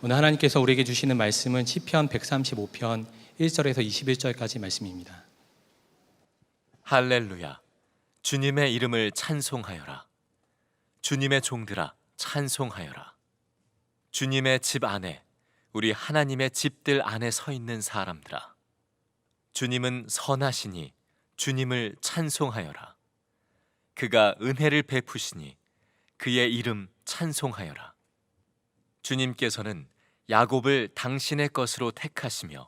오늘 하나님께서 우리에게 주시는 말씀은 시편 135편 1절에서 21절까지 말씀입니다. 할렐루야. 주님의 이름을 찬송하여라. 주님의 종들아 찬송하여라. 주님의 집 안에, 우리 하나님의 집들 안에 서 있는 사람들아, 주님은 선하시니 주님을 찬송하여라. 그가 은혜를 베푸시니 그의 이름 찬송하여라. 주님께서는 야곱을 당신의 것으로 택하시며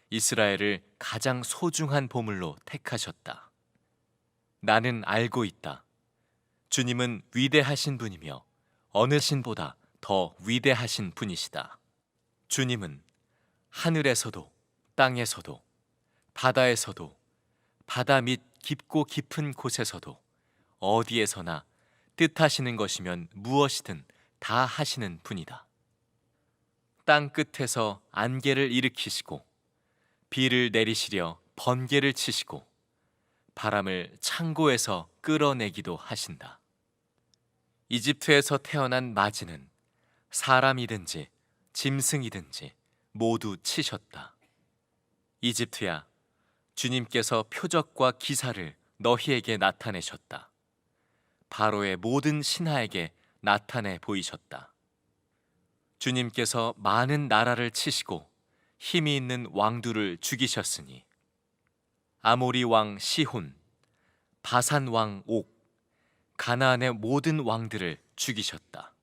이스라엘을 가장 소중한 보물로 택하셨다. 나는 알고 있다. 주님은 위대하신 분이며 어느 신보다 더 위대하신 분이시다. 주님은 하늘에서도 땅에서도 바다에서도 바다 밑 깊고 깊은 곳에서도 어디에서나 뜻하시는 것이면 무엇이든 다 하시는 분이다. 땅 끝에서 안개를 일으키시고 비를 내리시려 번개를 치시고 바람을 창고에서 끌어내기도 하신다. 이집트에서 태어난 마지는 사람이든지 짐승이든지 모두 치셨다. 이집트야, 주님께서 표적과 기사를 너희에게 나타내셨다. 바로의 모든 신하에게 나타내 보이셨다. 주님께서 많은 나라를 치시고 힘이 있는 왕들을 죽이셨으니 아모리 왕 시혼, 바산 왕 옥, 가나안의 모든 왕들을 죽이셨다.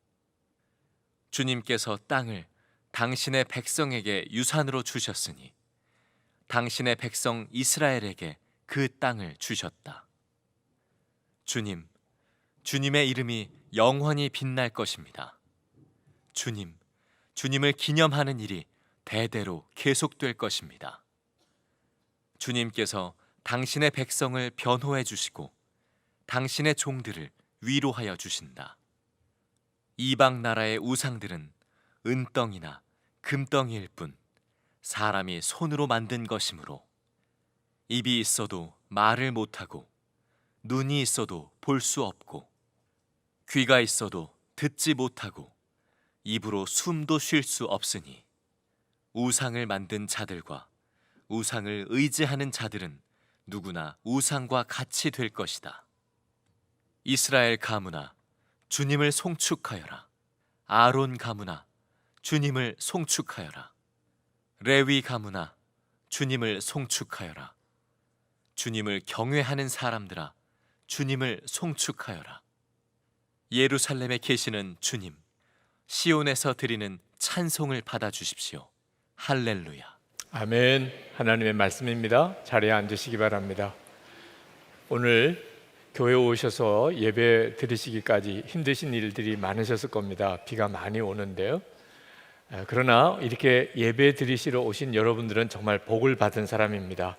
주님께서 땅을 당신의 백성에게 유산으로 주셨으니 당신의 백성 이스라엘에게 그 땅을 주셨다. 주님의 이름이 영원히 빛날 것입니다. 주님을 기념하는 일이 대대로 계속될 것입니다. 주님께서 당신의 백성을 변호해 주시고 당신의 종들을 위로하여 주신다. 이방 나라의 우상들은 은덩이나 금덩이일 뿐 사람이 손으로 만든 것이므로 입이 있어도 말을 못하고 눈이 있어도 볼 수 없고 귀가 있어도 듣지 못하고 입으로 숨도 쉴 수 없으니 우상을 만든 자들과 우상을 의지하는 자들은 누구나 우상과 같이 될 것이다. 이스라엘 가문아, 주님을 송축하여라. 아론 가문아, 주님을 송축하여라. 레위 가문아, 주님을 송축하여라. 주님을 경외하는 사람들아, 주님을 송축하여라. 예루살렘에 계시는 주님, 시온에서 드리는 찬송을 받아주십시오. 할렐루야. 아멘. 하나님의 말씀입니다. 자리에 앉으시기 바랍니다. 오늘 교회 오셔서 예배 드리시기까지 힘드신 일들이 많으셨을 겁니다. 비가 많이 오는데요. 그러나 이렇게 예배 드리시러 오신 여러분들은 정말 복을 받은 사람입니다.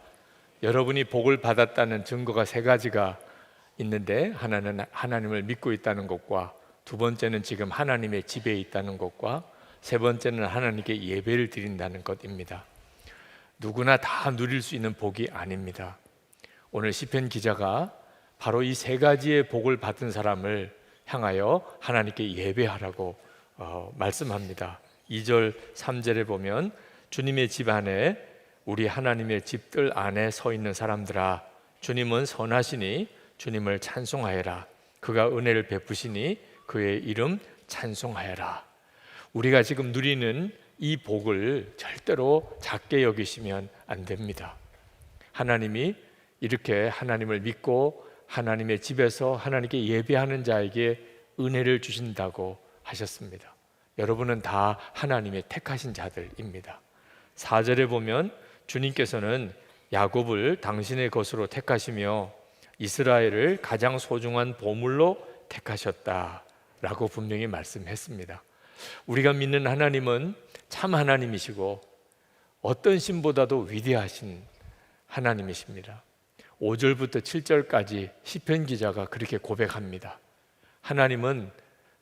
여러분이 복을 받았다는 증거가 세 가지가 있는데, 하나는 하나님을 믿고 있다는 것과, 두 번째는 지금 하나님의 집에 있다는 것과, 세 번째는 하나님께 예배를 드린다는 것입니다. 누구나 다 누릴 수 있는 복이 아닙니다. 오늘 시편 기자가 바로 이 세 가지의 복을 받은 사람을 향하여 하나님께 예배하라고 말씀합니다. 2절 3절에 보면 주님의 집 안에, 우리 하나님의 집들 안에 서 있는 사람들아, 주님은 선하시니 주님을 찬송하여라. 그가 은혜를 베푸시니 그의 이름 찬송하여라. 우리가 지금 누리는 이 복을 절대로 작게 여기시면 안 됩니다. 하나님이 이렇게 하나님을 믿고 하나님의 집에서 하나님께 예배하는 자에게 은혜를 주신다고 하셨습니다. 여러분은 다 하나님의 택하신 자들입니다. 4절에 보면 주님께서는 야곱을 당신의 것으로 택하시며 이스라엘을 가장 소중한 보물로 택하셨다라고 분명히 말씀했습니다. 우리가 믿는 하나님은 참 하나님이시고 어떤 신보다도 위대하신 하나님이십니다. 5절부터 7절까지 시편 기자가 그렇게 고백합니다. 하나님은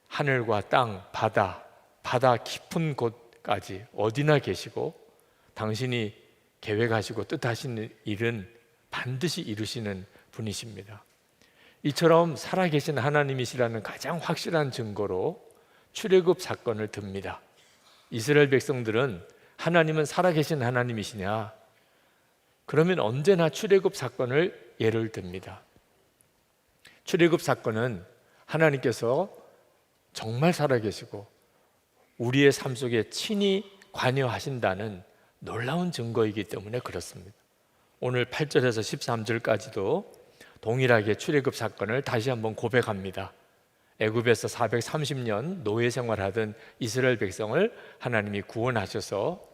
하늘과 땅, 바다 깊은 곳까지 어디나 계시고 당신이 계획하시고 뜻하시는 일은 반드시 이루시는 분이십니다. 이처럼 살아계신 하나님이시라는 가장 확실한 증거로 출애굽 사건을 듭니다. 이스라엘 백성들은 하나님은 살아계신 하나님이시냐? 그러면 언제나 출애굽 사건을 예를 듭니다. 출애굽 사건은 하나님께서 정말 살아계시고 우리의 삶 속에 친히 관여하신다는 놀라운 증거이기 때문에 그렇습니다. 오늘 8절에서 13절까지도 동일하게 출애굽 사건을 다시 한번 고백합니다. 애굽에서 430년 노예 생활하던 이스라엘 백성을 하나님이 구원하셔서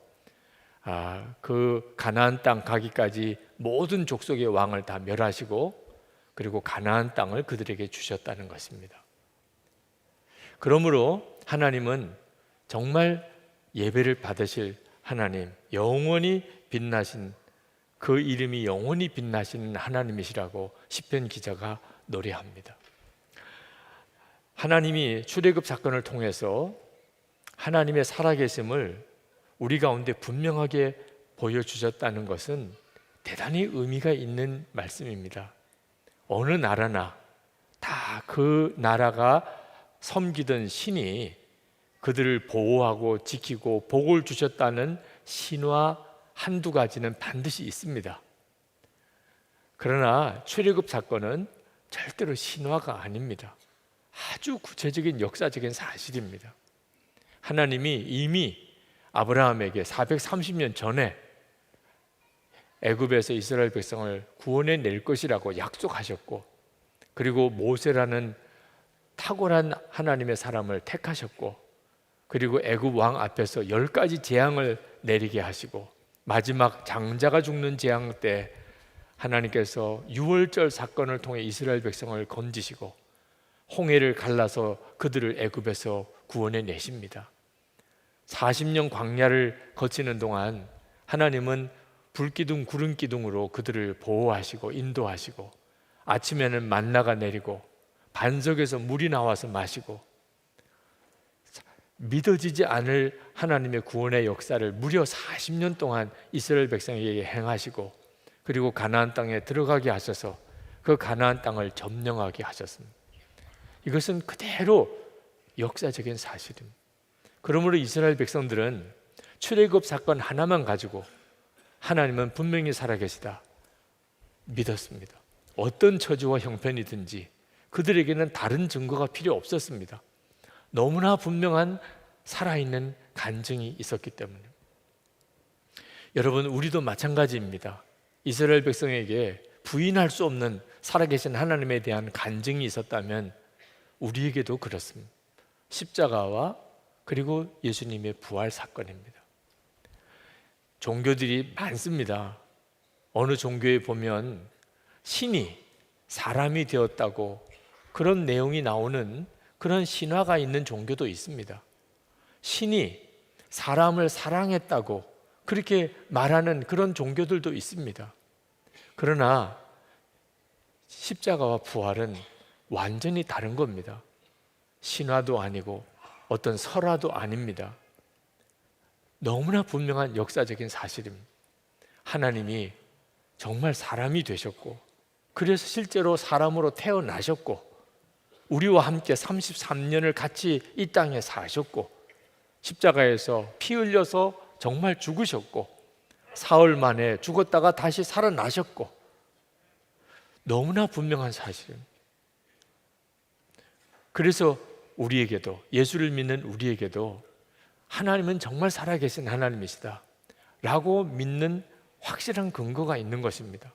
그 가나안 땅 가기까지 모든 족속의 왕을 다 멸하시고 그리고 가나안 땅을 그들에게 주셨다는 것입니다. 그러므로 하나님은 정말 예배를 받으실 하나님, 영원히 빛나신, 그 이름이 영원히 빛나시는 하나님이시라고 시편 기자가 노래합니다. 하나님이 출애굽 사건을 통해서 하나님의 살아계심을 우리 가운데 분명하게 보여주셨다는 것은 대단히 의미가 있는 말씀입니다. 어느 나라나 다 그 나라가 섬기던 신이 그들을 보호하고 지키고 복을 주셨다는 신화 한두 가지는 반드시 있습니다. 그러나 출애굽 사건은 절대로 신화가 아닙니다. 아주 구체적인 역사적인 사실입니다. 하나님이 이미 아브라함에게 430년 전에 애굽에서 이스라엘 백성을 구원해 낼 것이라고 약속하셨고, 그리고 모세라는 탁월한 하나님의 사람을 택하셨고, 그리고 애굽 왕 앞에서 10가지 재앙을 내리게 하시고, 마지막 장자가 죽는 재앙 때 하나님께서 유월절 사건을 통해 이스라엘 백성을 건지시고 홍해를 갈라서 그들을 애굽에서 구원해 내십니다. 40년 광야를 거치는 동안 하나님은 불기둥 구름기둥으로 그들을 보호하시고 인도하시고, 아침에는 만나가 내리고 반석에서 물이 나와서 마시고, 믿어지지 않을 하나님의 구원의 역사를 무려 40년 동안 이스라엘 백성에게 행하시고, 그리고 가나안 땅에 들어가게 하셔서 그 가나안 땅을 점령하게 하셨습니다. 이것은 그대로 역사적인 사실입니다. 그러므로 이스라엘 백성들은 출애굽 사건 하나만 가지고 하나님은 분명히 살아계시다 믿었습니다. 어떤 처지와 형편이든지 그들에게는 다른 증거가 필요 없었습니다. 너무나 분명한 살아있는 간증이 있었기 때문에. 여러분, 우리도 마찬가지입니다. 이스라엘 백성에게 부인할 수 없는 살아계신 하나님에 대한 간증이 있었다면 우리에게도 그렇습니다. 십자가와 그리고 예수님의 부활 사건입니다. 종교들이 많습니다. 어느 종교에 보면 신이 사람이 되었다고 그런 내용이 나오는 그런 신화가 있는 종교도 있습니다. 신이 사람을 사랑했다고 그렇게 말하는 그런 종교들도 있습니다. 그러나 십자가와 부활은 완전히 다른 겁니다. 신화도 아니고 어떤 설화도 아닙니다. 너무나 분명한 역사적인 사실입니다. 하나님이 정말 사람이 되셨고, 그래서 실제로 사람으로 태어나셨고, 우리와 함께 33년을 같이 이 땅에 사셨고, 십자가에서 피 흘려서 정말 죽으셨고, 사흘 만에 죽었다가 다시 살아나셨고, 너무나 분명한 사실입니다. 그래서 우리에게도, 예수를 믿는 우리에게도 하나님은 정말 살아계신 하나님이시다 라고 믿는 확실한 근거가 있는 것입니다.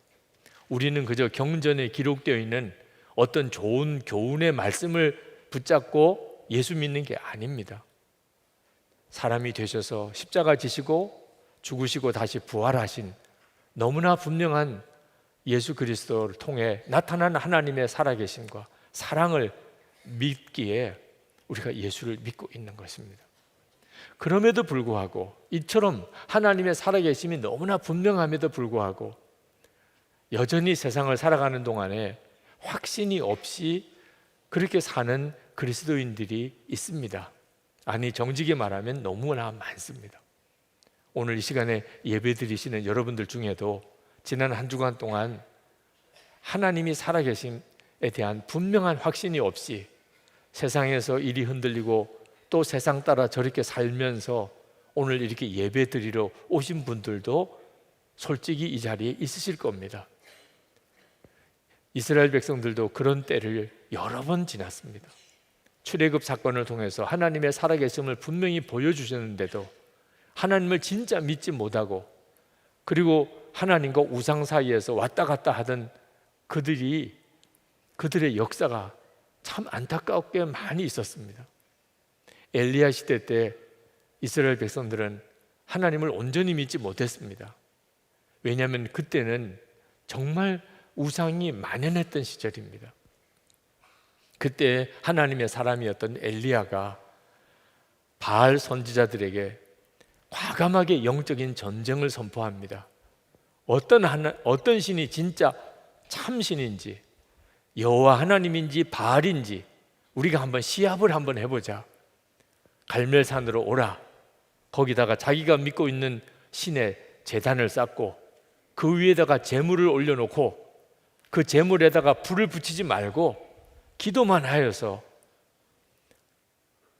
우리는 그저 경전에 기록되어 있는 어떤 좋은 교훈의 말씀을 붙잡고 예수 믿는 게 아닙니다. 사람이 되셔서 십자가 지시고 죽으시고 다시 부활하신 너무나 분명한 예수 그리스도를 통해 나타난 하나님의 살아계심과 사랑을 믿기에 우리가 예수를 믿고 있는 것입니다. 그럼에도 불구하고, 이처럼 하나님의 살아계심이 너무나 분명함에도 불구하고 여전히 세상을 살아가는 동안에 확신이 없이 그렇게 사는 그리스도인들이 있습니다. 아니, 정직히 말하면 너무나 많습니다. 오늘 이 시간에 예배 드리시는 여러분들 중에도 지난 한 주간 동안 하나님이 살아계심에 대한 분명한 확신이 없이 세상에서 일이 흔들리고 또 세상 따라 저렇게 살면서 오늘 이렇게 예배 드리러 오신 분들도 솔직히 이 자리에 있으실 겁니다. 이스라엘 백성들도 그런 때를 여러 번 지났습니다. 출애굽 사건을 통해서 하나님의 살아계심을 분명히 보여주셨는데도 하나님을 진짜 믿지 못하고, 그리고 하나님과 우상 사이에서 왔다 갔다 하던 그들의 역사가 참 안타깝게 많이 있었습니다. 엘리야 시대 때 이스라엘 백성들은 하나님을 온전히 믿지 못했습니다. 왜냐하면 그때는 정말 우상이 만연했던 시절입니다. 그때 하나님의 사람이었던 엘리야가 바알 선지자들에게 과감하게 영적인 전쟁을 선포합니다. 어떤 신이 진짜 참신인지, 여호와 하나님인지 바알인지 우리가 한번 시합을 한번 해보자. 갈멜산으로 오라. 거기다가 자기가 믿고 있는 신의 제단을 쌓고 그 위에다가 제물을 올려놓고 그 제물에다가 불을 붙이지 말고 기도만 하여서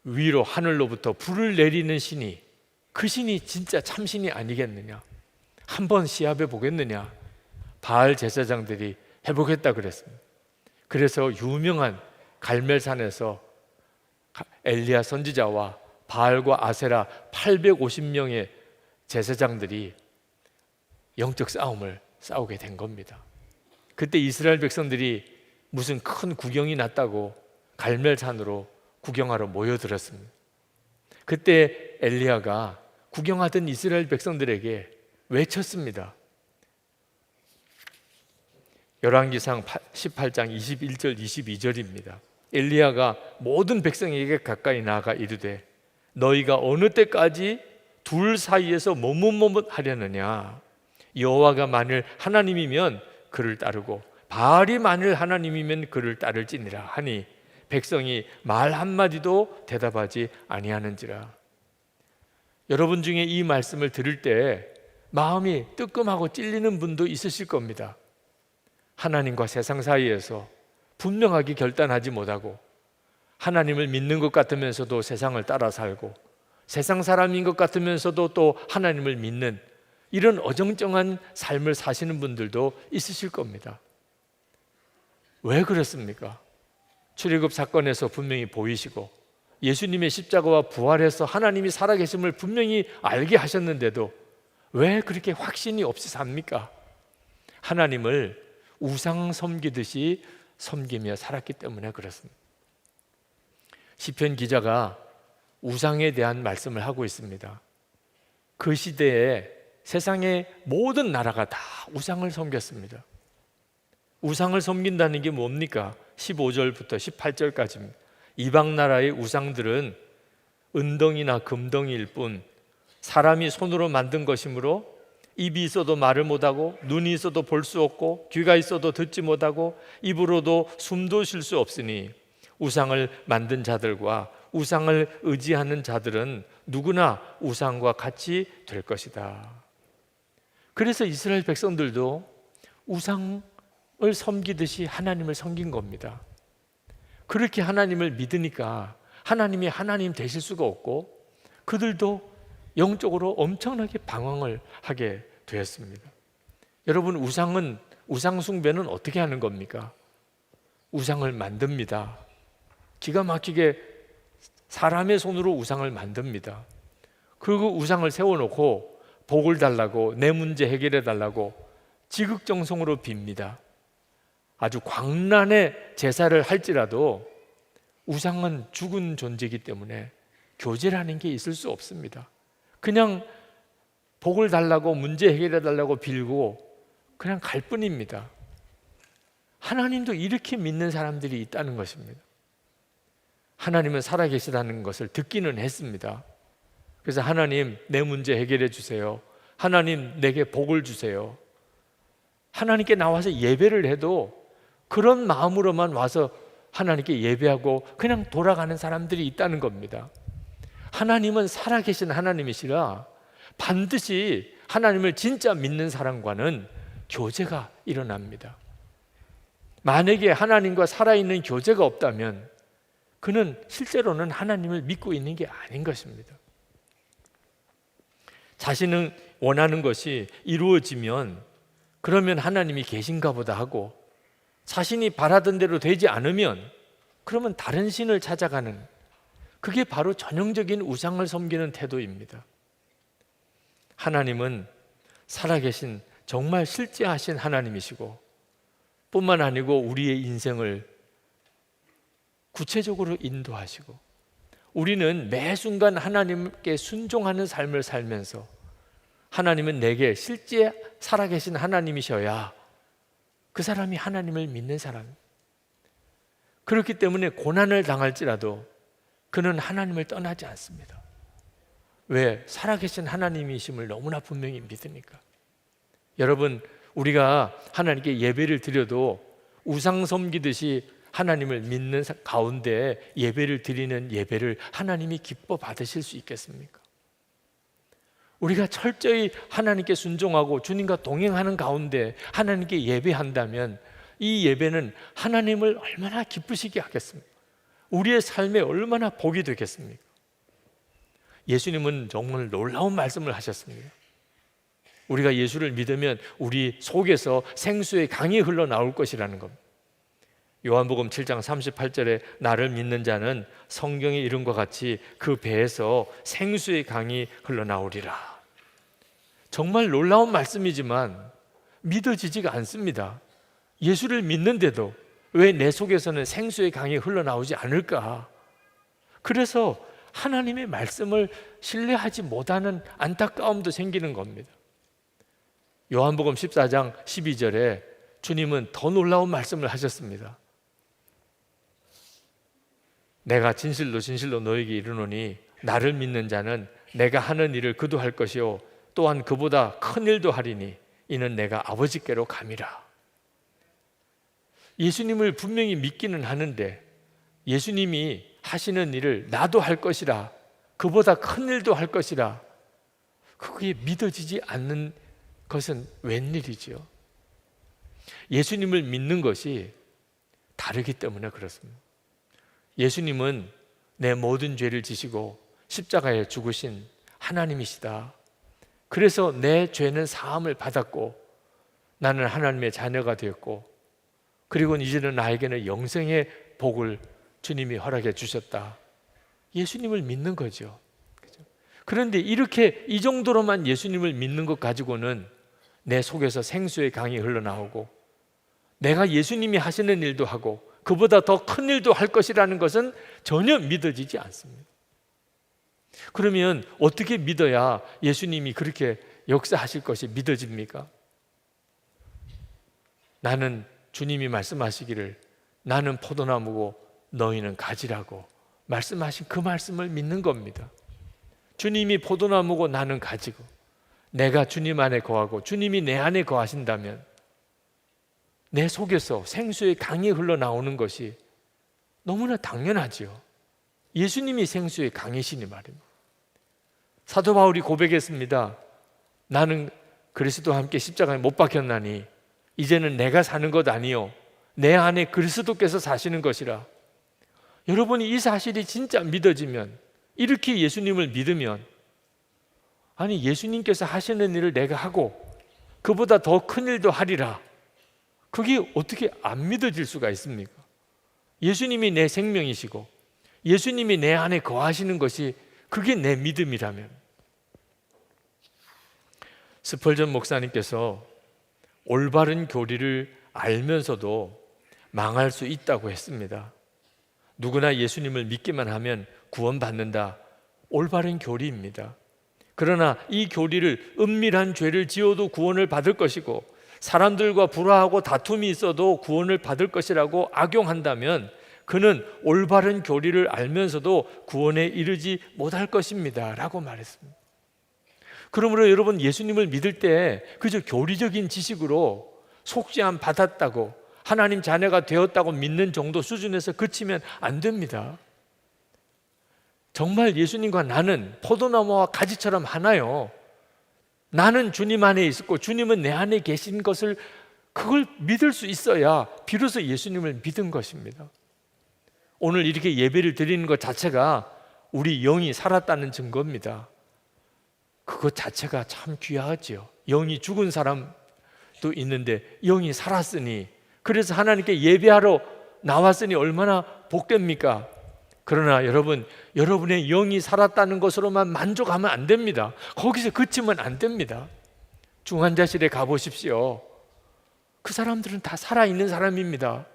위로 하늘로부터 불을 내리는 신이, 그 신이 진짜 참신이 아니겠느냐, 한번 시합해 보겠느냐. 바알 제사장들이 해보겠다 그랬습니다. 그래서 유명한 갈멜산에서 엘리야 선지자와 바알과 아세라 850명의 제사장들이 영적 싸움을 싸우게 된 겁니다. 그때 이스라엘 백성들이 무슨 큰 구경이 났다고 갈멜산으로 구경하러 모여들었습니다. 그때 엘리야가 구경하던 이스라엘 백성들에게 외쳤습니다. 열왕기상 18장 21절 22절입니다. 엘리야가 모든 백성에게 가까이 나아가 이르되 너희가 어느 때까지 둘 사이에서 머뭇머뭇하려느냐. 여호와가 만일 하나님이면 그를 따르고 바알이 만일 하나님이면 그를 따를지니라 하니 백성이 말 한마디도 대답하지 아니하는지라. 여러분 중에 이 말씀을 들을 때 마음이 뜨끔하고 찔리는 분도 있으실 겁니다. 하나님과 세상 사이에서 분명하게 결단하지 못하고 하나님을 믿는 것 같으면서도 세상을 따라 살고 세상 사람인 것 같으면서도 또 하나님을 믿는 이런 어정쩡한 삶을 사시는 분들도 있으실 겁니다. 왜 그렇습니까? 출애굽 사건에서 분명히 보이시고 예수님의 십자가와 부활해서 하나님이 살아계심을 분명히 알게 하셨는데도 왜 그렇게 확신이 없이 삽니까? 하나님을 우상 섬기듯이 섬기며 살았기 때문에 그렇습니다. 시편 기자가 우상에 대한 말씀을 하고 있습니다. 그 시대에 세상의 모든 나라가 다 우상을 섬겼습니다. 우상을 섬긴다는 게 뭡니까? 15절부터 18절까지입니다. 이방 나라의 우상들은 은덩이나 금덩이일 뿐 사람이 손으로 만든 것이므로 입이 있어도 말을 못하고 눈이 있어도 볼 수 없고 귀가 있어도 듣지 못하고 입으로도 숨도 쉴 수 없으니 우상을 만든 자들과 우상을 의지하는 자들은 누구나 우상과 같이 될 것이다. 그래서 이스라엘 백성들도 우상을 섬기듯이 하나님을 섬긴 겁니다. 그렇게 하나님을 믿으니까 하나님이 하나님 되실 수가 없고 그들도 영적으로 엄청나게 방황을 하게 되었습니다. 여러분, 우상 숭배는 어떻게 하는 겁니까? 우상을 만듭니다. 기가 막히게 사람의 손으로 우상을 만듭니다. 그리고 우상을 세워놓고 복을 달라고, 내 문제 해결해 달라고 지극정성으로 빕니다. 아주 광란의 제사를 할지라도 우상은 죽은 존재이기 때문에 교제라는 게 있을 수 없습니다. 그냥 복을 달라고 문제 해결해 달라고 빌고 그냥 갈 뿐입니다. 하나님도 이렇게 믿는 사람들이 있다는 것입니다. 하나님은 살아계시다는 것을 듣기는 했습니다. 그래서 하나님, 내 문제 해결해 주세요. 하나님, 내게 복을 주세요. 하나님께 나와서 예배를 해도 그런 마음으로만 와서 하나님께 예배하고 그냥 돌아가는 사람들이 있다는 겁니다. 하나님은 살아계신 하나님이시라 반드시 하나님을 진짜 믿는 사람과는 교제가 일어납니다. 만약에 하나님과 살아있는 교제가 없다면 그는 실제로는 하나님을 믿고 있는 게 아닌 것입니다. 자신은 원하는 것이 이루어지면 그러면 하나님이 계신가 보다 하고, 자신이 바라던 대로 되지 않으면 그러면 다른 신을 찾아가는, 그게 바로 전형적인 우상을 섬기는 태도입니다. 하나님은 살아계신 정말 실제하신 하나님이시고, 뿐만 아니고 우리의 인생을 구체적으로 인도하시고, 우리는 매 순간 하나님께 순종하는 삶을 살면서 하나님은 내게 실제 살아계신 하나님이셔야 그 사람이 하나님을 믿는 사람. 그렇기 때문에 고난을 당할지라도 그는 하나님을 떠나지 않습니다. 왜? 살아계신 하나님이심을 너무나 분명히 믿으니까. 여러분, 우리가 하나님께 예배를 드려도 우상 섬기듯이 하나님을 믿는 가운데 예배를 드리는 예배를 하나님이 기뻐 받으실 수 있겠습니까? 우리가 철저히 하나님께 순종하고 주님과 동행하는 가운데 하나님께 예배한다면 이 예배는 하나님을 얼마나 기쁘시게 하겠습니까? 우리의 삶에 얼마나 복이 되겠습니까? 예수님은 정말 놀라운 말씀을 하셨습니다. 우리가 예수를 믿으면 우리 속에서 생수의 강이 흘러나올 것이라는 겁니다. 요한복음 7장 38절에 나를 믿는 자는 성경의 이름과 같이 그 배에서 생수의 강이 흘러나오리라. 정말 놀라운 말씀이지만 믿어지지가 않습니다. 예수를 믿는데도 왜 내 속에서는 생수의 강이 흘러나오지 않을까? 그래서 하나님의 말씀을 신뢰하지 못하는 안타까움도 생기는 겁니다. 요한복음 14장 12절에 주님은 더 놀라운 말씀을 하셨습니다. 내가 진실로 진실로 너에게 이르노니 나를 믿는 자는 내가 하는 일을 그도 할 것이요 또한 그보다 큰 일도 하리니 이는 내가 아버지께로 감이라. 예수님을 분명히 믿기는 하는데 예수님이 하시는 일을 나도 할 것이라, 그보다 큰 일도 할 것이라, 그게 믿어지지 않는 것은 웬일이죠? 예수님을 믿는 것이 다르기 때문에 그렇습니다. 예수님은 내 모든 죄를 지시고 십자가에 죽으신 하나님이시다. 그래서 내 죄는 사함을 받았고 나는 하나님의 자녀가 되었고, 그리고 이제는 나에게는 영생의 복을 주님이 허락해 주셨다. 예수님을 믿는 거죠. 그런데 이렇게 이 정도로만 예수님을 믿는 것 가지고는 내 속에서 생수의 강이 흘러나오고 내가 예수님이 하시는 일도 하고 그보다 더 큰 일도 할 것이라는 것은 전혀 믿어지지 않습니다. 그러면 어떻게 믿어야 예수님이 그렇게 역사하실 것이 믿어집니까? 나는 주님이 말씀하시기를 나는 포도나무고 너희는 가지라고 말씀하신 그 말씀을 믿는 겁니다. 주님이 포도나무고 나는 가지고 내가 주님 안에 거하고 주님이 내 안에 거하신다면 내 속에서 생수의 강이 흘러나오는 것이 너무나 당연하지요. 예수님이 생수의 강이시니 말입니다. 사도 바울이 고백했습니다. 나는 그리스도와 함께 십자가에 못 박혔나니 이제는 내가 사는 것 아니요 내 안에 그리스도께서 사시는 것이라. 여러분이 이 사실이 진짜 믿어지면, 이렇게 예수님을 믿으면, 아니 예수님께서 하시는 일을 내가 하고 그보다 더 큰 일도 하리라, 그게 어떻게 안 믿어질 수가 있습니까? 예수님이 내 생명이시고 예수님이 내 안에 거하시는 것이 그게 내 믿음이라면. 스펄전 목사님께서 올바른 교리를 알면서도 망할 수 있다고 했습니다. 누구나 예수님을 믿기만 하면 구원받는다. 올바른 교리입니다. 그러나 이 교리를 은밀한 죄를 지어도 구원을 받을 것이고 사람들과 불화하고 다툼이 있어도 구원을 받을 것이라고 악용한다면 그는 올바른 교리를 알면서도 구원에 이르지 못할 것입니다 라고 말했습니다. 그러므로 여러분, 예수님을 믿을 때 그저 교리적인 지식으로 속죄함 받았다고 하나님 자녀가 되었다고 믿는 정도 수준에서 그치면 안 됩니다. 정말 예수님과 나는 포도나무와 가지처럼 하나요. 나는 주님 안에 있었고 주님은 내 안에 계신 것을, 그걸 믿을 수 있어야 비로소 예수님을 믿은 것입니다. 오늘 이렇게 예배를 드리는 것 자체가 우리 영이 살았다는 증거입니다. 그것 자체가 참 귀하지요. 영이 죽은 사람도 있는데 영이 살았으니, 그래서 하나님께 예배하러 나왔으니 얼마나 복됩니까? 그러나 여러분, 여러분의 영이 살았다는 것으로만 만족하면 안 됩니다. 거기서 그치면 안 됩니다. 중환자실에 가보십시오. 그 사람들은 다 살아있는 사람입니다.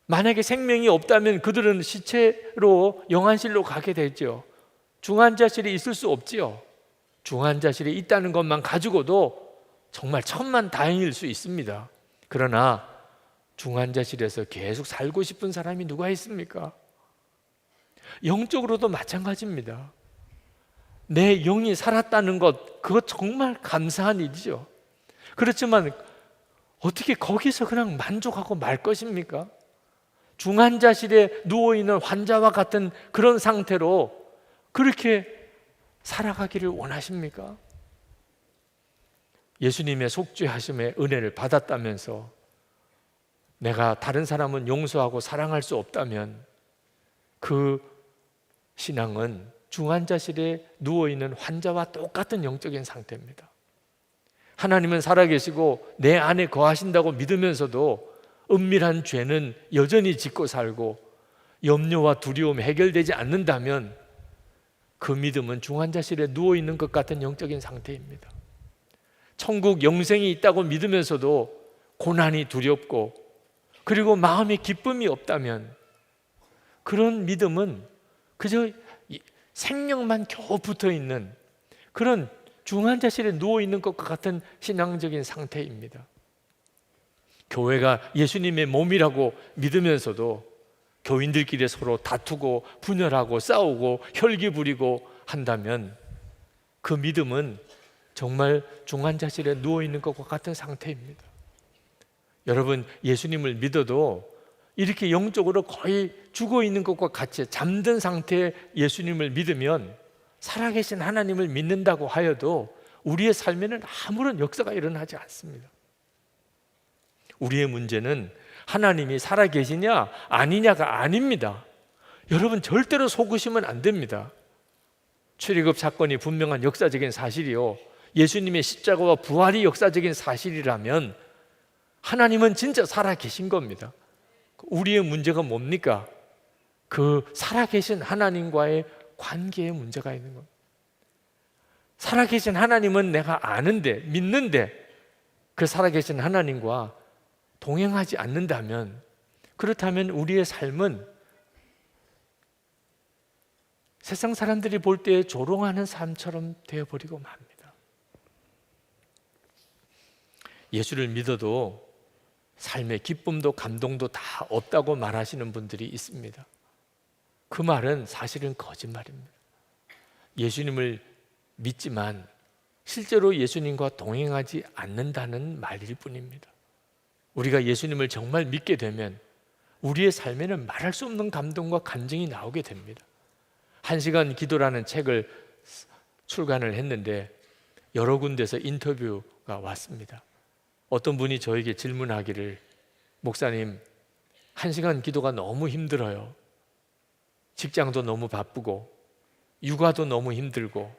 만약에 생명이 없다면 그들은 시체로 영안실로 가게 되죠. 중환자실에 있을 수 없지요. 중환자실에 있다는 것만 가지고도 정말 천만다행일 수 있습니다. 그러나 중환자실에서 계속 살고 싶은 사람이 누가 있습니까? 영적으로도 마찬가지입니다. 내 영이 살았다는 것, 그것 정말 감사한 일이죠. 그렇지만 어떻게 거기서 그냥 만족하고 말 것입니까? 중환자실에 누워있는 환자와 같은 그런 상태로 그렇게 살아가기를 원하십니까? 예수님의 속죄하심의 은혜를 받았다면서 내가 다른 사람은 용서하고 사랑할 수 없다면 그 신앙은 중환자실에 누워있는 환자와 똑같은 영적인 상태입니다. 하나님은 살아계시고 내 안에 거하신다고 믿으면서도 은밀한 죄는 여전히 짓고 살고 염려와 두려움이 해결되지 않는다면 그 믿음은 중환자실에 누워있는 것 같은 영적인 상태입니다. 천국 영생이 있다고 믿으면서도 고난이 두렵고 그리고 마음에 기쁨이 없다면 그런 믿음은 그저 생명만 겨우 붙어있는 그런 중환자실에 누워있는 것과 같은 신앙적인 상태입니다. 교회가 예수님의 몸이라고 믿으면서도 교인들끼리 서로 다투고 분열하고 싸우고 혈기 부리고 한다면 그 믿음은 정말 중환자실에 누워있는 것과 같은 상태입니다. 여러분, 예수님을 믿어도 이렇게 영적으로 거의 죽어있는 것과 같이 잠든 상태의 예수님을 믿으면 살아계신 하나님을 믿는다고 하여도 우리의 삶에는 아무런 역사가 일어나지 않습니다. 우리의 문제는 하나님이 살아계시냐 아니냐가 아닙니다. 여러분, 절대로 속으시면 안 됩니다. 출애굽 사건이 분명한 역사적인 사실이요, 예수님의 십자가와 부활이 역사적인 사실이라면 하나님은 진짜 살아계신 겁니다. 우리의 문제가 뭡니까? 그 살아계신 하나님과의 관계에 문제가 있는 겁니다. 살아계신 하나님은 내가 아는데, 믿는데 그 살아계신 하나님과 동행하지 않는다면, 그렇다면 우리의 삶은 세상 사람들이 볼 때 조롱하는 삶처럼 되어버리고 맙니다. 예수를 믿어도 삶의 기쁨도 감동도 다 없다고 말하시는 분들이 있습니다. 그 말은 사실은 거짓말입니다. 예수님을 믿지만 실제로 예수님과 동행하지 않는다는 말일 뿐입니다. 우리가 예수님을 정말 믿게 되면 우리의 삶에는 말할 수 없는 감동과 감정이 나오게 됩니다. 1시간 기도라는 책을 출간을 했는데 여러 군데서 인터뷰가 왔습니다. 어떤 분이 저에게 질문하기를, 목사님, 1시간 기도가 너무 힘들어요. 직장도 너무 바쁘고 육아도 너무 힘들고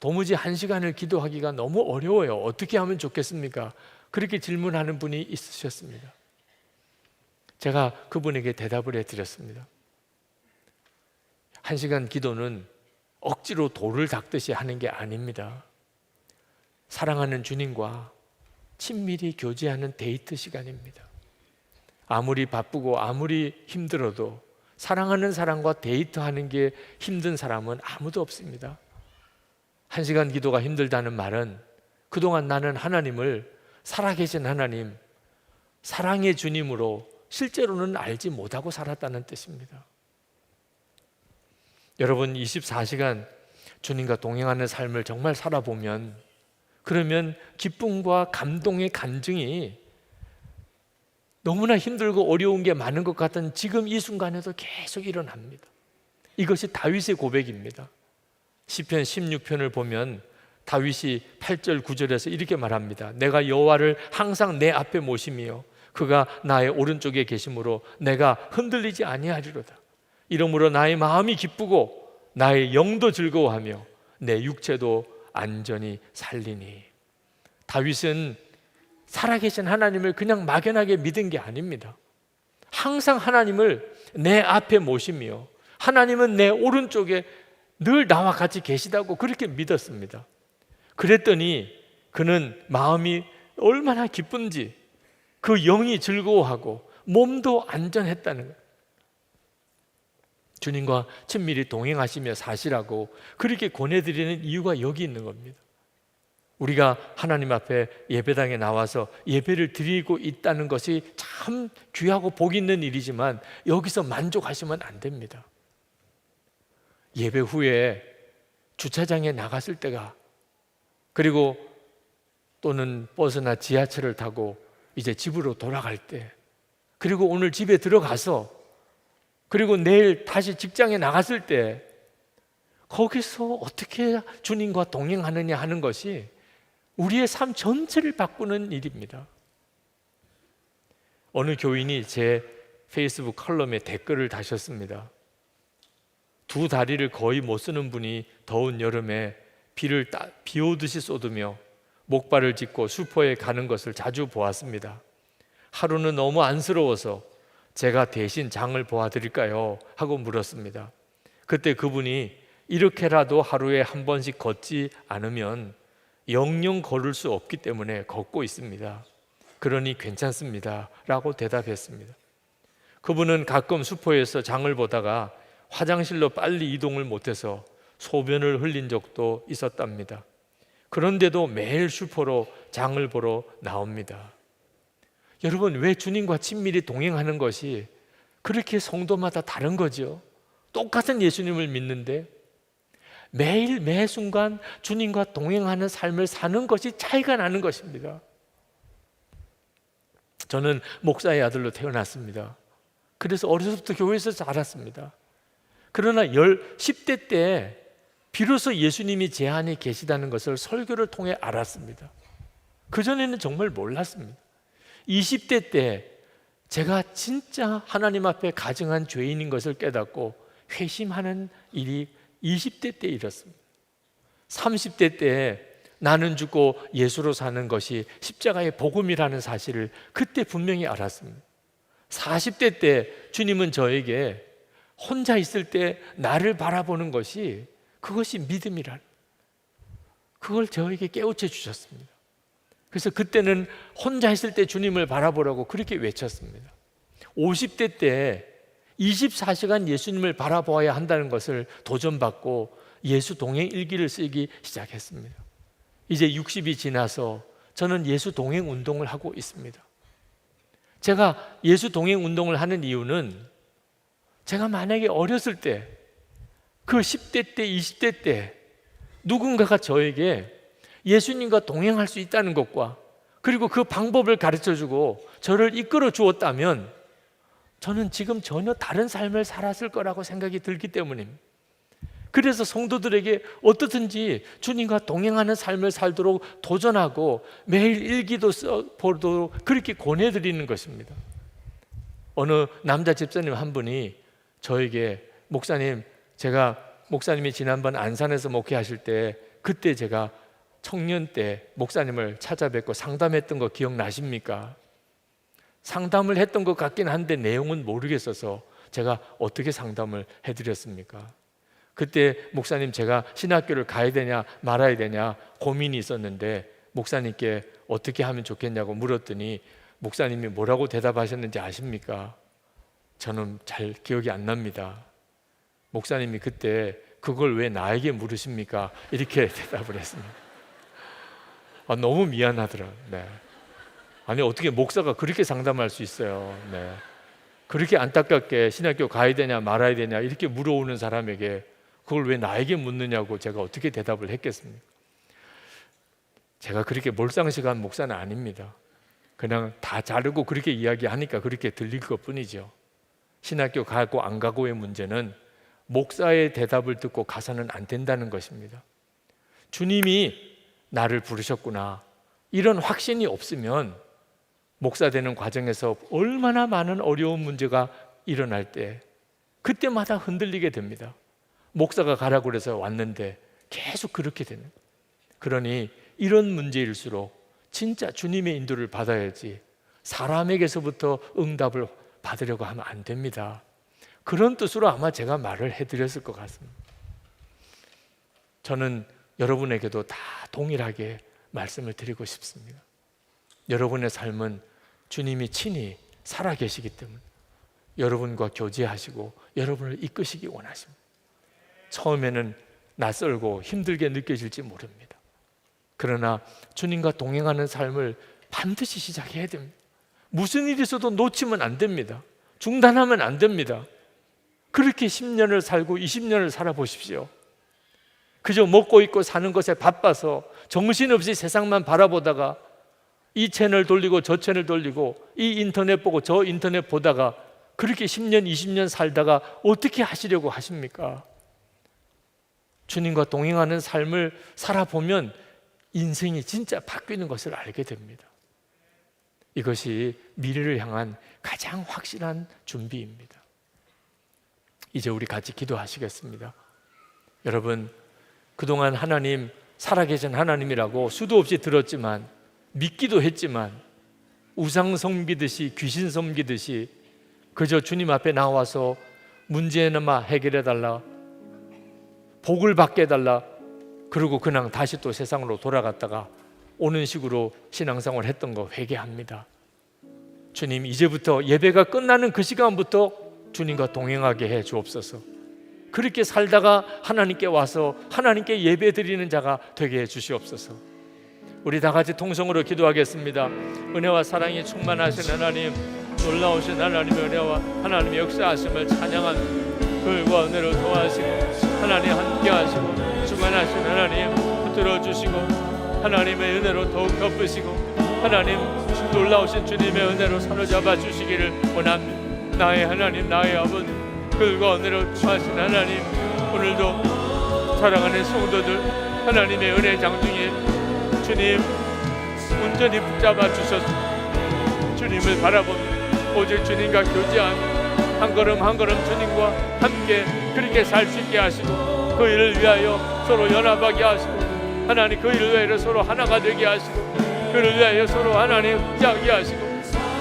도무지 1시간을 기도하기가 너무 어려워요. 어떻게 하면 좋겠습니까? 그렇게 질문하는 분이 있으셨습니다. 제가 그분에게 대답을 해드렸습니다. 1시간 기도는 억지로 돌을 닦듯이 하는 게 아닙니다. 사랑하는 주님과 친밀히 교제하는 데이트 시간입니다. 아무리 바쁘고 아무리 힘들어도 사랑하는 사람과 데이트하는 게 힘든 사람은 아무도 없습니다. 1시간 기도가 힘들다는 말은 그동안 나는 하나님을, 살아계신 하나님, 사랑의 주님으로 실제로는 알지 못하고 살았다는 뜻입니다. 여러분, 24시간 주님과 동행하는 삶을 정말 살아보면, 그러면 기쁨과 감동의 간증이 너무나 힘들고 어려운 게 많은 것 같은 지금 이 순간에도 계속 일어납니다. 이것이 다윗의 고백입니다. 시편 16편을 보면 다윗이 8절 9절에서 이렇게 말합니다. 내가 여호와를 항상 내 앞에 모심이요 그가 나의 오른쪽에 계심으로 내가 흔들리지 아니하리로다. 이러므로 나의 마음이 기쁘고 나의 영도 즐거워하며 내 육체도 안전히 살리니. 다윗은 살아계신 하나님을 그냥 막연하게 믿은 게 아닙니다. 항상 하나님을 내 앞에 모시며 하나님은 내 오른쪽에 늘 나와 같이 계시다고 그렇게 믿었습니다. 그랬더니 그는 마음이 얼마나 기쁜지, 그 영이 즐거워하고 몸도 안전했다는 거예요. 주님과 친밀히 동행하시며 사시라고 그렇게 권해드리는 이유가 여기 있는 겁니다. 우리가 하나님 앞에 예배당에 나와서 예배를 드리고 있다는 것이 참 귀하고 복 있는 일이지만 여기서 만족하시면 안 됩니다. 예배 후에 주차장에 나갔을 때가, 그리고 또는 버스나 지하철을 타고 이제 집으로 돌아갈 때, 그리고 오늘 집에 들어가서, 그리고 내일 다시 직장에 나갔을 때 거기서 어떻게 주님과 동행하느냐 하는 것이 우리의 삶 전체를 바꾸는 일입니다. 어느 교인이 제 페이스북 컬럼에 댓글을 다셨습니다. 두 다리를 거의 못 쓰는 분이 더운 여름에 비 오듯이 쏟으며 목발을 짚고 슈퍼에 가는 것을 자주 보았습니다. 하루는 너무 안쓰러워서 제가 대신 장을 보아드릴까요? 하고 물었습니다. 그때 그분이 이렇게라도 하루에 한 번씩 걷지 않으면 영영 걸을 수 없기 때문에 걷고 있습니다. 그러니 괜찮습니다 라고 대답했습니다. 그분은 가끔 슈퍼에서 장을 보다가 화장실로 빨리 이동을 못해서 소변을 흘린 적도 있었답니다. 그런데도 매일 슈퍼로 장을 보러 나옵니다. 여러분, 왜 주님과 친밀히 동행하는 것이 그렇게 성도마다 다른 거죠? 똑같은 예수님을 믿는데 매일 매 순간 주님과 동행하는 삶을 사는 것이 차이가 나는 것입니다. 저는 목사의 아들로 태어났습니다. 그래서 어려서부터 교회에서 자랐습니다. 그러나 10대 때 비로소 예수님이 제 안에 계시다는 것을 설교를 통해 알았습니다. 그전에는 정말 몰랐습니다. 20대 때 제가 진짜 하나님 앞에 가증한 죄인인 것을 깨닫고 회심하는 일이 20대 때 일었습니다. 30대 때 나는 죽고 예수로 사는 것이 십자가의 복음이라는 사실을 그때 분명히 알았습니다. 40대 때 주님은 저에게 혼자 있을 때 나를 바라보는 것이, 그것이 믿음이라는, 그걸 저에게 깨우쳐 주셨습니다. 그래서 그때는 혼자 있을 때 주님을 바라보라고 그렇게 외쳤습니다. 50대 때 24시간 예수님을 바라보아야 한다는 것을 도전받고 예수 동행 일기를 쓰기 시작했습니다. 이제 60이 지나서 저는 예수 동행 운동을 하고 있습니다. 제가 예수 동행 운동을 하는 이유는, 제가 만약에 어렸을 때, 그 10대 때, 20대 때 누군가가 저에게 예수님과 동행할 수 있다는 것과, 그리고 그 방법을 가르쳐주고 저를 이끌어 주었다면 저는 지금 전혀 다른 삶을 살았을 거라고 생각이 들기 때문입니다. 그래서 성도들에게 어떻든지 주님과 동행하는 삶을 살도록 도전하고 매일 일기도 써보도록 그렇게 권해드리는 것입니다. 어느 남자 집사님 한 분이 저에게, 목사님, 제가 목사님이 지난번 안산에서 목회하실 때 그때 제가 청년 때 목사님을 찾아뵙고 상담했던 거 기억나십니까? 상담을 했던 것 같긴 한데 내용은 모르겠어서 제가 어떻게 상담을 해드렸습니까? 그때 목사님, 제가 신학교를 가야 되냐 말아야 되냐 고민이 있었는데 목사님께 어떻게 하면 좋겠냐고 물었더니 목사님이 뭐라고 대답하셨는지 아십니까? 저는 잘 기억이 안 납니다. 목사님이 그때 그걸 왜 나에게 물으십니까? 이렇게 대답을 했습니다. 너무 미안하더라고요. 네. 아니, 어떻게 목사가 그렇게 상담할 수 있어요? 네. 그렇게 안타깝게 신학교 가야 되냐 말아야 되냐 이렇게 물어오는 사람에게 그걸 왜 나에게 묻느냐고 제가 어떻게 대답을 했겠습니까? 제가 그렇게 몰상식한 목사는 아닙니다. 그냥 다 자르고 그렇게 이야기하니까 그렇게 들릴 것뿐이죠. 신학교 가고 안 가고의 문제는 목사의 대답을 듣고 가서는 안 된다는 것입니다. 주님이 나를 부르셨구나, 이런 확신이 없으면 목사 되는 과정에서 얼마나 많은 어려운 문제가 일어날 때 그때마다 흔들리게 됩니다. 목사가 가라고 그래서 왔는데 계속 그렇게 되는, 그러니 이런 문제일수록 진짜 주님의 인도를 받아야지 사람에게서부터 응답을 받으려고 하면 안 됩니다. 그런 뜻으로 아마 제가 말을 해드렸을 것 같습니다. 저는 여러분에게도 다 동일하게 말씀을 드리고 싶습니다. 여러분의 삶은 주님이 친히 살아계시기 때문에 여러분과 교제하시고 여러분을 이끄시기 원하십니다. 처음에는 낯설고 힘들게 느껴질지 모릅니다. 그러나 주님과 동행하는 삶을 반드시 시작해야 됩니다. 무슨 일이 있어도 놓치면 안 됩니다. 중단하면 안 됩니다. 그렇게 10년을 살고 20년을 살아보십시오. 그저 먹고 있고 사는 것에 바빠서 정신없이 세상만 바라보다가 이 채널 돌리고 저 채널 돌리고 이 인터넷 보고 저 인터넷 보다가 그렇게 10년, 20년 살다가 어떻게 하시려고 하십니까? 주님과 동행하는 삶을 살아보면 인생이 진짜 바뀌는 것을 알게 됩니다. 이것이 미래를 향한 가장 확실한 준비입니다. 이제 우리 같이 기도하시겠습니다. 여러분, 그동안 하나님, 살아계신 하나님이라고 수도 없이 들었지만 믿기도 했지만 우상 섬기듯이 귀신 섬기듯이 그저 주님 앞에 나와서 문제나마 해결해달라, 복을 받게 해달라, 그리고 그냥 다시 또 세상으로 돌아갔다가 오는 식으로 신앙생활을 했던 거 회개합니다. 주님, 이제부터 예배가 끝나는 그 시간부터 주님과 동행하게 해 주옵소서. 그렇게 살다가 하나님께 와서 하나님께 예배 드리는 자가 되게 해 주시옵소서. 우리 다 같이 통성으로 기도하겠습니다. 은혜와 사랑이 충만하신 하나님, 놀라우신 하나님의 은혜와 하나님의 역사하심을 찬양하는 글과 은혜로 도와주시고 하나님 함께 하시고 충만하신 하나님 붙들어 주시고 하나님의 은혜로 더욱 덮으시고 하나님 놀라우신 주님의 은혜로 사로잡아 주시기를 원합니다. 나의 하나님, 나의 아버지, 글과 은혜로 주하신 하나님, 오늘도 사랑하는 성도들 하나님의 은혜 장중에 주님 온전히 붙잡아 주셔서 주님을 바라보며 오직 주님과 교제하며 한 걸음 한 걸음 주님과 함께 그렇게 살 수 있게 하시고 그 일을 위하여 서로 연합하게 하시고 하나님 그 일을 위하여 서로 하나가 되게 하시고 그를 위하여 서로 하나님 의지하게 하시고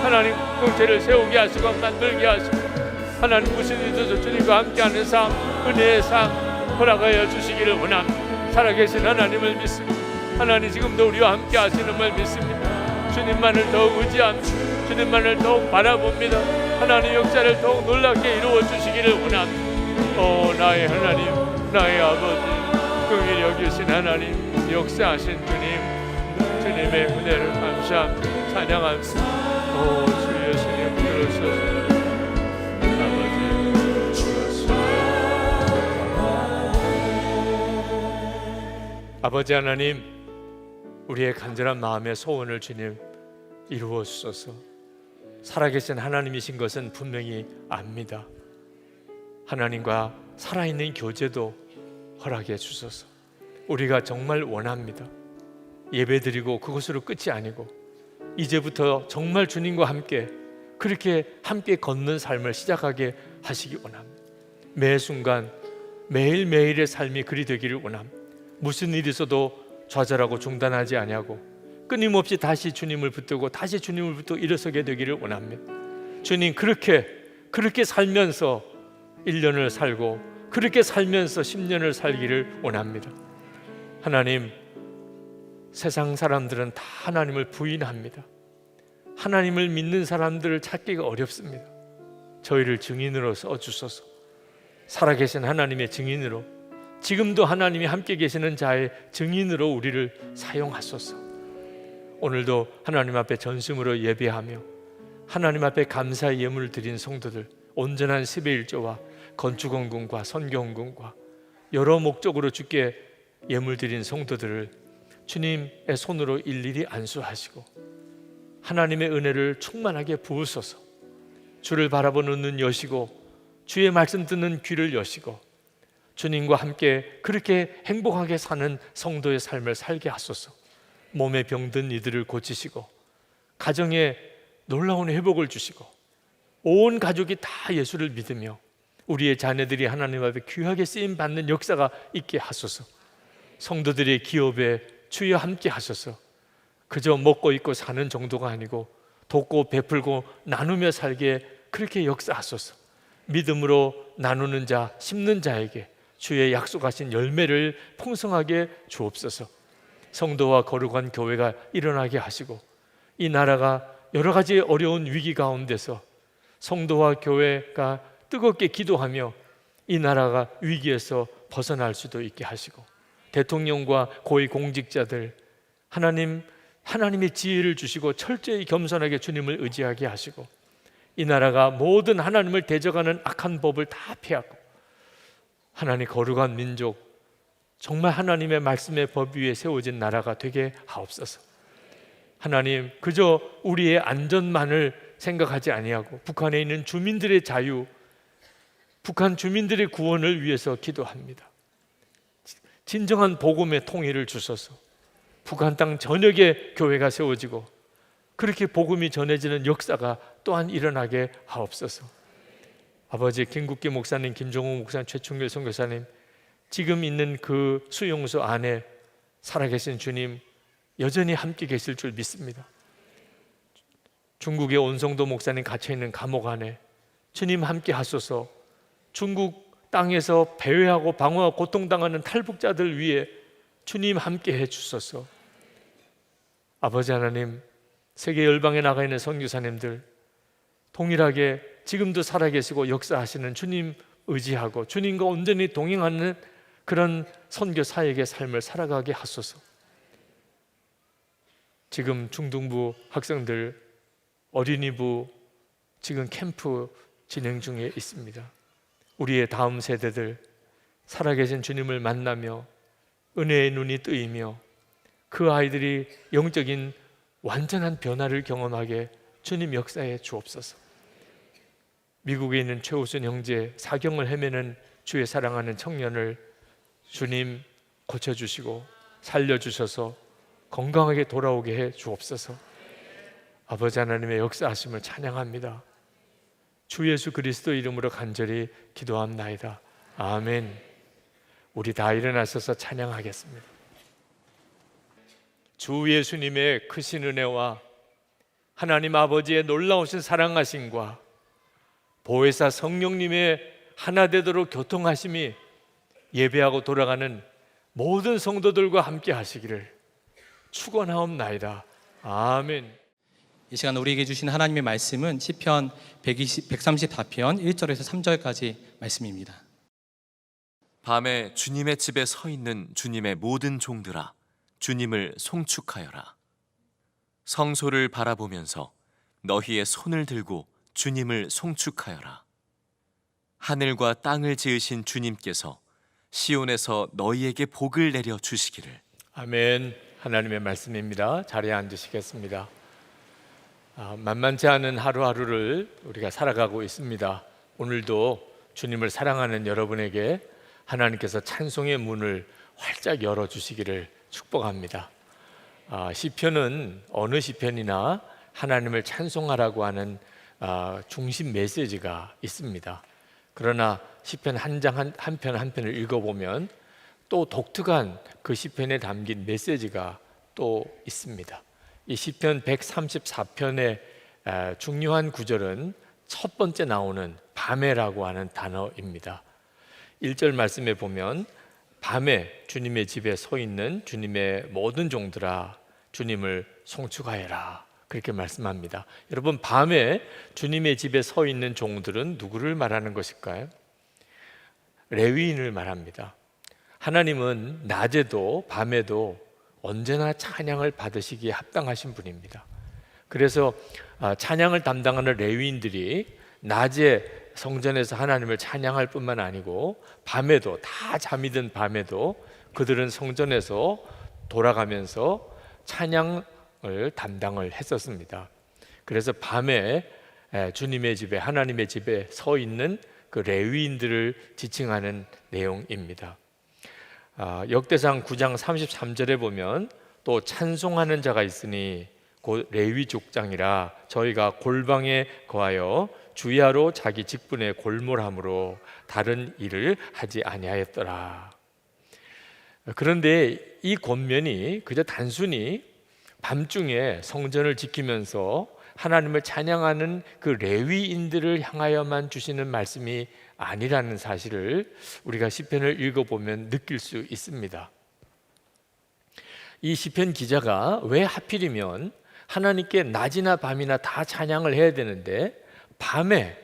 하나님 공체를 세우게 하시고 만들게 하시고 하나님 무슨 일도 주님과 함께하는 삶, 은혜의 삶 허락하여 주시기를 원합니다. 살아계신 하나님을 믿습니다. 하나님 지금도 우리와 함께 하시는 걸 믿습니다. 주님만을 더욱 의지합니다. 주님만을 더욱 바라봅니다. 하나님 역사를 더욱 놀랍게 이루어 주시기를 원합니다. 오 나의 하나님, 나의 아버지, 긍휼히 여기신 하나님, 역사하신 주님, 주님의 은혜를 감사합니다. 찬양합니다. 오 주 예수님 부르소서. 아버지 하나님, 우리의 간절한 마음의 소원을 주님 이루어 주소서. 살아계신 하나님이신 것은 분명히 압니다. 하나님과 살아있는 교제도 허락해 주소서. 우리가 정말 원합니다. 예배드리고 그것으로 끝이 아니고 이제부터 정말 주님과 함께 그렇게 함께 걷는 삶을 시작하게 하시기 원합니다. 매 순간 매일매일의 삶이 그리 되기를 원합니다. 무슨 일이 있어도 좌절하고 중단하지 아니하고 끊임없이 다시 주님을 붙들고 다시 주님을 붙들고 일어서게 되기를 원합니다. 주님, 그렇게 살면서 1년을 살고 그렇게 살면서 10년을 살기를 원합니다. 하나님, 세상 사람들은 다 하나님을 부인합니다. 하나님을 믿는 사람들을 찾기가 어렵습니다. 저희를 증인으로 써주소서. 살아계신 하나님의 증인으로, 지금도 하나님이 함께 계시는 자의 증인으로 우리를 사용하소서. 오늘도 하나님 앞에 전심으로 예배하며 하나님 앞에 감사의 예물을 드린 성도들, 온전한 11조와 건축헌금과 선교헌금과 여러 목적으로 주께 예물 드린 성도들을 주님의 손으로 일일이 안수하시고 하나님의 은혜를 충만하게 부으소서. 주를 바라보는 눈 여시고 주의 말씀 듣는 귀를 여시고 주님과 함께 그렇게 행복하게 사는 성도의 삶을 살게 하소서. 몸에 병든 이들을 고치시고 가정에 놀라운 회복을 주시고 온 가족이 다 예수를 믿으며 우리의 자녀들이 하나님 앞에 귀하게 쓰임받는 역사가 있게 하소서. 성도들의 기업에 주여 함께 하소서. 그저 먹고 입고 사는 정도가 아니고 돕고 베풀고 나누며 살게 그렇게 역사하소서. 믿음으로 나누는 자, 심는 자에게 주의 약속하신 열매를 풍성하게 주옵소서. 성도와 거룩한 교회가 일어나게 하시고 이 나라가 여러 가지 어려운 위기 가운데서 성도와 교회가 뜨겁게 기도하며 이 나라가 위기에서 벗어날 수도 있게 하시고 대통령과 고위 공직자들 하나님의 지혜를 주시고 철저히 겸손하게 주님을 의지하게 하시고 이 나라가 모든 하나님을 대적하는 악한 법을 다 피하고 하나님 거룩한 민족, 정말 하나님의 말씀의 법 위에 세워진 나라가 되게 하옵소서. 하나님, 그저 우리의 안전만을 생각하지 아니하고 북한에 있는 주민들의 자유, 북한 주민들의 구원을 위해서 기도합니다. 진정한 복음의 통일을 주소서. 북한 땅 전역에 교회가 세워지고 그렇게 복음이 전해지는 역사가 또한 일어나게 하옵소서. 아버지 김국기 목사님, 김종호 목사님, 최충길 선교사님, 지금 있는 그 수용소 안에 살아계신 주님 여전히 함께 계실 줄 믿습니다. 중국의 온성도 목사님 갇혀있는 감옥 안에 주님 함께 하소서. 중국 땅에서 배회하고 방어하고 고통당하는 탈북자들 위해 주님 함께 해 주소서. 아버지 하나님, 세계 열방에 나가 있는 선교사님들 동일하게 지금도 살아계시고 역사하시는 주님 의지하고 주님과 온전히 동행하는 그런 선교 사역의 삶을 살아가게 하소서. 지금 중등부 학생들, 어린이부 지금 캠프 진행 중에 있습니다. 우리의 다음 세대들 살아계신 주님을 만나며 은혜의 눈이 뜨이며 그 아이들이 영적인 완전한 변화를 경험하게 주님 역사해 주옵소서. 미국에 있는 최우순 형제, 사경을 헤매는 주의 사랑하는 청년을 주님 고쳐주시고 살려주셔서 건강하게 돌아오게 해 주옵소서. 아버지 하나님의 역사하심을 찬양합니다. 주 예수 그리스도 이름으로 간절히 기도합나이다. 아멘. 우리 다 일어나셔서 찬양하겠습니다. 주 예수님의 크신 은혜와 하나님 아버지의 놀라우신 사랑하심과 보혜사 성령님의 하나 되도록 교통하심이 예배하고 돌아가는 모든 성도들과 함께 하시기를 축원하옵나이다. 아멘. 이 시간 우리에게 주신 하나님의 말씀은 시편 134편 1절에서 3절까지 말씀입니다. 밤에 주님의 집에 서 있는 주님의 모든 종들아, 주님을 송축하여라. 성소를 바라보면서 너희의 손을 들고 주님을 송축하여라. 하늘과 땅을 지으신 주님께서 시온에서 너희에게 복을 내려 주시기를. 아멘. 하나님의 말씀입니다. 자리에 앉으시겠습니다. 만만치 않은 하루하루를 우리가 살아가고 있습니다. 오늘도 주님을 사랑하는 여러분에게 하나님께서 찬송의 문을 활짝 열어주시기를 축복합니다. 시편은 어느 시편이나 하나님을 찬송하라고 하는 중심 메시지가 있습니다. 그러나 시편 한 편 한 편을 읽어보면 또 독특한 그 시편에 담긴 메시지가 또 있습니다. 이 시편 134편의 중요한 구절은 첫 번째 나오는 밤에라고 하는 단어입니다. 1절 말씀에 보면 밤에 주님의 집에 서 있는 주님의 모든 종들아 주님을 송축하여라 그렇게 말씀합니다. 여러분, 밤에 주님의 집에 서 있는 종들은 누구를 말하는 것일까요? 레위인을 말합니다. 하나님은 낮에도 밤에도 언제나 찬양을 받으시기에 합당하신 분입니다. 그래서 찬양을 담당하는 레위인들이 낮에 성전에서 하나님을 찬양할 뿐만 아니고 밤에도, 다 잠이 든 밤에도 그들은 성전에서 돌아가면서 찬양을 담당을 했었습니다. 그래서 밤에 주님의 집에, 하나님의 집에 서 있는 그 레위인들을 지칭하는 내용입니다. 역대상 9장 33절에 보면 또 찬송하는 자가 있으니 곧 레위 족장이라 저희가 골방에 거하여 주야로 자기 직분에 골몰함으로 다른 일을 하지 아니하였더라. 그런데 이 권면이 그저 단순히 밤중에 성전을 지키면서 하나님을 찬양하는 그 레위인들을 향하여만 주시는 말씀이 아니라는 사실을 우리가 시편을 읽어보면 느낄 수 있습니다. 이 시편 기자가 왜 하필이면 하나님께 낮이나 밤이나 다 찬양을 해야 되는데 밤에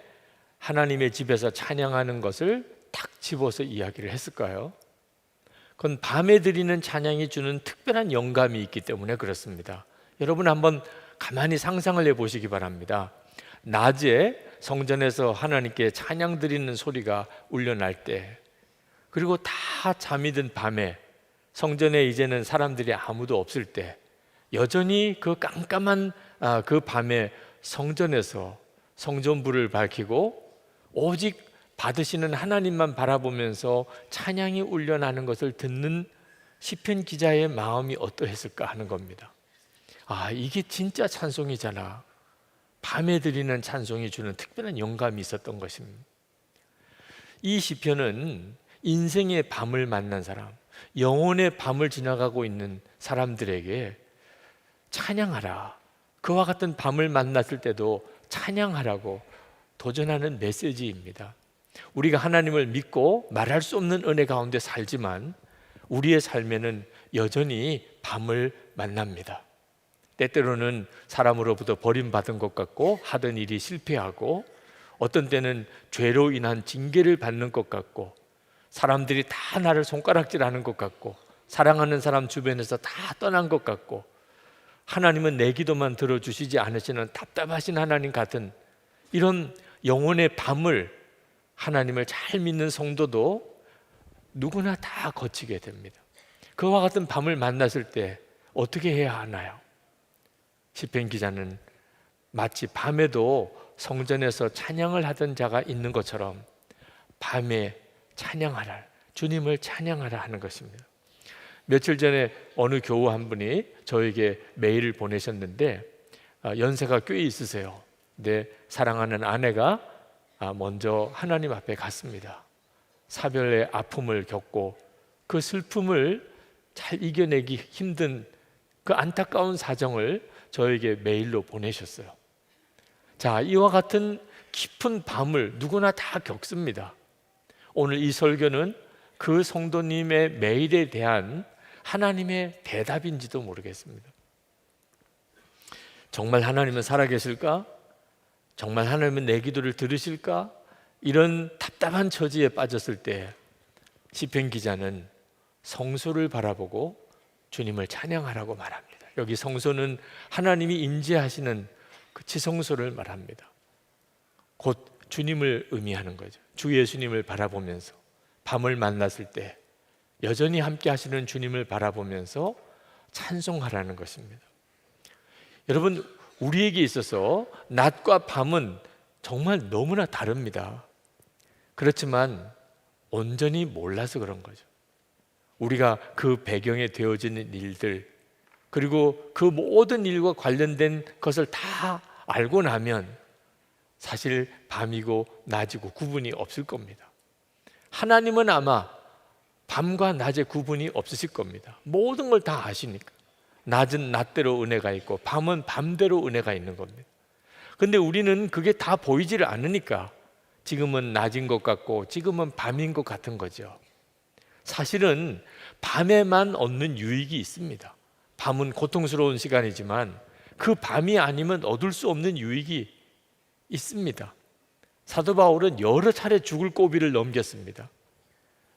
하나님의 집에서 찬양하는 것을 탁 집어서 이야기를 했을까요? 그건 밤에 드리는 찬양이 주는 특별한 영감이 있기 때문에 그렇습니다. 여러분 한번 가만히 상상을 해보시기 바랍니다. 낮에 성전에서 하나님께 찬양 드리는 소리가 울려날 때, 그리고 다 잠이 든 밤에 성전에 이제는 사람들이 아무도 없을 때, 여전히 그 깜깜한 그 밤에 성전에서 성전불을 밝히고 오직 받으시는 하나님만 바라보면서 찬양이 울려나는 것을 듣는 시편 기자의 마음이 어떠했을까 하는 겁니다. 이게 진짜 찬송이잖아. 밤에 드리는 찬송이 주는 특별한 영감이 있었던 것입니다. 이 시편은 인생의 밤을 만난 사람, 영혼의 밤을 지나가고 있는 사람들에게 찬양하라, 그와 같은 밤을 만났을 때도 찬양하라고 도전하는 메시지입니다. 우리가 하나님을 믿고 말할 수 없는 은혜 가운데 살지만 우리의 삶에는 여전히 밤을 만납니다. 때때로는 사람으로부터 버림받은 것 같고 하던 일이 실패하고, 어떤 때는 죄로 인한 징계를 받는 것 같고, 사람들이 다 나를 손가락질하는 것 같고, 사랑하는 사람 주변에서 다 떠난 것 같고, 하나님은 내 기도만 들어주시지 않으시는 답답하신 하나님 같은 이런 영혼의 밤을 하나님을 잘 믿는 성도도 누구나 다 거치게 됩니다. 그와 같은 밤을 만났을 때 어떻게 해야 하나요? 시편 기자는 마치 밤에도 성전에서 찬양을 하던 자가 있는 것처럼 밤에 찬양하라, 주님을 찬양하라 하는 것입니다. 며칠 전에 어느 교우 한 분이 저에게 메일을 보내셨는데, 연세가 꽤 있으세요. 내 사랑하는 아내가 먼저 하나님 앞에 갔습니다. 사별의 아픔을 겪고 그 슬픔을 잘 이겨내기 힘든 그 안타까운 사정을 저에게 메일로 보내셨어요. 자, 이와 같은 깊은 밤을 누구나 다 겪습니다. 오늘 이 설교는 그 성도님의 메일에 대한 하나님의 대답인지도 모르겠습니다. 정말 하나님은 살아계실까? 정말 하나님은 내 기도를 들으실까? 이런 답답한 처지에 빠졌을 때 시편 기자는 성소를 바라보고 주님을 찬양하라고 말합니다. 여기 성소는 하나님이 임재하시는 그 지성소를 말합니다. 곧 주님을 의미하는 거죠. 주 예수님을 바라보면서 밤을 만났을 때 여전히 함께 하시는 주님을 바라보면서 찬송하라는 것입니다. 여러분, 우리에게 있어서 낮과 밤은 정말 너무나 다릅니다. 그렇지만 온전히 몰라서 그런 거죠. 우리가 그 배경에 되어지는 일들, 그리고 그 모든 일과 관련된 것을 다 알고 나면 사실 밤이고 낮이고 구분이 없을 겁니다. 하나님은 아마 밤과 낮의 구분이 없으실 겁니다. 모든 걸 다 아시니까. 낮은 낮대로 은혜가 있고 밤은 밤대로 은혜가 있는 겁니다. 근데 우리는 그게 다 보이지를 않으니까 지금은 낮인 것 같고 지금은 밤인 것 같은 거죠. 사실은 밤에만 얻는 유익이 있습니다. 밤은 고통스러운 시간이지만 그 밤이 아니면 얻을 수 없는 유익이 있습니다. 사도 바울은 여러 차례 죽을 고비를 넘겼습니다.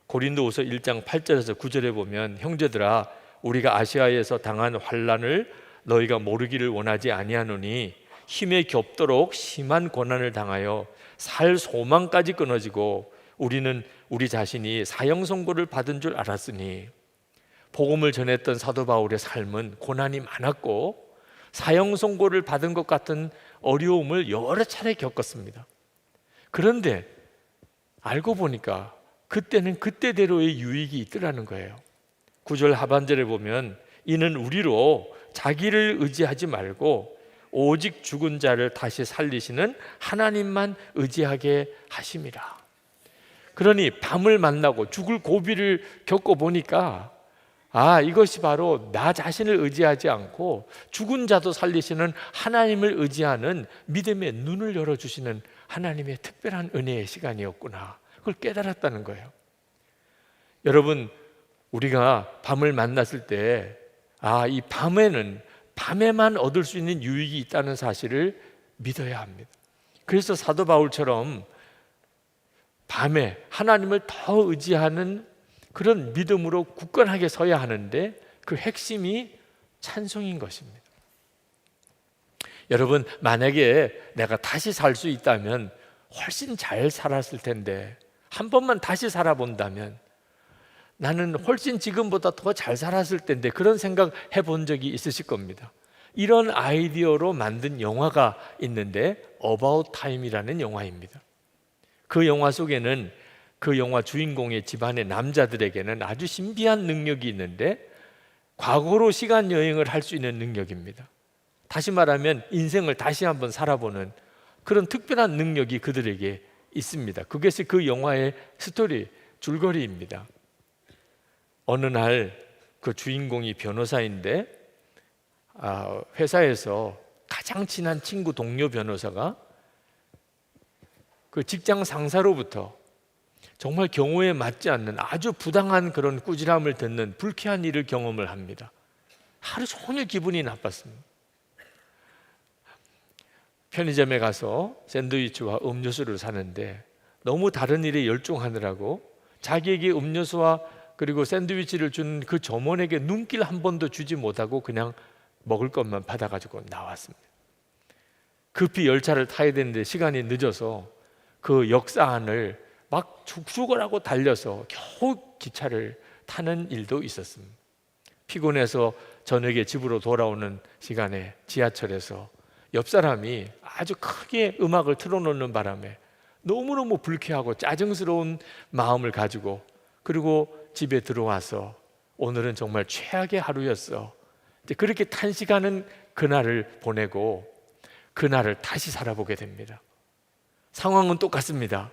고린도후서 1장 8절에서 9절에 보면, 형제들아, 우리가 아시아에서 당한 환난을 너희가 모르기를 원하지 아니하노니 힘에 겹도록 심한 고난을 당하여 살 소망까지 끊어지고 우리는 우리 자신이 사형 선고를 받은 줄 알았으니. 복음을 전했던 사도 바울의 삶은 고난이 많았고 사형 선고를 받은 것 같은 어려움을 여러 차례 겪었습니다. 그런데 알고 보니까 그때는 그때대로의 유익이 있더라는 거예요. 9절 하반절에 보면, 이는 우리로 자기를 의지하지 말고 오직 죽은 자를 다시 살리시는 하나님만 의지하게 하심이라. 그러니 밤을 만나고 죽을 고비를 겪어보니까 이것이 바로 나 자신을 의지하지 않고 죽은 자도 살리시는 하나님을 의지하는 믿음의 눈을 열어주시는 하나님의 특별한 은혜의 시간이었구나. 그걸 깨달았다는 거예요. 여러분, 우리가 밤을 만났을 때 이 밤에만 얻을 수 있는 유익이 있다는 사실을 믿어야 합니다. 그래서 사도 바울처럼 밤에 하나님을 더 의지하는 그런 믿음으로 굳건하게 서야 하는데 그 핵심이 찬송인 것입니다. 여러분, 만약에 내가 다시 살 수 있다면 훨씬 잘 살았을 텐데, 한 번만 다시 살아본다면 나는 훨씬 지금보다 더 잘 살았을 텐데, 그런 생각 해본 적이 있으실 겁니다. 이런 아이디어로 만든 영화가 있는데 About Time이라는 영화입니다. 그 영화 속에는 그 영화 주인공의 집안의 남자들에게는 아주 신비한 능력이 있는데 과거로 시간 여행을 할 수 있는 능력입니다. 다시 말하면 인생을 다시 한번 살아보는 그런 특별한 능력이 그들에게 있습니다. 그것이 그 영화의 스토리 줄거리입니다. 어느 날 그 주인공이 변호사인데 회사에서 가장 친한 친구 동료 변호사가 그 직장 상사로부터 정말 경우에 맞지 않는 아주 부당한 그런 꾸지람을 듣는 불쾌한 일을 경험을 합니다. 하루 종일 기분이 나빴습니다. 편의점에 가서 샌드위치와 음료수를 사는데 너무 다른 일에 열중하느라고 자기에게 음료수와 그리고 샌드위치를 준 그 점원에게 눈길 한 번도 주지 못하고 그냥 먹을 것만 받아가지고 나왔습니다. 급히 열차를 타야 되는데 시간이 늦어서 그 역사 안을 막 죽죽어라고 달려서 겨우 기차를 타는 일도 있었습니다. 피곤해서 저녁에 집으로 돌아오는 시간에 지하철에서 옆 사람이 아주 크게 음악을 틀어놓는 바람에 너무너무 불쾌하고 짜증스러운 마음을 가지고 그리고 집에 들어와서 오늘은 정말 최악의 하루였어. 그렇게 탄식하는 그날을 보내고 그날을 다시 살아보게 됩니다. 상황은 똑같습니다.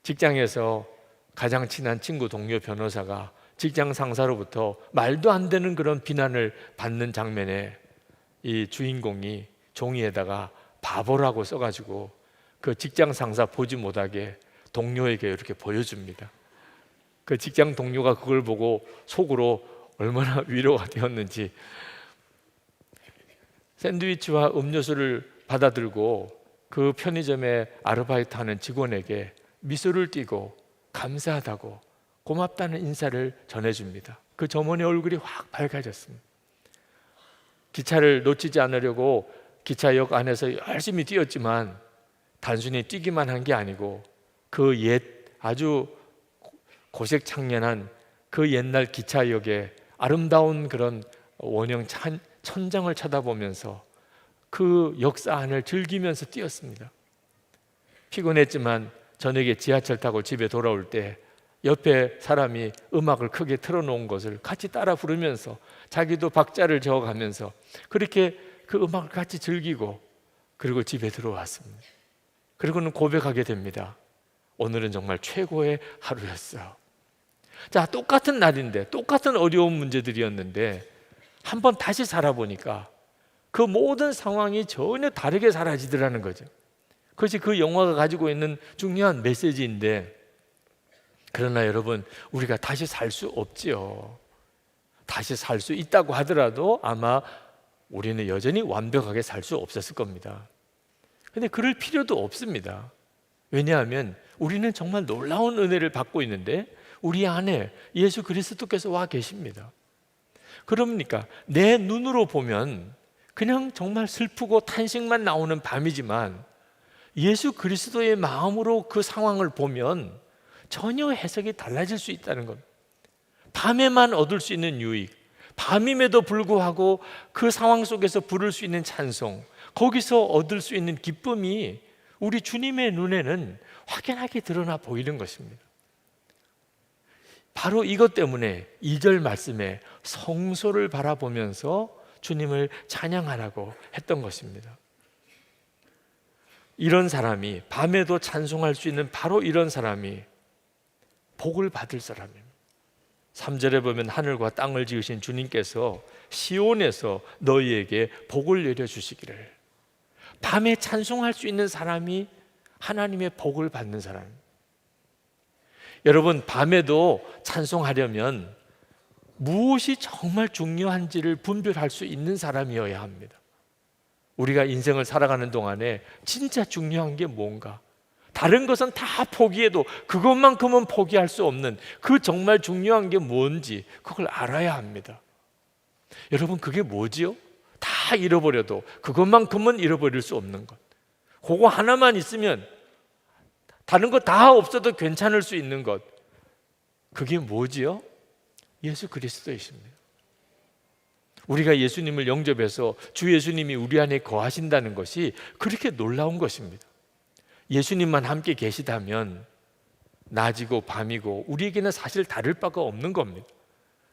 직장에서 가장 친한 친구 동료 변호사가 직장 상사로부터 말도 안 되는 그런 비난을 받는 장면에 이 주인공이 종이에다가 바보라고 써가지고 그 직장 상사 보지 못하게 동료에게 이렇게 보여줍니다. 그 직장 동료가 그걸 보고 속으로 얼마나 위로가 되었는지 샌드위치와 음료수를 받아들고 그 편의점에 아르바이트하는 직원에게 미소를 띠고 감사하다고 고맙다는 인사를 전해줍니다. 그 점원의 얼굴이 확 밝아졌습니다. 기차를 놓치지 않으려고 기차역 안에서 열심히 뛰었지만 단순히 뛰기만 한 게 아니고 그 옛 아주 고색창년한 그 옛날 기차역의 아름다운 그런 원형 천장을 쳐다보면서 그 역사 안을 즐기면서 뛰었습니다. 피곤했지만 저녁에 지하철 타고 집에 돌아올 때 옆에 사람이 음악을 크게 틀어놓은 것을 같이 따라 부르면서 자기도 박자를 저어가면서 그렇게 그 음악을 같이 즐기고 그리고 집에 들어왔습니다. 그리고는 고백하게 됩니다. 오늘은 정말 최고의 하루였어요. 자, 똑같은 날인데 똑같은 어려운 문제들이었는데 한번 다시 살아보니까 그 모든 상황이 전혀 다르게 사라지더라는 거죠. 그것이 그 영화가 가지고 있는 중요한 메시지인데, 그러나 여러분, 우리가 다시 살 수 없지요. 다시 살 수 있다고 하더라도 아마 우리는 여전히 완벽하게 살 수 없었을 겁니다. 근데 그럴 필요도 없습니다. 왜냐하면 우리는 정말 놀라운 은혜를 받고 있는데 우리 안에 예수 그리스도께서 와 계십니다. 그러니까 내 눈으로 보면 그냥 정말 슬프고 탄식만 나오는 밤이지만 예수 그리스도의 마음으로 그 상황을 보면 전혀 해석이 달라질 수 있다는 겁니다. 밤에만 얻을 수 있는 유익, 밤임에도 불구하고 그 상황 속에서 부를 수 있는 찬송, 거기서 얻을 수 있는 기쁨이 우리 주님의 눈에는 확연하게 드러나 보이는 것입니다. 바로 이것 때문에 2절 말씀에 성소를 바라보면서 주님을 찬양하라고 했던 것입니다. 이런 사람이, 밤에도 찬송할 수 있는 바로 이런 사람이 복을 받을 사람입니다. 3절에 보면 하늘과 땅을 지으신 주님께서 시온에서 너희에게 복을 내려주시기를. 밤에 찬송할 수 있는 사람이 하나님의 복을 받는 사람. 여러분, 밤에도 찬송하려면 무엇이 정말 중요한지를 분별할 수 있는 사람이어야 합니다. 우리가 인생을 살아가는 동안에 진짜 중요한 게 뭔가, 다른 것은 다 포기해도 그것만큼은 포기할 수 없는 그 정말 중요한 게 뭔지 그걸 알아야 합니다. 여러분, 그게 뭐지요? 다 잃어버려도 그것만큼은 잃어버릴 수 없는 것, 그거 하나만 있으면 다른 거 다 없어도 괜찮을 수 있는 것, 그게 뭐지요? 예수 그리스도이십니다. 우리가 예수님을 영접해서 주 예수님이 우리 안에 거하신다는 것이 그렇게 놀라운 것입니다. 예수님만 함께 계시다면 낮이고 밤이고 우리에게는 사실 다를 바가 없는 겁니다.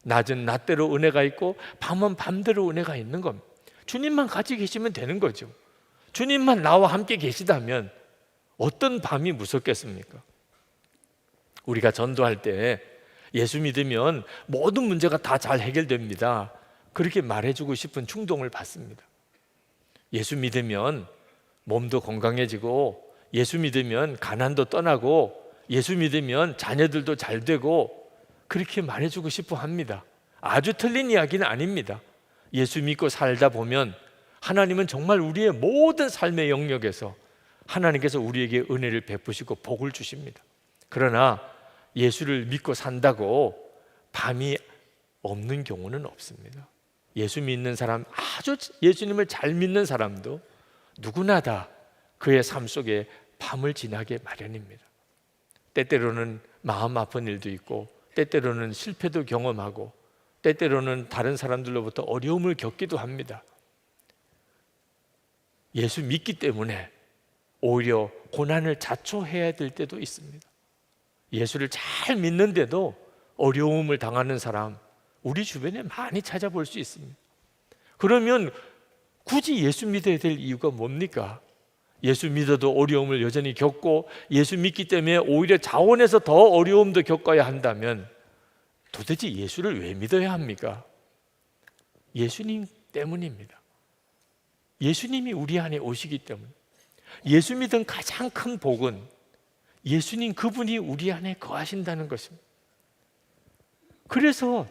낮은 낮대로 은혜가 있고 밤은 밤대로 은혜가 있는 겁니다. 주님만 같이 계시면 되는 거죠. 주님만 나와 함께 계시다면 어떤 밤이 무섭겠습니까? 우리가 전도할 때 예수 믿으면 모든 문제가 다 잘 해결됩니다, 그렇게 말해주고 싶은 충동을 받습니다. 예수 믿으면 몸도 건강해지고, 예수 믿으면 가난도 떠나고, 예수 믿으면 자녀들도 잘 되고, 그렇게 말해주고 싶어 합니다. 아주 틀린 이야기는 아닙니다. 예수 믿고 살다 보면 하나님은 정말 우리의 모든 삶의 영역에서 하나님께서 우리에게 은혜를 베푸시고 복을 주십니다. 그러나 예수를 믿고 산다고 밤이 없는 경우는 없습니다. 예수 믿는 사람, 아주 예수님을 잘 믿는 사람도 누구나 다 그의 삶 속에 밤을 지나게 마련입니다. 때때로는 마음 아픈 일도 있고, 때때로는 실패도 경험하고, 때때로는 다른 사람들로부터 어려움을 겪기도 합니다. 예수 믿기 때문에 오히려 고난을 자초해야 될 때도 있습니다. 예수를 잘 믿는데도 어려움을 당하는 사람, 우리 주변에 많이 찾아볼 수 있습니다. 그러면 굳이 예수 믿어야 될 이유가 뭡니까? 예수 믿어도 어려움을 여전히 겪고, 예수 믿기 때문에 오히려 자원해서 더 어려움도 겪어야 한다면 도대체 예수를 왜 믿어야 합니까? 예수님 때문입니다. 예수님이 우리 안에 오시기 때문에. 예수 믿은 가장 큰 복은 예수님 그분이 우리 안에 거하신다는 것입니다. 그래서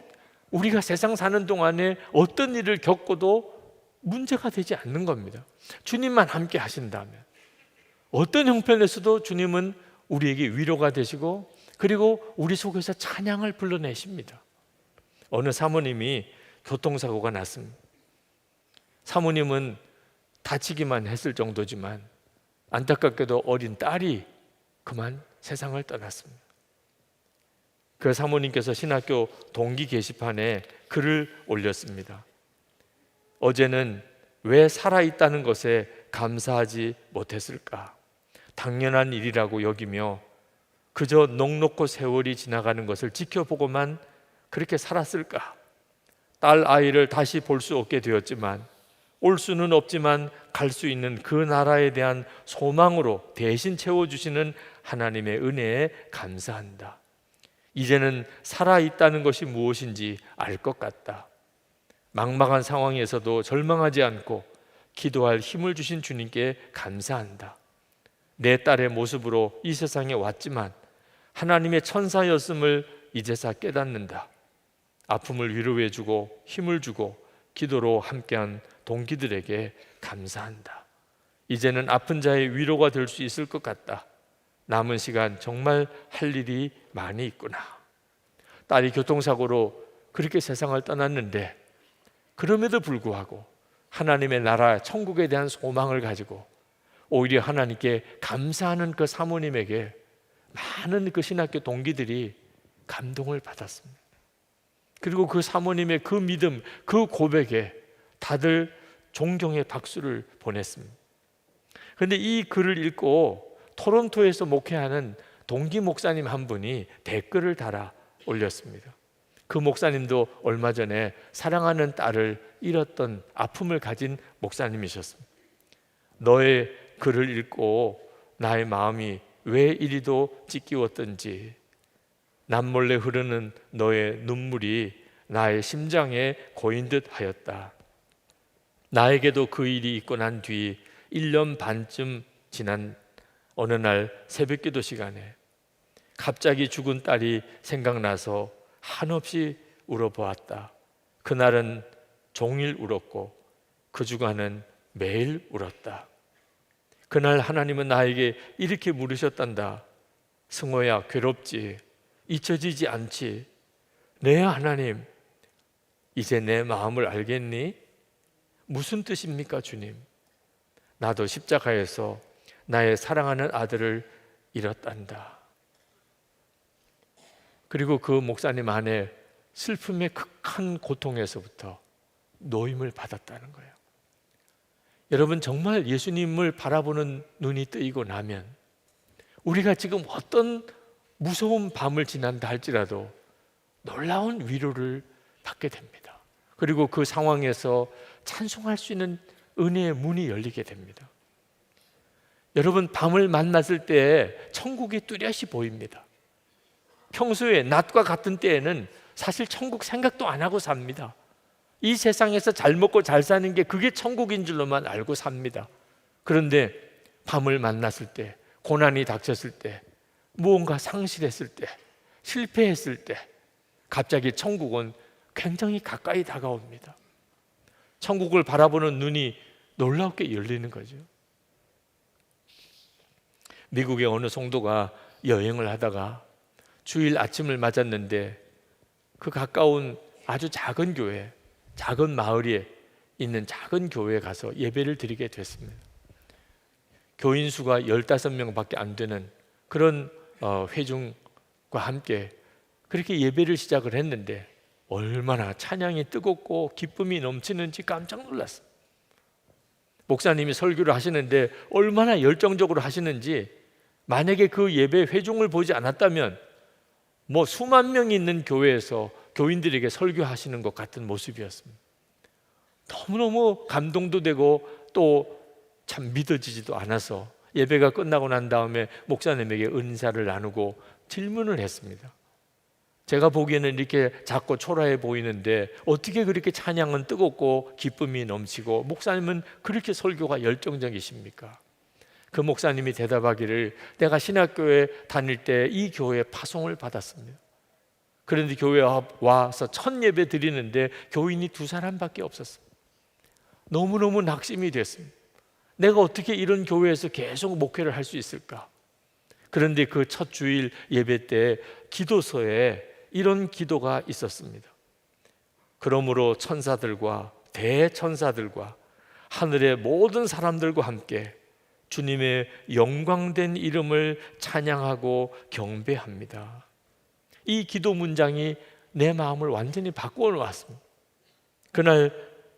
우리가 세상 사는 동안에 어떤 일을 겪어도 문제가 되지 않는 겁니다. 주님만 함께 하신다면 어떤 형편에서도 주님은 우리에게 위로가 되시고, 그리고 우리 속에서 찬양을 불러내십니다. 어느 사모님이 교통사고가 났습니다. 사모님은 다치기만 했을 정도지만 안타깝게도 어린 딸이 그만 세상을 떠났습니다. 그 사모님께서 신학교 동기 게시판에 글을 올렸습니다. 어제는 왜 살아있다는 것에 감사하지 못했을까? 당연한 일이라고 여기며 그저 넉넉고 세월이 지나가는 것을 지켜보고만 그렇게 살았을까? 딸 아이를 다시 볼 수 없게 되었지만, 올 수는 없지만 갈 수 있는 그 나라에 대한 소망으로 대신 채워주시는 하나님의 은혜에 감사한다. 이제는 살아있다는 것이 무엇인지 알 것 같다. 막막한 상황에서도 절망하지 않고 기도할 힘을 주신 주님께 감사한다. 내 딸의 모습으로 이 세상에 왔지만 하나님의 천사였음을 이제서 깨닫는다. 아픔을 위로해주고 힘을 주고 기도로 함께한 동기들에게 감사한다. 이제는 아픈 자의 위로가 될 수 있을 것 같다. 남은 시간 정말 할 일이 많이 있구나. 딸이 교통사고로 그렇게 세상을 떠났는데, 그럼에도 불구하고 하나님의 나라 천국에 대한 소망을 가지고 오히려 하나님께 감사하는 그 사모님에게 많은 그 신학교 동기들이 감동을 받았습니다. 그리고 그 사모님의 그 믿음, 그 고백에 다들 존경의 박수를 보냈습니다. 그런데 이 글을 읽고 토론토에서 목회하는 동기 목사님 한 분이 댓글을 달아 올렸습니다. 그 목사님도 얼마 전에 사랑하는 딸을 잃었던 아픔을 가진 목사님이셨습니다. 너의 글을 읽고 나의 마음이 왜 이리도 찢기웠던지, 남몰래 흐르는 너의 눈물이 나의 심장에 고인 듯 하였다. 나에게도 그 일이 있고 난 뒤 1년 반쯤 지난 어느 날 새벽기도 시간에 갑자기 죽은 딸이 생각나서 한없이 울어보았다. 그날은 종일 울었고 그 주간은 매일 울었다. 그날 하나님은 나에게 이렇게 물으셨단다. 승호야, 괴롭지? 잊혀지지 않지? 네, 하나님. 이제 내 마음을 알겠니? 무슨 뜻입니까, 주님? 나도 십자가에서 나의 사랑하는 아들을 잃었단다. 그리고 그 목사님 안에 슬픔의 극한 고통에서부터 노임을 받았다는 거예요. 여러분, 정말 예수님을 바라보는 눈이 뜨이고 나면 우리가 지금 어떤 무서운 밤을 지난다 할지라도 놀라운 위로를 받게 됩니다. 그리고 그 상황에서 찬송할 수 있는 은혜의 문이 열리게 됩니다. 여러분, 밤을 만났을 때 천국이 뚜렷이 보입니다. 평소에 낮과 같은 때에는 사실 천국 생각도 안 하고 삽니다. 이 세상에서 잘 먹고 잘 사는 게 그게 천국인 줄로만 알고 삽니다. 그런데 밤을 만났을 때, 고난이 닥쳤을 때, 무언가 상실했을 때, 실패했을 때 갑자기 천국은 굉장히 가까이 다가옵니다. 천국을 바라보는 눈이 놀랍게 열리는 거죠. 미국의 어느 성도가 여행을 하다가 주일 아침을 맞았는데 그 가까운 아주 작은 교회, 작은 마을에 있는 작은 교회에 가서 예배를 드리게 됐습니다. 교인 수가 15명밖에 안 되는 그런 회중과 함께 그렇게 예배를 시작을 했는데 얼마나 찬양이 뜨겁고 기쁨이 넘치는지 깜짝 놀랐어요. 목사님이 설교를 하시는데 얼마나 열정적으로 하시는지, 만약에 그 예배 회중을 보지 않았다면 수만 명이 있는 교회에서 교인들에게 설교하시는 것 같은 모습이었습니다. 너무너무 감동도 되고 또 참 믿어지지도 않아서 예배가 끝나고 난 다음에 목사님에게 은사를 나누고 질문을 했습니다. 제가 보기에는 이렇게 작고 초라해 보이는데 어떻게 그렇게 찬양은 뜨겁고 기쁨이 넘치고 목사님은 그렇게 설교가 열정적이십니까? 그 목사님이 대답하기를, 내가 신학교에 다닐 때 이 교회에 파송을 받았습니다. 그런데 교회에 와서 첫 예배 드리는데 교인이 2사람밖에 없었습니다. 너무너무 낙심이 됐습니다. 내가 어떻게 이런 교회에서 계속 목회를 할 수 있을까? 그런데 그 첫 주일 예배 때 기도서에 이런 기도가 있었습니다. 그러므로 천사들과 대천사들과 하늘의 모든 사람들과 함께 주님의 영광된 이름을 찬양하고 경배합니다. 이 기도 문장이 내 마음을 완전히 바꾸어 놓았습니다. 그날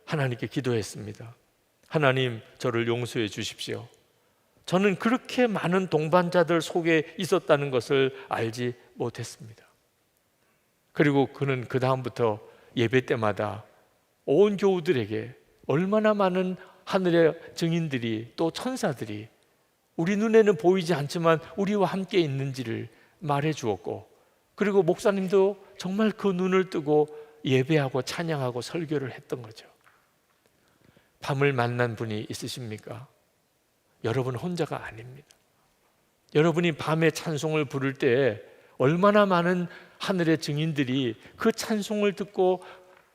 하나님께 기도했습니다. 하나님, 저를 용서해 주십시오. 저는 그렇게 많은 동반자들 속에 있었다는 것을 알지 못했습니다. 그리고 그는 그 다음부터 예배 때마다 온 교우들에게 얼마나 많은 하늘의 증인들이 또 천사들이 우리 눈에는 보이지 않지만 우리와 함께 있는지를 말해 주었고, 그리고 목사님도 정말 그 눈을 뜨고 예배하고 찬양하고 설교를 했던 거죠. 밤을 만난 분이 있으십니까? 여러분 혼자가 아닙니다. 여러분이 밤에 찬송을 부를 때 얼마나 많은 하늘의 증인들이 그 찬송을 듣고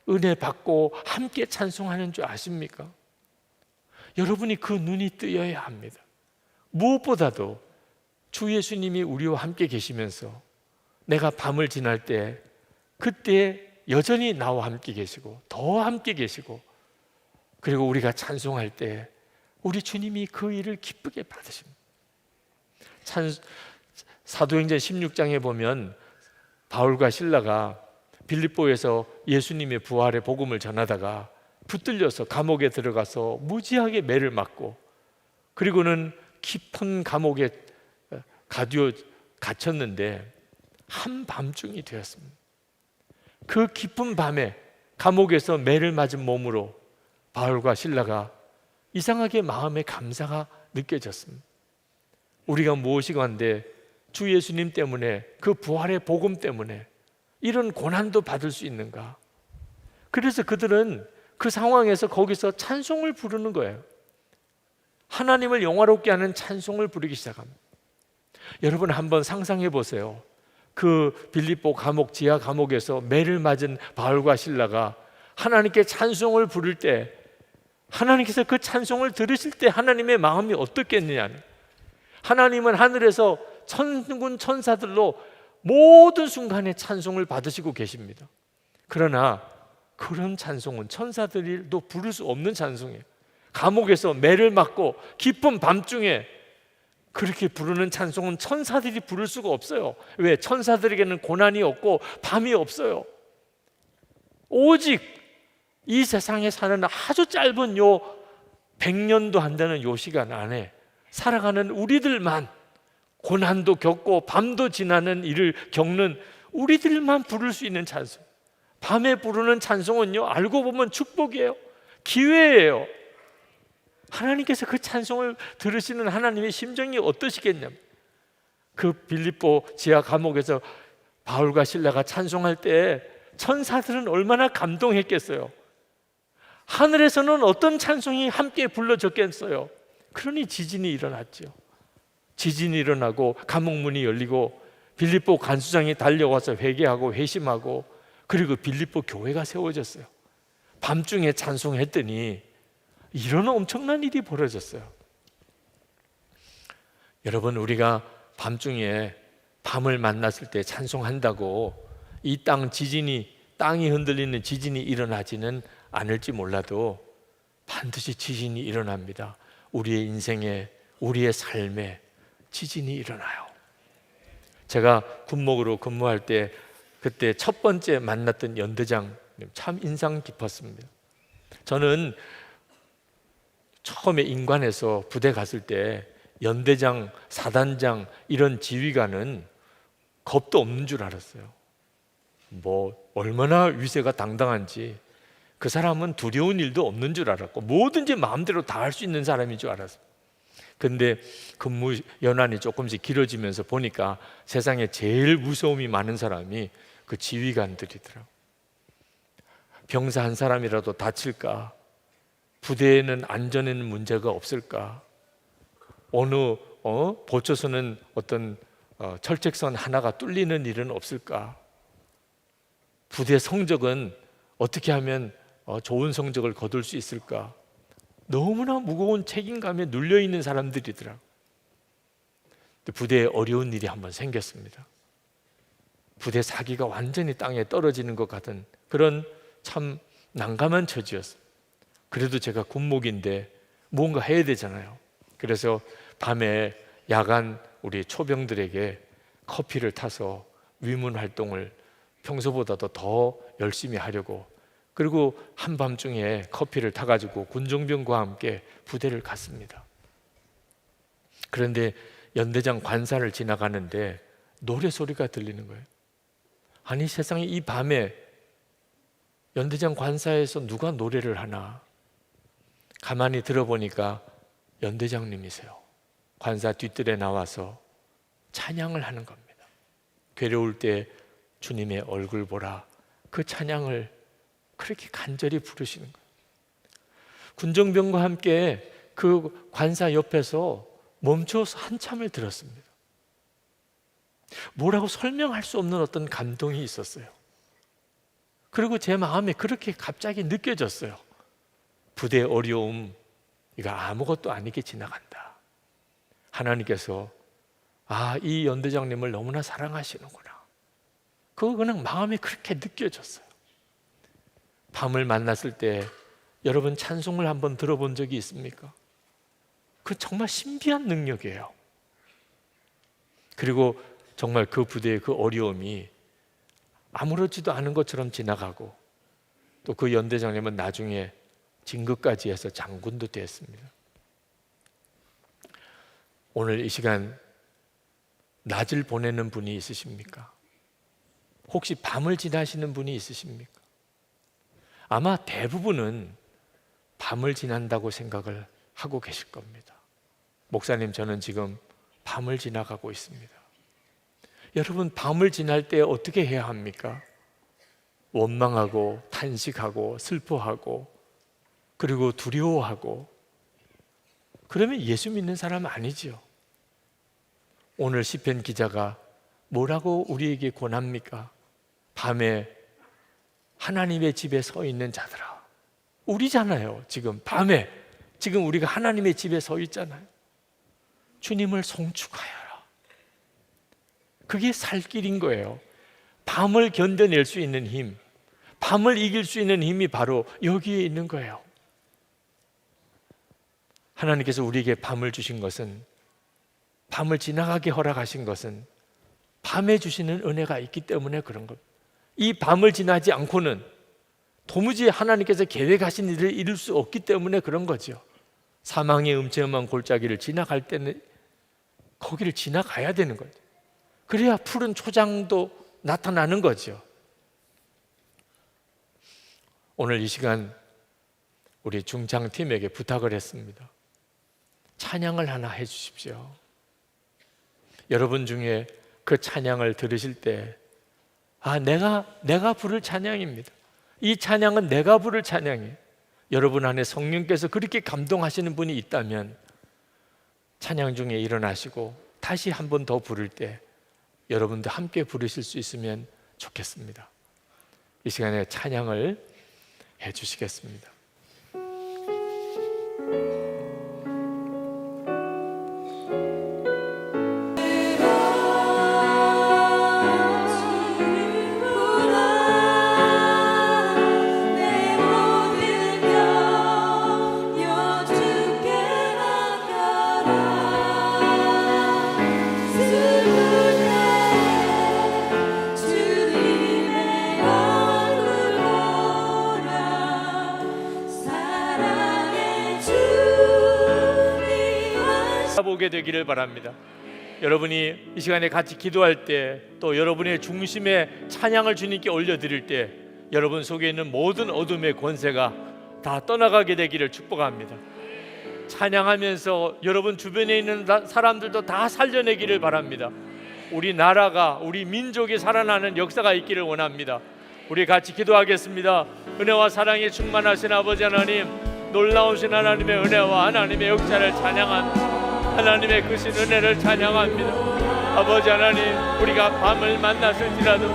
은혜 받고 함께 찬송하는 줄 아십니까? 여러분이 그 눈이 뜨여야 합니다. 무엇보다도 주 예수님이 우리와 함께 계시면서 내가 밤을 지날 때 그때 여전히 나와 함께 계시고 더 함께 계시고, 그리고 우리가 찬송할 때 우리 주님이 그 일을 기쁘게 받으십니다. 사도행전 16장에 보면 바울과 실라가 빌립보에서 예수님의 부활의 복음을 전하다가 붙들려서 감옥에 들어가서 무지하게 매를 맞고, 그리고는 깊은 감옥에 갇혔는데 한밤중이 되었습니다. 그 깊은 밤에 감옥에서 매를 맞은 몸으로 바울과 실라가 이상하게 마음에 감사가 느껴졌습니다. 우리가 무엇이건데 주 예수님 때문에, 그 부활의 복음 때문에 이런 고난도 받을 수 있는가? 그래서 그들은 그 상황에서 거기서 찬송을 부르는 거예요. 하나님을 영화롭게 하는 찬송을 부르기 시작합니다. 여러분 한번 상상해 보세요. 그 빌립보 감옥, 지하 감옥에서 매를 맞은 바울과 실라가 하나님께 찬송을 부를 때, 하나님께서 그 찬송을 들으실 때 하나님의 마음이 어떻겠느냐. 하나님은 하늘에서 천군 천사들로 모든 순간에 찬송을 받으시고 계십니다. 그러나 그런 찬송은 천사들도 부를 수 없는 찬송이에요. 감옥에서 매를 맞고 깊은 밤중에 그렇게 부르는 찬송은 천사들이 부를 수가 없어요. 왜? 천사들에게는 고난이 없고 밤이 없어요. 오직 이 세상에 사는 아주 짧은 요 100년도 안 되는 요 시간 안에 살아가는 우리들만, 고난도 겪고 밤도 지나는 일을 겪는 우리들만 부를 수 있는 찬송. 밤에 부르는 찬송은요, 알고 보면 축복이에요. 기회예요. 하나님께서 그 찬송을 들으시는 하나님의 심정이 어떠시겠냐면, 그 빌립보 지하 감옥에서 바울과 실라가 찬송할 때 천사들은 얼마나 감동했겠어요. 하늘에서는 어떤 찬송이 함께 불러졌겠어요. 그러니 지진이 일어났죠. 지진이 일어나고 감옥문이 열리고 빌립보 간수장이 달려와서 회개하고 회심하고, 그리고 빌립보 교회가 세워졌어요. 밤중에 찬송했더니 이런 엄청난 일이 벌어졌어요. 여러분, 우리가 밤중에 밤을 만났을 때 찬송한다고 이 땅이 흔들리는 지진이 일어나지는 않을지 몰라도 반드시 지진이 일어납니다. 우리의 인생에, 우리의 삶에 지진이 일어나요. 제가 군목으로 근무할 때 그때 첫 번째 만났던 연대장님 참 인상 깊었습니다. 저는 처음에 인관에서 부대 갔을 때 연대장, 사단장 이런 지휘관은 겁도 없는 줄 알았어요. 뭐 얼마나 위세가 당당한지, 그 사람은 두려운 일도 없는 줄 알았고 뭐든지 마음대로 다 할 수 있는 사람인 줄 알았어요. 근데 근무 연한이 조금씩 길어지면서 보니까 세상에 제일 무서움이 많은 사람이 그 지휘관들이더라고요. 병사 한 사람이라도 다칠까? 부대에는 안전에는 문제가 없을까? 어느 보초서는 어떤 철책선 하나가 뚫리는 일은 없을까? 부대 성적은 어떻게 하면 좋은 성적을 거둘 수 있을까? 너무나 무거운 책임감에 눌려있는 사람들이더라고요. 부대에 어려운 일이 한번 생겼습니다. 부대 사기가 완전히 땅에 떨어지는 것 같은 그런 참 난감한 처지였어요. 그래도 제가 군목인데 무언가 해야 되잖아요. 그래서 밤에 야간 우리 초병들에게 커피를 타서 위문 활동을 평소보다도 더 열심히 하려고, 그리고 한밤중에 커피를 타가지고 군종병과 함께 부대를 갔습니다. 그런데 연대장 관사를 지나가는데 노래 소리가 들리는 거예요. 아니, 세상에 이 밤에 연대장 관사에서 누가 노래를 하나? 가만히 들어보니까 연대장님이세요. 관사 뒷뜰에 나와서 찬양을 하는 겁니다. 괴로울 때 주님의 얼굴 보라, 그 찬양을 그렇게 간절히 부르시는 거예요. 군정병과 함께 그 관사 옆에서 멈춰서 한참을 들었습니다. 뭐라고 설명할 수 없는 어떤 감동이 있었어요. 그리고 제 마음에 그렇게 갑자기 느껴졌어요. 부대의 어려움, 이거 아무것도 아니게 지나간다. 하나님께서 이 연대장님을 너무나 사랑하시는구나. 그거 그냥 마음에 그렇게 느껴졌어요. 밤을 만났을 때 여러분 찬송을 한번 들어본 적이 있습니까? 그 정말 신비한 능력이에요. 그리고 정말 그 부대의 그 어려움이 아무렇지도 않은 것처럼 지나가고, 또 그 연대장님은 나중에 진급까지 해서 장군도 됐습니다. 오늘 이 시간 낮을 보내는 분이 있으십니까? 혹시 밤을 지나시는 분이 있으십니까? 아마 대부분은 밤을 지난다고 생각을 하고 계실 겁니다. 목사님, 저는 지금 밤을 지나가고 있습니다. 여러분, 밤을 지날 때 어떻게 해야 합니까? 원망하고 탄식하고 슬퍼하고 그리고 두려워하고, 그러면 예수 믿는 사람 아니지요. 오늘 시편 기자가 뭐라고 우리에게 권합니까? 밤에 하나님의 집에 서 있는 자들아. 우리잖아요. 지금 밤에 지금 우리가 하나님의 집에 서 있잖아요. 주님을 송축하여라. 그게 살 길인 거예요. 밤을 견뎌낼 수 있는 힘, 밤을 이길 수 있는 힘이 바로 여기에 있는 거예요. 하나님께서 우리에게 밤을 주신 것은, 밤을 지나가게 허락하신 것은 밤에 주시는 은혜가 있기 때문에 그런 것. 이 밤을 지나지 않고는 도무지 하나님께서 계획하신 일을 이룰 수 없기 때문에 그런 거죠. 사망의 음침한 골짜기를 지나갈 때는 거기를 지나가야 되는 거죠. 그래야 푸른 초장도 나타나는 거죠. 오늘 이 시간 우리 중창팀에게 부탁을 했습니다. 찬양을 하나 해 주십시오. 여러분 중에 그 찬양을 들으실 때, 내가 부를 찬양입니다. 이 찬양은 내가 부를 찬양이에요. 여러분 안에 성령께서 그렇게 감동하시는 분이 있다면 찬양 중에 일어나시고 다시 한 번 더 부를 때 여러분도 함께 부르실 수 있으면 좋겠습니다. 이 시간에 찬양을 해 주시겠습니다. 보게 되기를 바랍니다. 여러분이 이 시간에 같이 기도할 때, 또 여러분의 중심에 찬양을 주님께 올려드릴 때 여러분 속에 있는 모든 어둠의 권세가 다 떠나가게 되기를 축복합니다. 찬양하면서 여러분 주변에 있는 사람들도 다 살려내기를 바랍니다. 우리 나라가, 우리 민족이 살아나는 역사가 있기를 원합니다. 우리 같이 기도하겠습니다. 은혜와 사랑에 충만하신 아버지 하나님, 놀라우신 하나님의 은혜와 하나님의 역사를 찬양합니다. 하나님의 크신 은혜를 찬양합니다. 아버지 하나님, 우리가 밤을 만났을지라도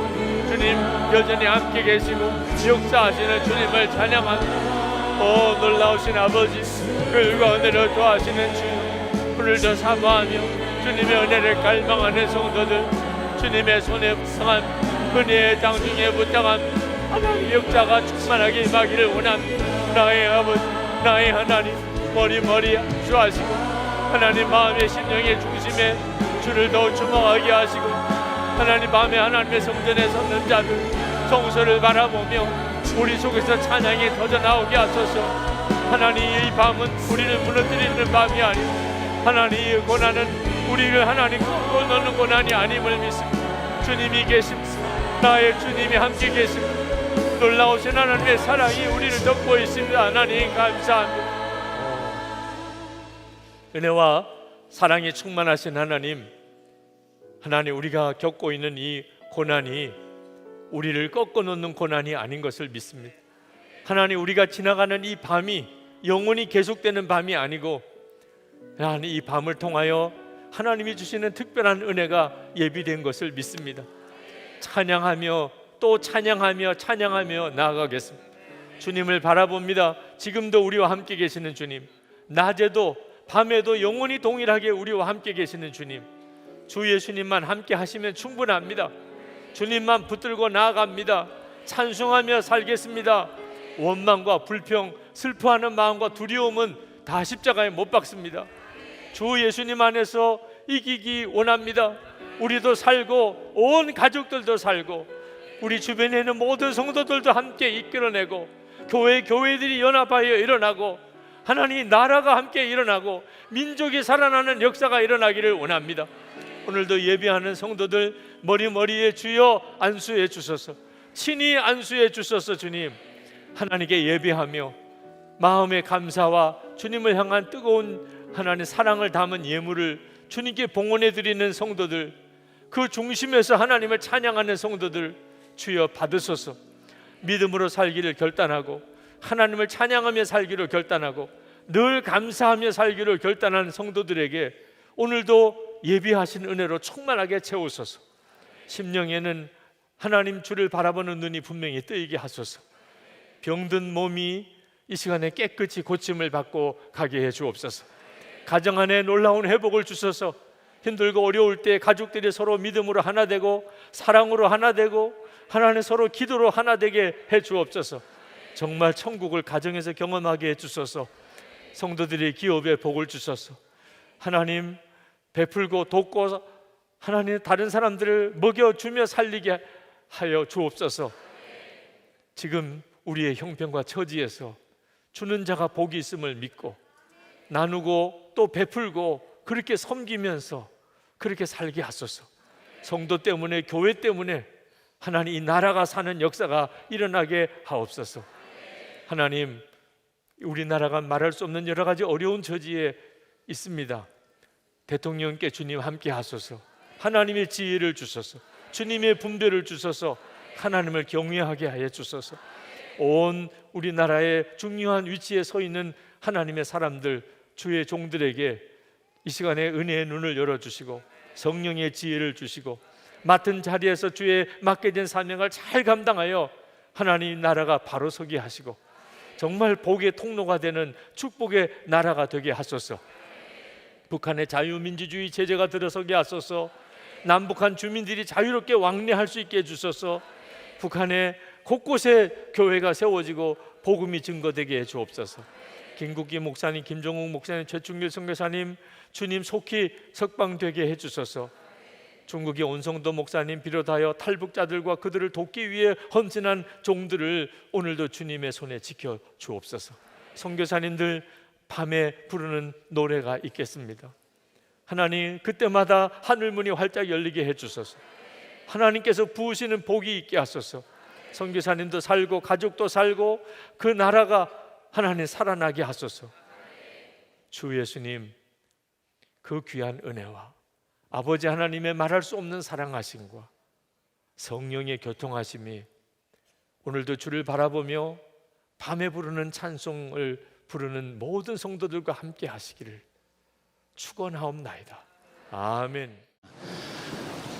주님 여전히 함께 계시고 역사하시는 주님을 찬양합니다. 오 놀라우신 아버지, 글과 은혜를 좋아하시는 주님, 오늘도 사모하며 주님의 은혜를 갈망하는 성도들, 주님의 손에 붙잡한 은혜의 장중에 붙잡한 하나님의 역사가 충만하게 임하기를 원합니다. 나의 아버지, 나의 하나님, 머리 주하시고 하나님 마음의 심령의 중심에 주를 더 주목하게 하시고, 하나님 마음에 하나님의 성전에 섰는 자들 성소를 바라보며 우리 속에서 찬양이 터져 나오게 하소서. 하나님, 이 밤은 우리를 무너뜨리는 밤이 아니고 하나님 이 고난은 우리를 하나님 꺾어놓는 고난이 아님을 믿습니다. 주님이 계십니다. 나의 주님이 함께 계십니다. 놀라우신 하나님의 사랑이 우리를 덮고 있습니다. 하나님 감사합니다. 은혜와 사랑이 충만하신 하나님, 우리가 겪고 있는 이 고난이 우리를 꺾어놓는 고난이 아닌 것을 믿습니다. 하나님, 우리가 지나가는 이 밤이 영원히 계속되는 밤이 아니고 하나님 이 밤을 통하여 하나님이 주시는 특별한 은혜가 예비된 것을 믿습니다. 찬양하며 또 찬양하며 나아가겠습니다. 주님을 바라봅니다. 지금도 우리와 함께 계시는 주님, 낮에도 밤에도 영원히 동일하게 우리와 함께 계시는 주님, 주 예수님만 함께 하시면 충분합니다. 주님만 붙들고 나아갑니다. 찬송하며 살겠습니다. 원망과 불평, 슬퍼하는 마음과 두려움은 다 십자가에 못 박습니다. 주 예수님 안에서 이기기 원합니다. 우리도 살고 온 가족들도 살고 우리 주변에 있는 모든 성도들도 함께 이끌어내고 교회들이 연합하여 일어나고 하나님 나라가 함께 일어나고 민족이 살아나는 역사가 일어나기를 원합니다. 오늘도 예배하는 성도들 머리에 주여 안수해 주소서. 친히 안수해 주소서. 주님, 하나님께 예배하며 마음의 감사와 주님을 향한 뜨거운 하나님 사랑을 담은 예물을 주님께 봉헌해 드리는 성도들, 그 중심에서 하나님을 찬양하는 성도들 주여 받으소서. 믿음으로 살기를 결단하고 하나님을 찬양하며 살기를 결단하고 늘 감사하며 살기를 결단하는 성도들에게 오늘도 예비하신 은혜로 충만하게 채우소서. 심령에는 하나님 주를 바라보는 눈이 분명히 뜨이게 하소서. 병든 몸이 이 시간에 깨끗이 고침을 받고 가게 해 주옵소서. 가정 안에 놀라운 회복을 주소서. 힘들고 어려울 때 가족들이 서로 믿음으로 하나 되고 사랑으로 하나 되고 하나님 서로 기도로 하나 되게 해 주옵소서. 정말 천국을 가정에서 경험하게 해 주소서. 성도들이 기업에 복을 주소서. 하나님 베풀고 돕고 하나님 다른 사람들을 먹여주며 살리게 하여 주옵소서. 지금 우리의 형편과 처지에서 주는 자가 복이 있음을 믿고 나누고 또 베풀고 그렇게 섬기면서 그렇게 살게 하소서. 성도 때문에 교회 때문에 하나님 이 나라가 사는 역사가 일어나게 하옵소서. 하나님 우리나라가 말할 수 없는 여러 가지 어려운 처지에 있습니다. 대통령께 주님 함께 하소서. 하나님의 지혜를 주소서. 주님의 분별을 주소서. 하나님을 경외하게 하여 주소서. 온 우리나라의 중요한 위치에 서 있는 하나님의 사람들 주의 종들에게 이 시간에 은혜의 눈을 열어주시고 성령의 지혜를 주시고 맡은 자리에서 주의 맡게 된 사명을 잘 감당하여 하나님 나라가 바로 서게 하시고 정말 복의 통로가 되는 축복의 나라가 되게 하소서. 북한의 자유민주주의 체제가 들어서게 하소서. 남북한 주민들이 자유롭게 왕래할 수 있게 해주소서. 북한의 곳곳에 교회가 세워지고 복음이 증거되게 해 주옵소서. 김국기 목사님, 김종욱 목사님, 최충길 선교사님 주님 속히 석방되게 해 주소서. 중국의 온성도 목사님 비롯하여 탈북자들과 그들을 돕기 위해 헌신한 종들을 오늘도 주님의 손에 지켜 주옵소서. 선교사님들 밤에 부르는 노래가 있겠습니다. 하나님 그때마다 하늘문이 활짝 열리게 해주소서. 하나님께서 부으시는 복이 있게 하소서. 선교사님도 살고 가족도 살고 그 나라가 하나님 살아나게 하소서. 주 예수님 그 귀한 은혜와 아버지 하나님의 말할 수 없는 사랑하심과 성령의 교통하심이 오늘도 주를 바라보며 밤에 부르는 찬송을 부르는 모든 성도들과 함께 하시기를 축원하옵나이다. 아멘.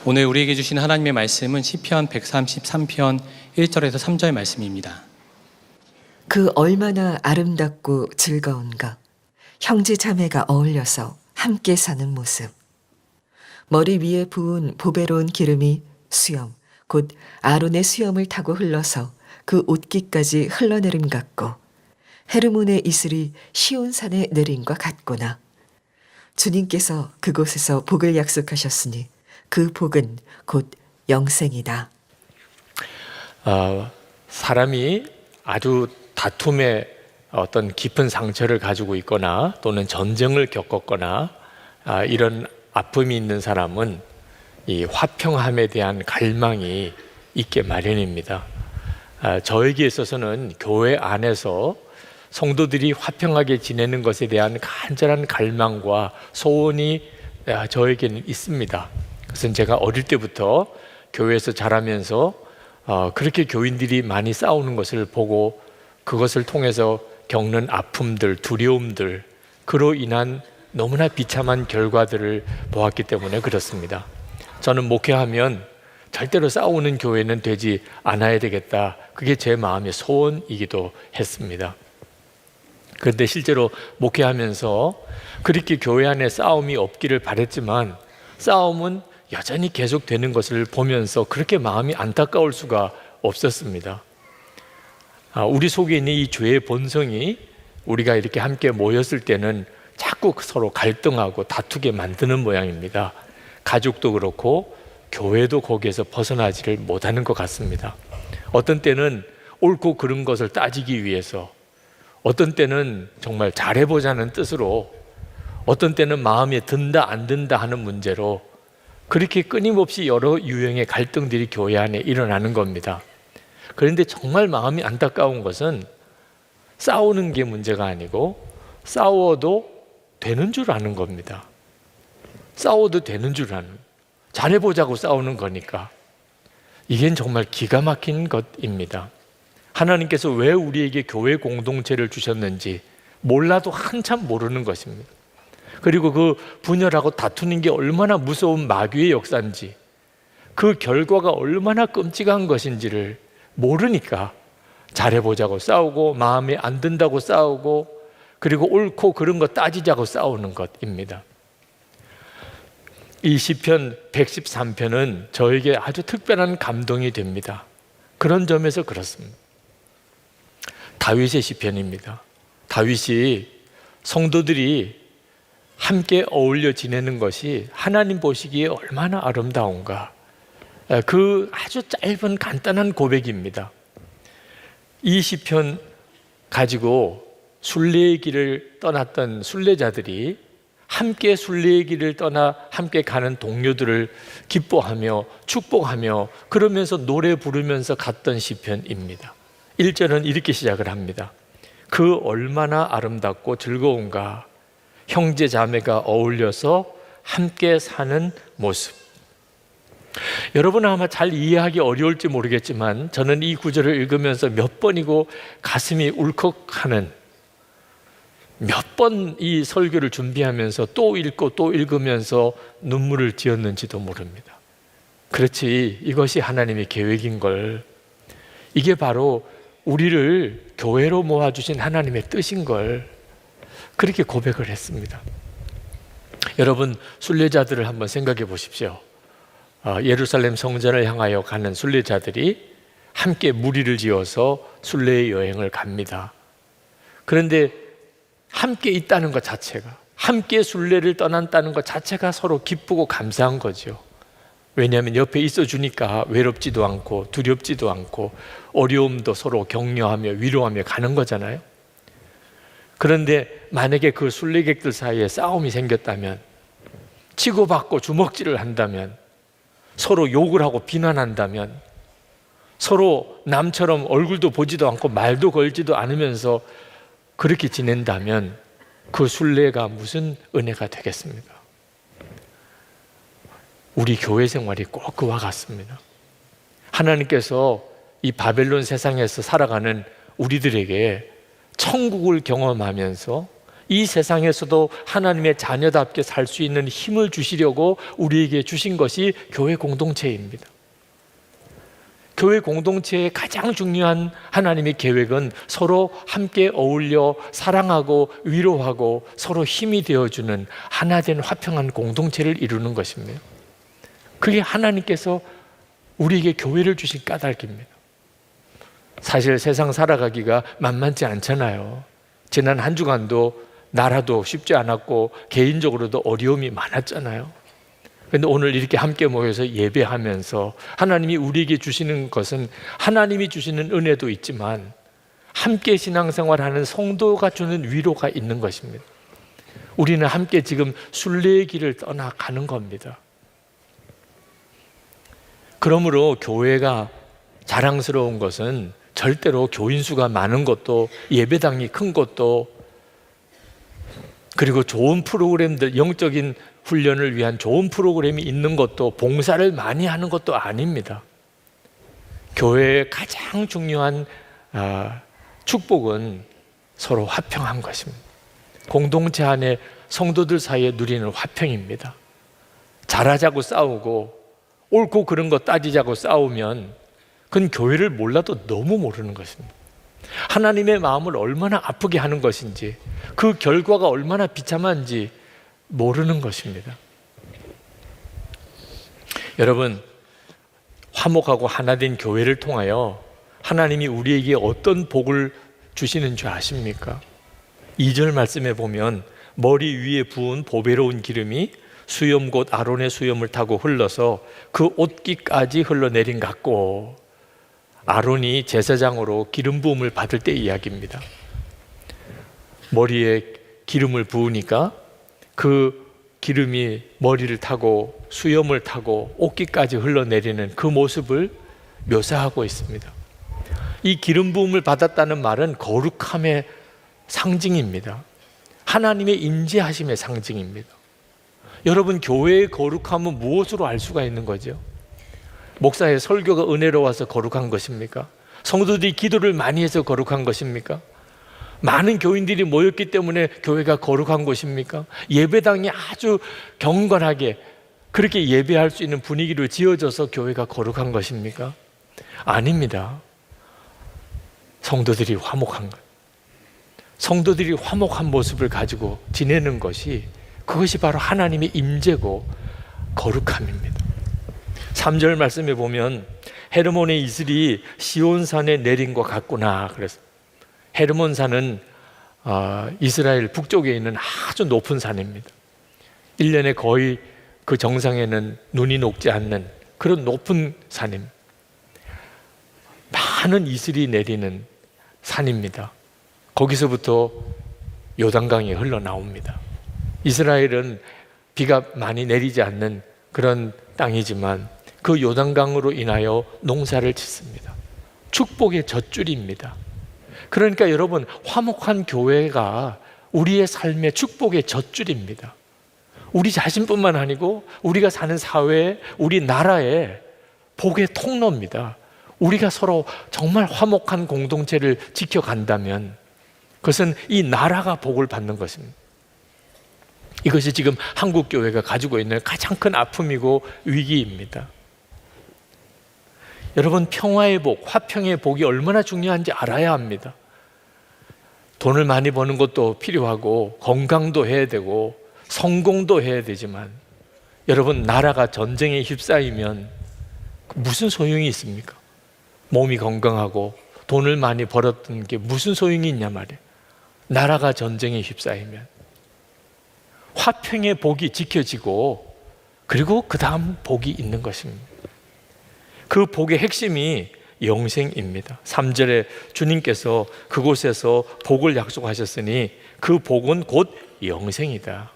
오늘 우리에게 주신 하나님의 말씀은 시편 133편 1절에서 3절 말씀입니다. 그 얼마나 아름답고 즐거운가. 형제 자매가 어울려서 함께 사는 모습. 머리 위에 부은 보배로운 기름이 수염, 곧 아론의 수염을 타고 흘러서 그 옷깃까지 흘러내림 같고 헤르몬의 이슬이 시온산에 내림과 같구나. 주님께서 그곳에서 복을 약속하셨으니 그 복은 곧 영생이다. 사람이 아주 다툼의 어떤 깊은 상처를 가지고 있거나 또는 전쟁을 겪었거나 이런 아픔이 있는 사람은 이 화평함에 대한 갈망이 있게 마련입니다. 저에게 있어서는 교회 안에서 성도들이 화평하게 지내는 것에 대한 간절한 갈망과 소원이 저에게는 있습니다. 그것은 제가 어릴 때부터 교회에서 자라면서 그렇게 교인들이 많이 싸우는 것을 보고 그것을 통해서 겪는 아픔들, 두려움들, 그로 인한 너무나 비참한 결과들을 보았기 때문에 그렇습니다. 저는 목회하면 절대로 싸우는 교회는 되지 않아야 되겠다. 그게 제 마음의 소원이기도 했습니다. 그런데 실제로 목회하면서 그렇게 교회 안에 싸움이 없기를 바랬지만 싸움은 여전히 계속되는 것을 보면서 그렇게 마음이 안타까울 수가 없었습니다. 우리 속에 있는 이 죄의 본성이 우리가 이렇게 함께 모였을 때는 자꾸 서로 갈등하고 다투게 만드는 모양입니다. 가족도 그렇고 교회도 거기에서 벗어나지를 못하는 것 같습니다. 어떤 때는 옳고 그른 것을 따지기 위해서, 어떤 때는 정말 잘해보자는 뜻으로, 어떤 때는 마음에 든다 안 든다 하는 문제로 그렇게 끊임없이 여러 유형의 갈등들이 교회 안에 일어나는 겁니다. 그런데 정말 마음이 안타까운 것은 싸우는 게 문제가 아니고 싸워도 되는 줄 아는 겁니다. 싸워도 되는 줄 아는. 잘해보자고 싸우는 거니까 이게 정말 기가 막힌 것입니다. 하나님께서 왜 우리에게 교회 공동체를 주셨는지 몰라도 한참 모르는 것입니다. 그리고 그 분열하고 다투는 게 얼마나 무서운 마귀의 역사인지, 그 결과가 얼마나 끔찍한 것인지를 모르니까 잘해보자고 싸우고, 마음에 안 든다고 싸우고, 그리고 옳고 그른 거 따지자고 싸우는 것입니다. 이 시편 113편은 저에게 아주 특별한 감동이 됩니다. 그런 점에서 그렇습니다. 다윗의 시편입니다. 다윗이 성도들이 함께 어울려 지내는 것이 하나님 보시기에 얼마나 아름다운가, 그 아주 짧은 간단한 고백입니다. 이 시편 가지고 순례의 길을 떠났던 순례자들이 함께 순례의 길을 떠나 함께 가는 동료들을 기뻐하며 축복하며 그러면서 노래 부르면서 갔던 시편입니다. 1절은 이렇게 시작을 합니다. 그 얼마나 아름답고 즐거운가, 형제 자매가 어울려서 함께 사는 모습. 여러분은 아마 잘 이해하기 어려울지 모르겠지만 저는 이 구절을 읽으면서 몇 번이고 가슴이 울컥하는, 몇 번 이 설교를 준비하면서 또 읽고 또 읽으면서 눈물을 지었는지도 모릅니다. 그렇지, 이것이 하나님의 계획인 걸, 이게 바로 우리를 교회로 모아주신 하나님의 뜻인 걸, 그렇게 고백을 했습니다. 여러분, 순례자들을 한번 생각해 보십시오. 예루살렘 성전을 향하여 가는 순례자들이 함께 무리를 지어서 순례의 여행을 갑니다. 그런데 함께 있다는 것 자체가, 함께 순례를 떠난다는 것 자체가 서로 기쁘고 감사한 거죠. 왜냐하면 옆에 있어주니까 외롭지도 않고 두렵지도 않고 어려움도 서로 격려하며 위로하며 가는 거잖아요. 그런데 만약에 그 순례객들 사이에 싸움이 생겼다면, 치고받고 주먹질을 한다면, 서로 욕을 하고 비난한다면, 서로 남처럼 얼굴도 보지도 않고 말도 걸지도 않으면서 그렇게 지낸다면 그 순례가 무슨 은혜가 되겠습니까? 우리 교회 생활이 꼭 그와 같습니다. 하나님께서 이 바벨론 세상에서 살아가는 우리들에게 천국을 경험하면서 이 세상에서도 하나님의 자녀답게 살 수 있는 힘을 주시려고 우리에게 주신 것이 교회 공동체입니다. 교회 공동체의 가장 중요한 하나님의 계획은 서로 함께 어울려 사랑하고 위로하고 서로 힘이 되어주는 하나된 화평한 공동체를 이루는 것입니다. 그게 하나님께서 우리에게 교회를 주신 까닭입니다. 사실 세상 살아가기가 만만치 않잖아요. 지난 한 주간도 나라도 쉽지 않았고 개인적으로도 어려움이 많았잖아요. 그런데 오늘 이렇게 함께 모여서 예배하면서 하나님이 우리에게 주시는 것은 하나님이 주시는 은혜도 있지만 함께 신앙생활하는 성도가 주는 위로가 있는 것입니다. 우리는 함께 지금 순례의 길을 떠나가는 겁니다. 그러므로 교회가 자랑스러운 것은 절대로 교인 수가 많은 것도, 예배당이 큰 것도, 그리고 좋은 프로그램들, 영적인 훈련을 위한 좋은 프로그램이 있는 것도, 봉사를 많이 하는 것도 아닙니다. 교회의 가장 중요한 축복은 서로 화평한 것입니다. 공동체 안에 성도들 사이에 누리는 화평입니다. 잘하자고 싸우고 옳고 그른 거 따지자고 싸우면 그건 교회를 몰라도 너무 모르는 것입니다. 하나님의 마음을 얼마나 아프게 하는 것인지, 그 결과가 얼마나 비참한지 모르는 것입니다. 여러분, 화목하고 하나된 교회를 통하여 하나님이 우리에게 어떤 복을 주시는 줄 아십니까? 2절 말씀에 보면 머리 위에 부은 보배로운 기름이 수염 곧 아론의 수염을 타고 흘러서 그 옷깃까지 흘러내린 같고, 아론이 제사장으로 기름 부음을 받을 때 이야기입니다. 머리에 기름을 부으니까 그 기름이 머리를 타고 수염을 타고 옷깃까지 흘러내리는 그 모습을 묘사하고 있습니다. 이 기름 부음을 받았다는 말은 거룩함의 상징입니다. 하나님의 임재하심의 상징입니다. 여러분, 교회의 거룩함은 무엇으로 알 수가 있는 거죠? 목사의 설교가 은혜로워서 거룩한 것입니까? 성도들이 기도를 많이 해서 거룩한 것입니까? 많은 교인들이 모였기 때문에 교회가 거룩한 것입니까? 예배당이 아주 경건하게 그렇게 예배할 수 있는 분위기를 지어줘서 교회가 거룩한 것입니까? 아닙니다. 성도들이 화목한 것, 성도들이 화목한 모습을 가지고 지내는 것이, 그것이 바로 하나님의 임재고 거룩함입니다. 3절 말씀에 보면 헤르몬의 이슬이 시온산에 내린 것 같구나. 그래서 헤르몬산은 이스라엘 북쪽에 있는 아주 높은 산입니다. 1년에 거의 그 정상에는 눈이 녹지 않는 그런 높은 산입니다. 많은 이슬이 내리는 산입니다. 거기서부터 요단강이 흘러나옵니다. 이스라엘은 비가 많이 내리지 않는 그런 땅이지만 그 요단강으로 인하여 농사를 짓습니다. 축복의 젖줄입니다. 그러니까 여러분, 화목한 교회가 우리의 삶의 축복의 젖줄입니다. 우리 자신뿐만 아니고 우리가 사는 사회, 우리 나라의 복의 통로입니다. 우리가 서로 정말 화목한 공동체를 지켜간다면 그것은 이 나라가 복을 받는 것입니다. 이것이 지금 한국 교회가 가지고 있는 가장 큰 아픔이고 위기입니다. 여러분, 평화의 복, 화평의 복이 얼마나 중요한지 알아야 합니다. 돈을 많이 버는 것도 필요하고 건강도 해야 되고 성공도 해야 되지만, 여러분, 나라가 전쟁에 휩싸이면 무슨 소용이 있습니까? 몸이 건강하고 돈을 많이 벌었던 게 무슨 소용이 있냐 말이에요. 나라가 전쟁에 휩싸이면 화평의 복이 지켜지고, 그리고 그 다음 복이 있는 것입니다. 그 복의 핵심이 영생입니다. 3절에 주님께서 그곳에서 복을 약속하셨으니 그 복은 곧 영생이다.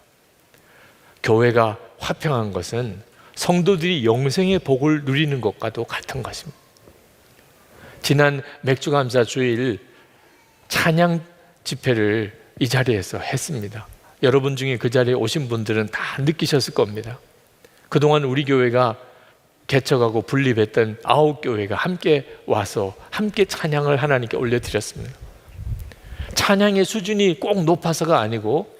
교회가 화평한 것은 성도들이 영생의 복을 누리는 것과도 같은 것입니다. 지난 맥주감사 주일 찬양 집회를 이 자리에서 했습니다. 여러분 중에 그 자리에 오신 분들은 다 느끼셨을 겁니다. 그동안 우리 교회가 개척하고 분립했던 9교회가 함께 와서 함께 찬양을 하나님께 올려드렸습니다. 찬양의 수준이 꼭 높아서가 아니고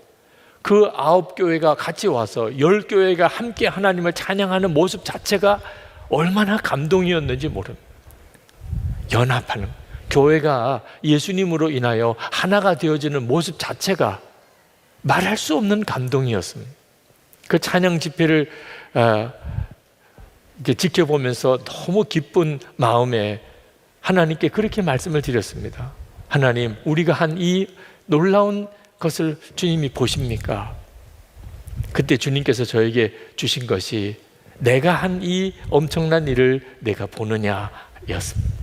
그 9교회가 같이 와서 10교회가 함께 하나님을 찬양하는 모습 자체가 얼마나 감동이었는지 모릅니다. 연합하는, 교회가 예수님으로 인하여 하나가 되어지는 모습 자체가 말할 수 없는 감동이었습니다. 그 찬양 집회를 이렇게 지켜보면서 너무 기쁜 마음에 하나님께 그렇게 말씀을 드렸습니다. 하나님, 우리가 한 이 놀라운 것을 주님이 보십니까? 그때 주님께서 저에게 주신 것이 내가 한 이 엄청난 일을 내가 보느냐 였습니다.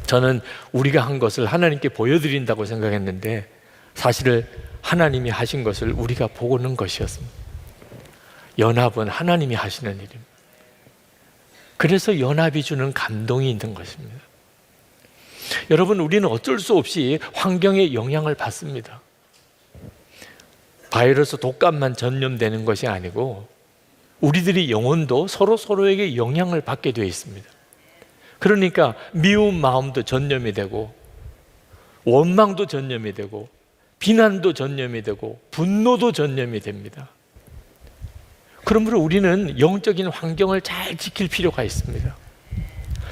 저는 우리가 한 것을 하나님께 보여드린다고 생각했는데 사실은 하나님이 하신 것을 우리가 보는 것이었습니다. 연합은 하나님이 하시는 일입니다. 그래서 연합이 주는 감동이 있는 것입니다. 여러분, 우리는 어쩔 수 없이 환경의 영향을 받습니다. 바이러스 독감만 전염되는 것이 아니고 우리들의 영혼도 서로에게 영향을 받게 되어 있습니다. 그러니까 미운 마음도 전염이 되고 원망도 전염이 되고 비난도 전염이 되고 분노도 전염이 됩니다. 그러므로 우리는 영적인 환경을 잘 지킬 필요가 있습니다.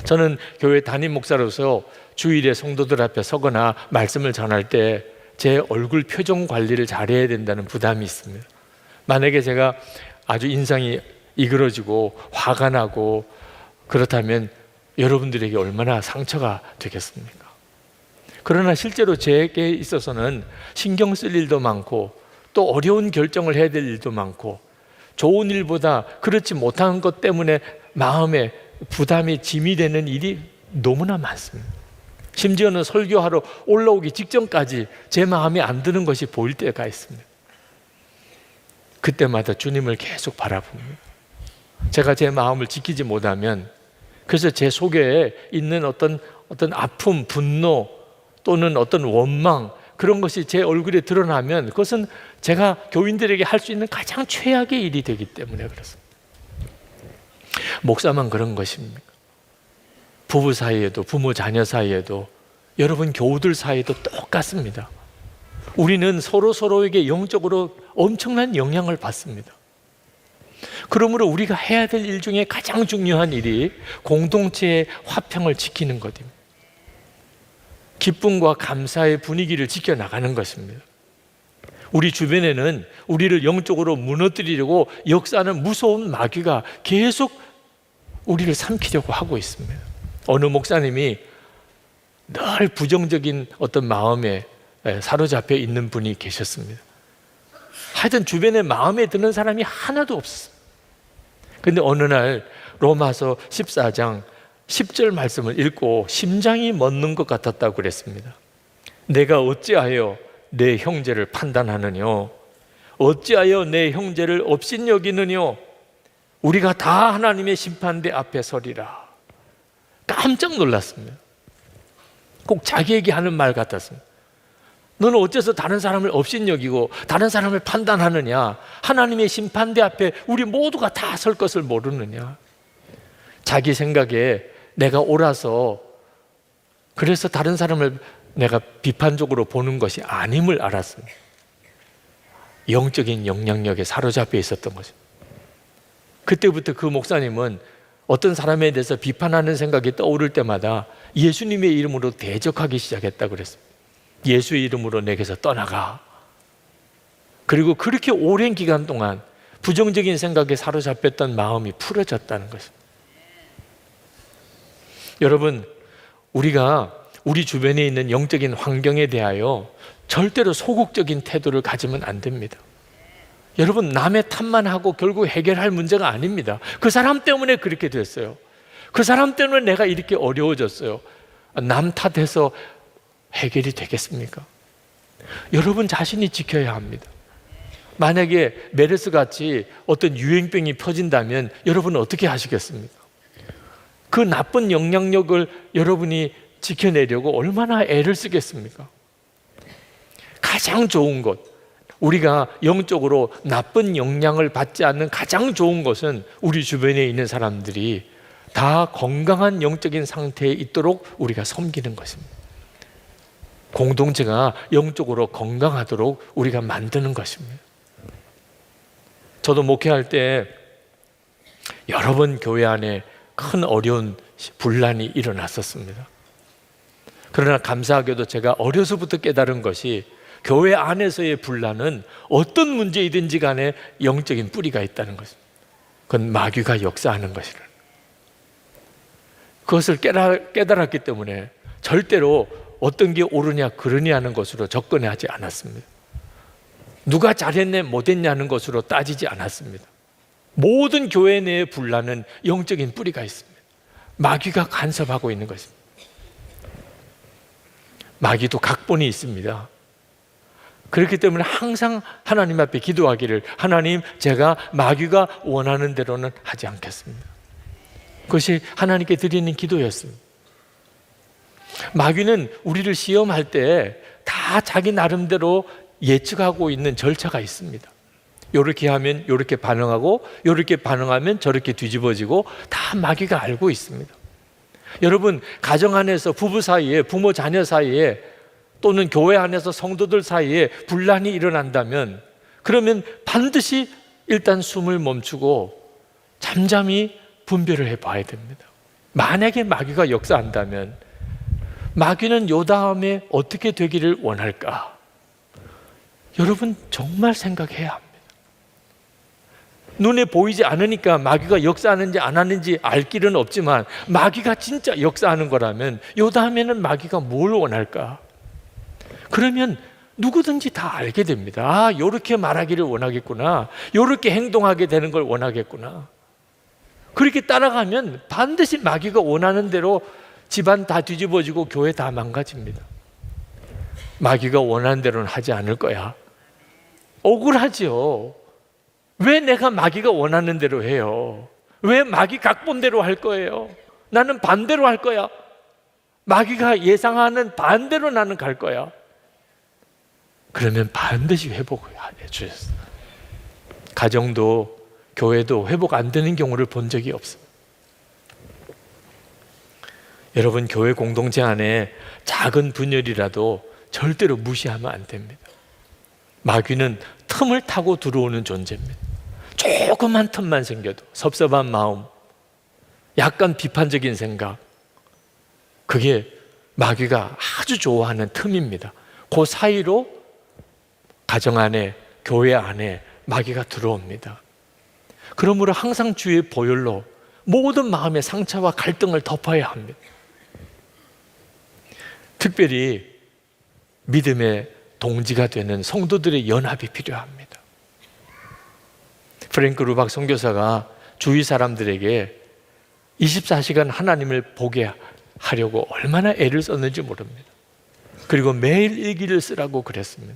저는 교회 담임 목사로서 주일에 성도들 앞에 서거나 말씀을 전할 때 제 얼굴 표정 관리를 잘해야 된다는 부담이 있습니다. 만약에 제가 아주 인상이 이그러지고 화가 나고 그렇다면 여러분들에게 얼마나 상처가 되겠습니까? 그러나 실제로 제게 있어서는 신경 쓸 일도 많고 또 어려운 결정을 해야 될 일도 많고 좋은 일보다 그렇지 못한 것 때문에 마음에 부담이 짐이 되는 일이 너무나 많습니다. 심지어는 설교하러 올라오기 직전까지 제 마음에 안 드는 것이 보일 때가 있습니다. 그때마다 주님을 계속 바라봅니다. 제가 제 마음을 지키지 못하면, 그래서 제 속에 있는 어떤 아픔, 분노 또는 어떤 원망, 그런 것이 제 얼굴에 드러나면 그것은 제가 교인들에게 할 수 있는 가장 최악의 일이 되기 때문에 그렇습니다. 목사만 그런 것입니까? 부부 사이에도, 부모 자녀 사이에도, 여러분 교우들 사이에도 똑같습니다. 우리는 서로에게 영적으로 엄청난 영향을 받습니다. 그러므로 우리가 해야 될 일 중에 가장 중요한 일이 공동체의 화평을 지키는 것입니다. 기쁨과 감사의 분위기를 지켜나가는 것입니다. 우리 주변에는 우리를 영적으로 무너뜨리려고 역사하는 무서운 마귀가 계속 우리를 삼키려고 하고 있습니다. 어느 목사님이 늘 부정적인 어떤 마음에 사로잡혀 있는 분이 계셨습니다. 하여튼 주변에 마음에 드는 사람이 하나도 없었어요. 근데 어느 날 로마서 14장 10절 말씀을 읽고 심장이 멎는 것 같았다고 그랬습니다. 내가 어찌하여 내 형제를 판단하느뇨? 어찌하여 내 형제를 업신여기느뇨? 우리가 다 하나님의 심판대 앞에 서리라. 깜짝 놀랐습니다. 꼭 자기에게 하는 말 같았습니다. 너는 어째서 다른 사람을 업신여기고 다른 사람을 판단하느냐? 하나님의 심판대 앞에 우리 모두가 다 설 것을 모르느냐? 자기 생각에 내가 옳아서 그래서 다른 사람을 내가 비판적으로 보는 것이 아님을 알았습니다. 영적인 영향력에 사로잡혀 있었던 거죠. 그때부터 그 목사님은 어떤 사람에 대해서 비판하는 생각이 떠오를 때마다 예수님의 이름으로 대적하기 시작했다고 그랬습니다. 예수의 이름으로 내게서 떠나가. 그리고 그렇게 오랜 기간 동안 부정적인 생각에 사로잡혔던 마음이 풀어졌다는 것입니다. 여러분, 우리가 우리 주변에 있는 영적인 환경에 대하여 절대로 소극적인 태도를 가지면 안 됩니다. 여러분, 남의 탓만 하고 결국 해결할 문제가 아닙니다. 그 사람 때문에 그렇게 됐어요. 그 사람 때문에 내가 이렇게 어려워졌어요. 남 탓해서 해결이 되겠습니까? 여러분 자신이 지켜야 합니다. 만약에 메르스 같이 어떤 유행병이 퍼진다면 여러분은 어떻게 하시겠습니까? 그 나쁜 영향력을 여러분이 지켜내려고 얼마나 애를 쓰겠습니까? 가장 좋은 것, 우리가 영적으로 나쁜 영향을 받지 않는 가장 좋은 것은 우리 주변에 있는 사람들이 다 건강한 영적인 상태에 있도록 우리가 섬기는 것입니다. 공동체가 영적으로 건강하도록 우리가 만드는 것입니다. 저도 목회할 때 여러 번 교회 안에 큰 어려운 분란이 일어났었습니다. 그러나 감사하게도 제가 어려서부터 깨달은 것이 교회 안에서의 분란은 어떤 문제이든지 간에 영적인 뿌리가 있다는 것입니다. 그건 마귀가 역사하는 것이라. 그것을 깨달았기 때문에 절대로 어떤 게 옳으냐 그러냐 하는 것으로 접근하지 않았습니다. 누가 잘했네 못했냐는 것으로 따지지 않았습니다. 모든 교회 내의 분란은 영적인 뿌리가 있습니다. 마귀가 간섭하고 있는 것입니다. 마귀도 각본이 있습니다. 그렇기 때문에 항상 하나님 앞에 기도하기를, 하나님, 제가 마귀가 원하는 대로는 하지 않겠습니다. 그것이 하나님께 드리는 기도였습니다. 마귀는 우리를 시험할 때 다 자기 나름대로 예측하고 있는 절차가 있습니다. 이렇게 하면 이렇게 반응하고, 이렇게 반응하면 저렇게 뒤집어지고, 다 마귀가 알고 있습니다. 여러분, 가정 안에서 부부 사이에, 부모 자녀 사이에, 또는 교회 안에서 성도들 사이에 분란이 일어난다면, 그러면 반드시 일단 숨을 멈추고 잠잠히 분별을 해봐야 됩니다. 만약에 마귀가 역사한다면 마귀는 요 다음에 어떻게 되기를 원할까? 여러분 정말 생각해야 합니다. 눈에 보이지 않으니까 마귀가 역사하는지 안 하는지 알 길은 없지만, 마귀가 진짜 역사하는 거라면 요 다음에는 마귀가 뭘 원할까? 그러면 누구든지 다 알게 됩니다. 아, 요렇게 말하기를 원하겠구나, 요렇게 행동하게 되는 걸 원하겠구나. 그렇게 따라가면 반드시 마귀가 원하는 대로 집안 다 뒤집어지고 교회 다 망가집니다. 마귀가 원하는 대로는 하지 않을 거야. 억울하죠. 왜 내가 마귀가 원하는 대로 해요? 왜 마귀 각본대로 할 거예요? 나는 반대로 할 거야. 마귀가 예상하는 반대로 나는 갈 거야. 그러면 반드시 회복해 주셨어요. 가정도 교회도 회복 안 되는 경우를 본 적이 없습니다. 여러분, 교회 공동체 안에 작은 분열이라도 절대로 무시하면 안 됩니다. 마귀는 틈을 타고 들어오는 존재입니다. 조그만 틈만 생겨도 섭섭한 마음, 약간 비판적인 생각, 그게 마귀가 아주 좋아하는 틈입니다. 그 사이로 가정 안에, 교회 안에 마귀가 들어옵니다. 그러므로 항상 주의 보혈로 모든 마음의 상처와 갈등을 덮어야 합니다. 특별히 믿음의 동지가 되는 성도들의 연합이 필요합니다. 프랭크 루박 선교사가 주위 사람들에게 24시간 하나님을 보게 하려고 얼마나 애를 썼는지 모릅니다. 그리고 매일 일기를 쓰라고 그랬습니다.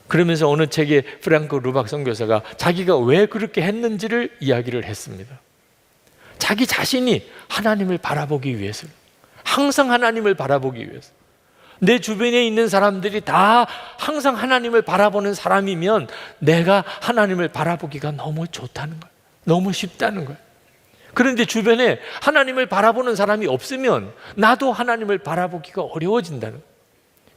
그러면서 어느 책에 프랭크 루박 선교사가 자기가 왜 그렇게 했는지를 이야기를 했습니다. 자기 자신이 하나님을 바라보기 위해서, 항상 하나님을 바라보기 위해서. 내 주변에 있는 사람들이 다 항상 하나님을 바라보는 사람이면 내가 하나님을 바라보기가 너무 좋다는 거예요. 너무 쉽다는 거예요. 그런데 주변에 하나님을 바라보는 사람이 없으면 나도 하나님을 바라보기가 어려워진다는 거예요.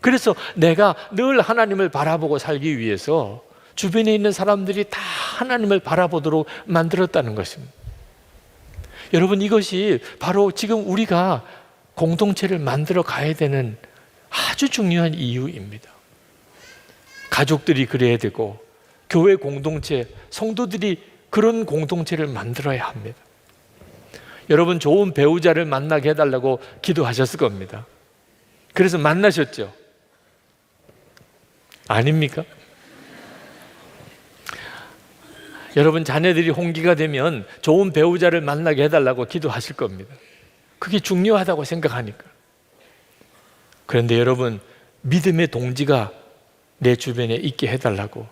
그래서 내가 늘 하나님을 바라보고 살기 위해서 주변에 있는 사람들이 다 하나님을 바라보도록 만들었다는 것입니다. 여러분, 이것이 바로 지금 우리가 공동체를 만들어 가야 되는 아주 중요한 이유입니다. 가족들이 그래야 되고 교회 공동체, 성도들이 그런 공동체를 만들어야 합니다. 여러분, 좋은 배우자를 만나게 해달라고 기도하셨을 겁니다. 그래서 만나셨죠? 아닙니까? 여러분, 자녀들이 홍기가 되면 좋은 배우자를 만나게 해달라고 기도하실 겁니다. 그게 중요하다고 생각하니까. 그런데 여러분, 믿음의 동지가 내 주변에 있게 해달라고,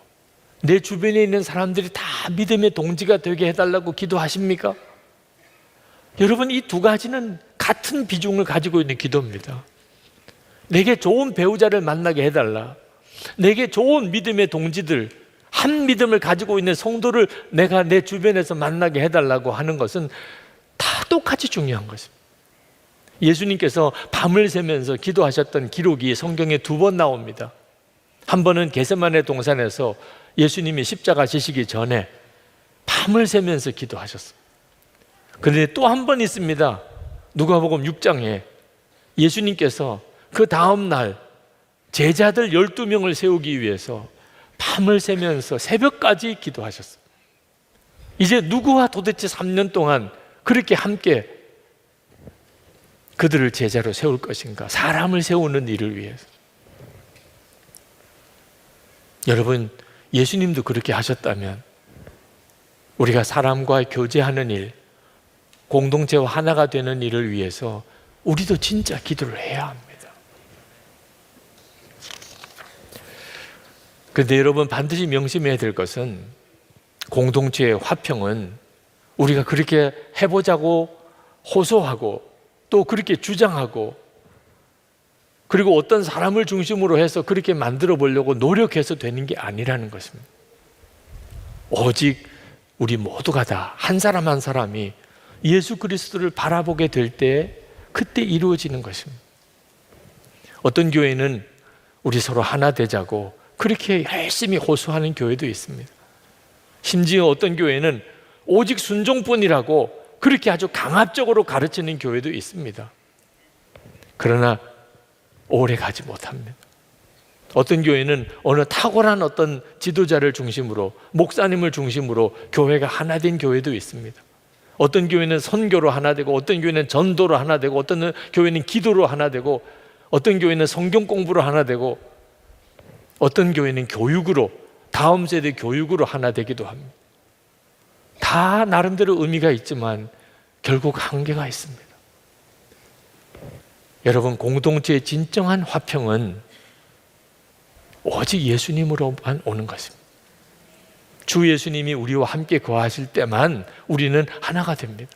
내 주변에 있는 사람들이 다 믿음의 동지가 되게 해달라고 기도하십니까? 여러분, 이 두 가지는 같은 비중을 가지고 있는 기도입니다. 내게 좋은 배우자를 만나게 해달라, 내게 좋은 믿음의 동지들, 한 믿음을 가지고 있는 성도를 내가 내 주변에서 만나게 해달라고 하는 것은 다 똑같이 중요한 것입니다. 예수님께서 밤을 새면서 기도하셨던 기록이 성경에 2번 나옵니다. 한 번은 겟세마네 동산에서 예수님이 십자가 지시기 전에 밤을 새면서 기도하셨어요. 그런데 또 한 번 있습니다. 누가복음 6장에 예수님께서 그 다음 날 제자들 12명을 세우기 위해서 밤을 새면서 새벽까지 기도하셨어요. 이제 누구와 도대체 3년 동안 그렇게 함께 그들을 제자로 세울 것인가? 사람을 세우는 일을 위해서. 여러분, 예수님도 그렇게 하셨다면 우리가 사람과 교제하는 일, 공동체와 하나가 되는 일을 위해서 우리도 진짜 기도를 해야 합니다. 그런데 여러분, 반드시 명심해야 될 것은 공동체의 화평은 우리가 그렇게 해보자고 호소하고 또 그렇게 주장하고 그리고 어떤 사람을 중심으로 해서 그렇게 만들어 보려고 노력해서 되는 게 아니라는 것입니다. 오직 우리 모두가 다 한 사람 한 사람이 예수 그리스도를 바라보게 될 때 그때 이루어지는 것입니다. 어떤 교회는 우리 서로 하나 되자고 그렇게 열심히 호소하는 교회도 있습니다. 심지어 어떤 교회는 오직 순종뿐이라고 그렇게 아주 강압적으로 가르치는 교회도 있습니다. 그러나 오래 가지 못합니다. 어떤 교회는 어느 탁월한 어떤 지도자를 중심으로, 목사님을 중심으로 교회가 하나 된 교회도 있습니다. 어떤 교회는 선교로 하나 되고, 어떤 교회는 전도로 하나 되고, 어떤 교회는 기도로 하나 되고, 어떤 교회는 성경 공부로 하나 되고, 어떤 교회는 교육으로, 다음 세대 교육으로 하나 되기도 합니다. 다 나름대로 의미가 있지만 결국 한계가 있습니다. 여러분, 공동체의 진정한 화평은 오직 예수님으로만 오는 것입니다. 주 예수님이 우리와 함께 거하실 때만 우리는 하나가 됩니다.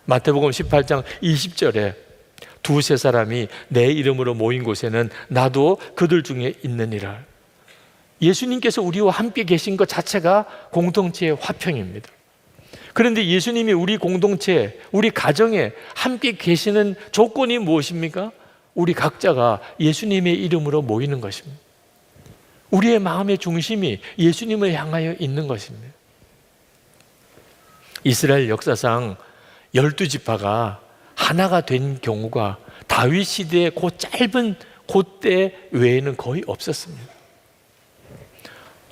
마태복음 18장 20절에 두세 사람이 내 이름으로 모인 곳에는 나도 그들 중에 있느니라. 예수님께서 우리와 함께 계신 것 자체가 공동체의 화평입니다. 그런데 예수님이 우리 공동체, 우리 가정에 함께 계시는 조건이 무엇입니까? 우리 각자가 예수님의 이름으로 모이는 것입니다. 우리의 마음의 중심이 예수님을 향하여 있는 것입니다. 이스라엘 역사상 12지파가 하나가 된 경우가 다윗 시대의 그 짧은 그때 외에는 거의 없었습니다.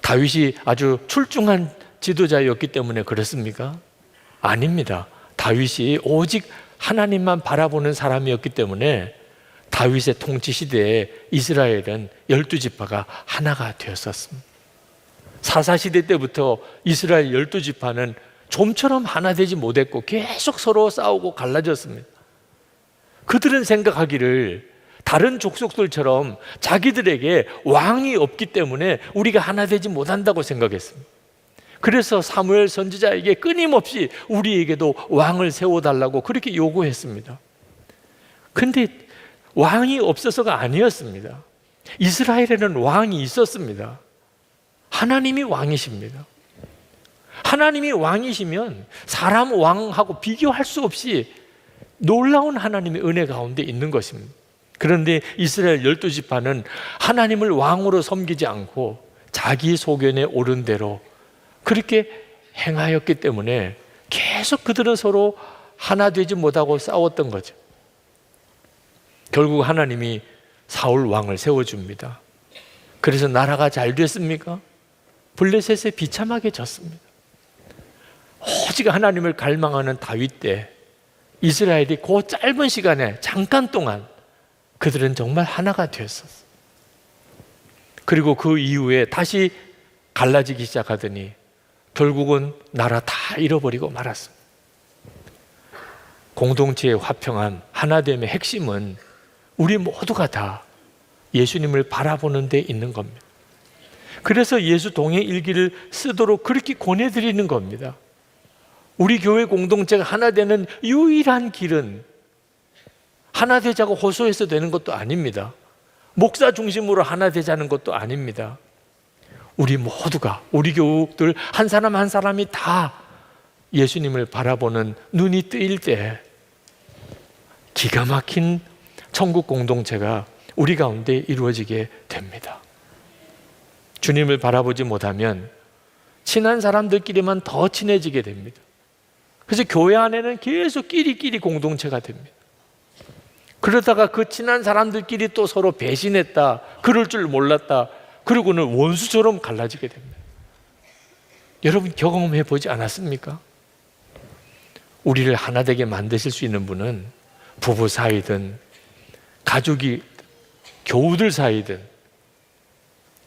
다윗이 아주 출중한 지도자였기 때문에 그렇습니까? 아닙니다. 다윗이 오직 하나님만 바라보는 사람이었기 때문에 다윗의 통치 시대에 이스라엘은 12지파가 하나가 되었었습니다. 사사시대 때부터 이스라엘 12지파는 좀처럼 하나 되지 못했고 계속 서로 싸우고 갈라졌습니다. 그들은 생각하기를 다른 족속들처럼 자기들에게 왕이 없기 때문에 우리가 하나 되지 못한다고 생각했습니다. 그래서 사무엘 선지자에게 끊임없이 우리에게도 왕을 세워달라고 그렇게 요구했습니다. 근데 왕이 없어서가 아니었습니다. 이스라엘에는 왕이 있었습니다. 하나님이 왕이십니다. 하나님이 왕이시면 사람 왕하고 비교할 수 없이 놀라운 하나님의 은혜 가운데 있는 것입니다. 그런데 이스라엘 12지파는 하나님을 왕으로 섬기지 않고 자기 소견에 옳은 대로 그렇게 행하였기 때문에 계속 그들은 서로 하나 되지 못하고 싸웠던 거죠. 결국 하나님이 사울 왕을 세워줍니다. 그래서 나라가 잘 됐습니까? 블레셋에 비참하게 졌습니다. 오직 하나님을 갈망하는 다윗 때 이스라엘이 그 짧은 시간에 잠깐 동안 그들은 정말 하나가 되었었어요. 그리고 그 이후에 다시 갈라지기 시작하더니 결국은 나라 다 잃어버리고 말았습니다. 공동체의 화평함, 하나됨의 핵심은 우리 모두가 다 예수님을 바라보는 데 있는 겁니다. 그래서 예수 동행 일기를 쓰도록 그렇게 권해드리는 겁니다. 우리 교회 공동체가 하나 되는 유일한 길은 하나 되자고 호소해서 되는 것도 아닙니다. 목사 중심으로 하나 되자는 것도 아닙니다. 우리 모두가, 우리 교우들 한 사람 한 사람이 다 예수님을 바라보는 눈이 뜨일 때 기가 막힌 천국 공동체가 우리 가운데 이루어지게 됩니다. 주님을 바라보지 못하면 친한 사람들끼리만 더 친해지게 됩니다. 그래서 교회 안에는 계속 끼리끼리 공동체가 됩니다. 그러다가 그 친한 사람들끼리 또 서로 배신했다, 그럴 줄 몰랐다, 그리고는 원수처럼 갈라지게 됩니다. 여러분 경험해 보지 않았습니까? 우리를 하나 되게 만드실 수 있는 분은 부부 사이든 가족이 교우들 사이든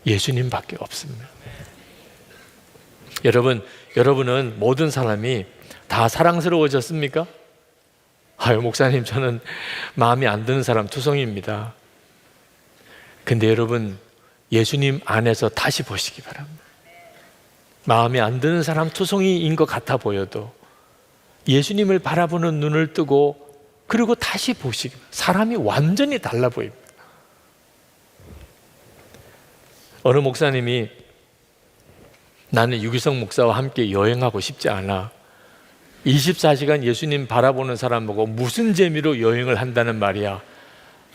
예수님밖에 없습니다. 여러분은 모든 사람이 다 사랑스러워졌습니까? 아유, 목사님, 저는 마음에 안 드는 사람 투성이입니다. 근데 여러분, 예수님 안에서 다시 보시기 바랍니다. 마음에 안 드는 사람 투성이인 것 같아 보여도 예수님을 바라보는 눈을 뜨고 그리고 다시 보시기 바랍니다. 사람이 완전히 달라 보입니다. 어느 목사님이 나는 유기성 목사와 함께 여행하고 싶지 않아. 24시간 예수님 바라보는 사람 보고 무슨 재미로 여행을 한다는 말이야.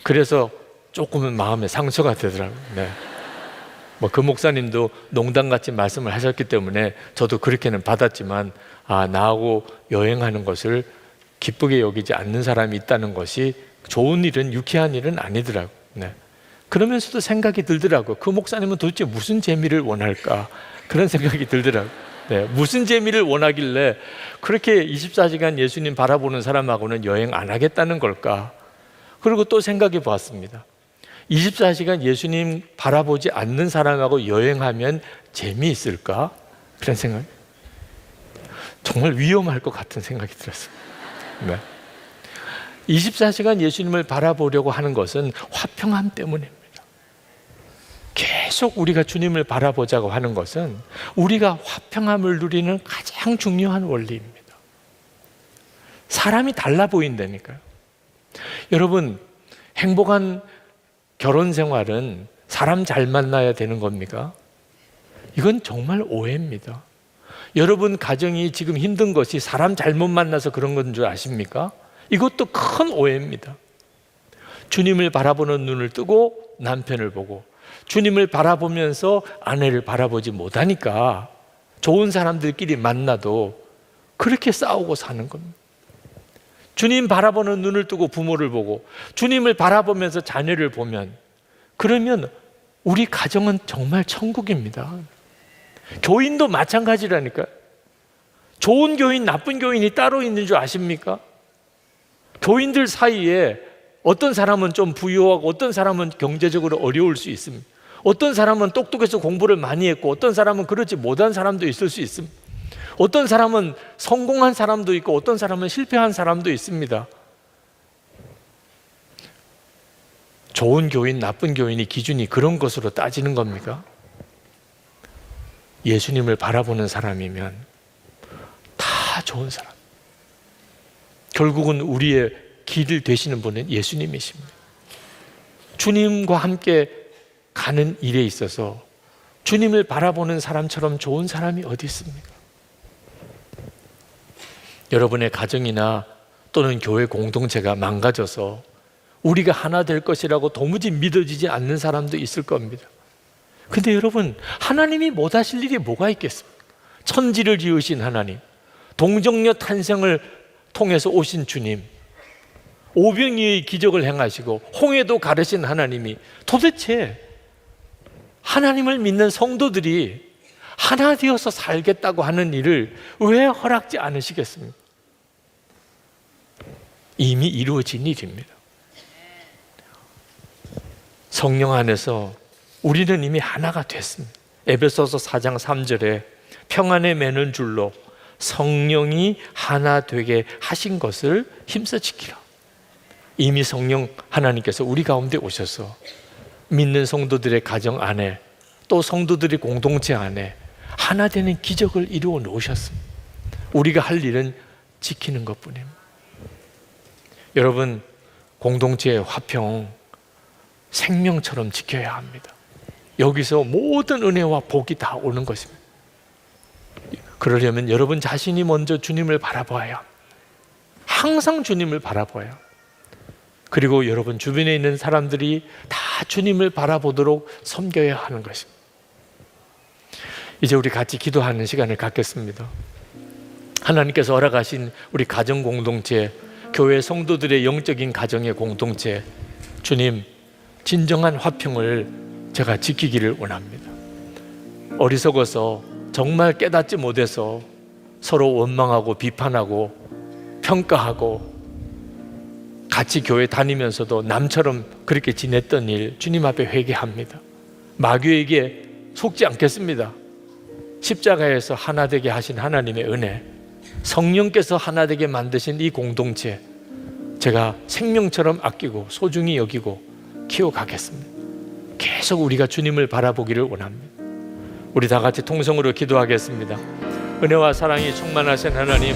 그래서 조금은 마음에 상처가 되더라고요. 네. 그 목사님도 농담같이 말씀을 하셨기 때문에 저도 그렇게는 받았지만, 나하고 여행하는 것을 기쁘게 여기지 않는 사람이 있다는 것이 좋은 일은, 유쾌한 일은 아니더라고요. 네. 그러면서도 생각이 들더라고요. 그 목사님은 도대체 무슨 재미를 원할까? 그런 생각이 들더라고요. 네, 무슨 재미를 원하길래 그렇게 24시간 예수님 바라보는 사람하고는 여행 안 하겠다는 걸까? 그리고 또 생각해 보았습니다. 24시간 예수님 바라보지 않는 사람하고 여행하면 재미있을까? 그런 생각. 정말 위험할 것 같은 생각이 들었습니다. 네. 24시간 예수님을 바라보려고 하는 것은 화평함 때문입니다. 계속 우리가 주님을 바라보자고 하는 것은 우리가 화평함을 누리는 가장 중요한 원리입니다. 사람이 달라 보인다니까요. 여러분, 행복한 결혼 생활은 사람 잘 만나야 되는 겁니까? 이건 정말 오해입니다. 여러분 가정이 지금 힘든 것이 사람 잘못 만나서 그런 건 줄 아십니까? 이것도 큰 오해입니다. 주님을 바라보는 눈을 뜨고 남편을 보고, 주님을 바라보면서 아내를 바라보지 못하니까 좋은 사람들끼리 만나도 그렇게 싸우고 사는 겁니다. 주님 바라보는 눈을 뜨고 부모를 보고, 주님을 바라보면서 자녀를 보면, 그러면 우리 가정은 정말 천국입니다. 교인도 마찬가지라니까요. 좋은 교인, 나쁜 교인이 따로 있는 줄 아십니까? 교인들 사이에 어떤 사람은 좀 부유하고 어떤 사람은 경제적으로 어려울 수 있습니다. 어떤 사람은 똑똑해서 공부를 많이 했고 어떤 사람은 그렇지 못한 사람도 있을 수 있습니다. 어떤 사람은 성공한 사람도 있고 어떤 사람은 실패한 사람도 있습니다. 좋은 교인, 나쁜 교인이 기준이 그런 것으로 따지는 겁니까? 예수님을 바라보는 사람이면 다 좋은 사람. 결국은 우리의 길 되시는 분은 예수님이십니다. 주님과 함께 가는 일에 있어서 주님을 바라보는 사람처럼 좋은 사람이 어디 있습니까? 여러분의 가정이나 또는 교회 공동체가 망가져서 우리가 하나 될 것이라고 도무지 믿어지지 않는 사람도 있을 겁니다. 근데 여러분, 하나님이 못하실 일이 뭐가 있겠습니까? 천지를 지으신 하나님, 동정녀 탄생을 통해서 오신 주님, 오병이의 기적을 행하시고 홍해도 가르신 하나님이 도대체 하나님을 믿는 성도들이 하나 되어서 살겠다고 하는 일을 왜 허락지 않으시겠습니까? 이미 이루어진 일입니다. 성령 안에서 우리는 이미 하나가 됐습니다. 에베소서 4장 3절에 평안에 매는 줄로 성령이 하나 되게 하신 것을 힘써 지키라. 이미 성령 하나님께서 우리 가운데 오셔서 믿는 성도들의 가정 안에 또 성도들의 공동체 안에 하나 되는 기적을 이루어 놓으셨습니다. 우리가 할 일은 지키는 것뿐입니다. 여러분, 공동체의 화평 생명처럼 지켜야 합니다. 여기서 모든 은혜와 복이 다 오는 것입니다. 그러려면 여러분 자신이 먼저 주님을 바라봐야 합니다. 항상 주님을 바라봐야 합니다. 그리고 여러분 주변에 있는 사람들이 다 주님을 바라보도록 섬겨야 하는 것입니다. 이제 우리 같이 기도하는 시간을 갖겠습니다. 하나님께서 허락하신 우리 가정 공동체, 교회 성도들의 영적인 가정의 공동체, 주님 진정한 화평을 제가 지키기를 원합니다. 어리석어서 정말 깨닫지 못해서 서로 원망하고 비판하고 평가하고 같이 교회 다니면서도 남처럼 그렇게 지냈던 일 주님 앞에 회개합니다. 마귀에게 속지 않겠습니다. 십자가에서 하나 되게 하신 하나님의 은혜, 성령께서 하나 되게 만드신 이 공동체 제가 생명처럼 아끼고 소중히 여기고 키워가겠습니다. 계속 우리가 주님을 바라보기를 원합니다. 우리 다 같이 통성으로 기도하겠습니다. 은혜와 사랑이 충만하신 하나님,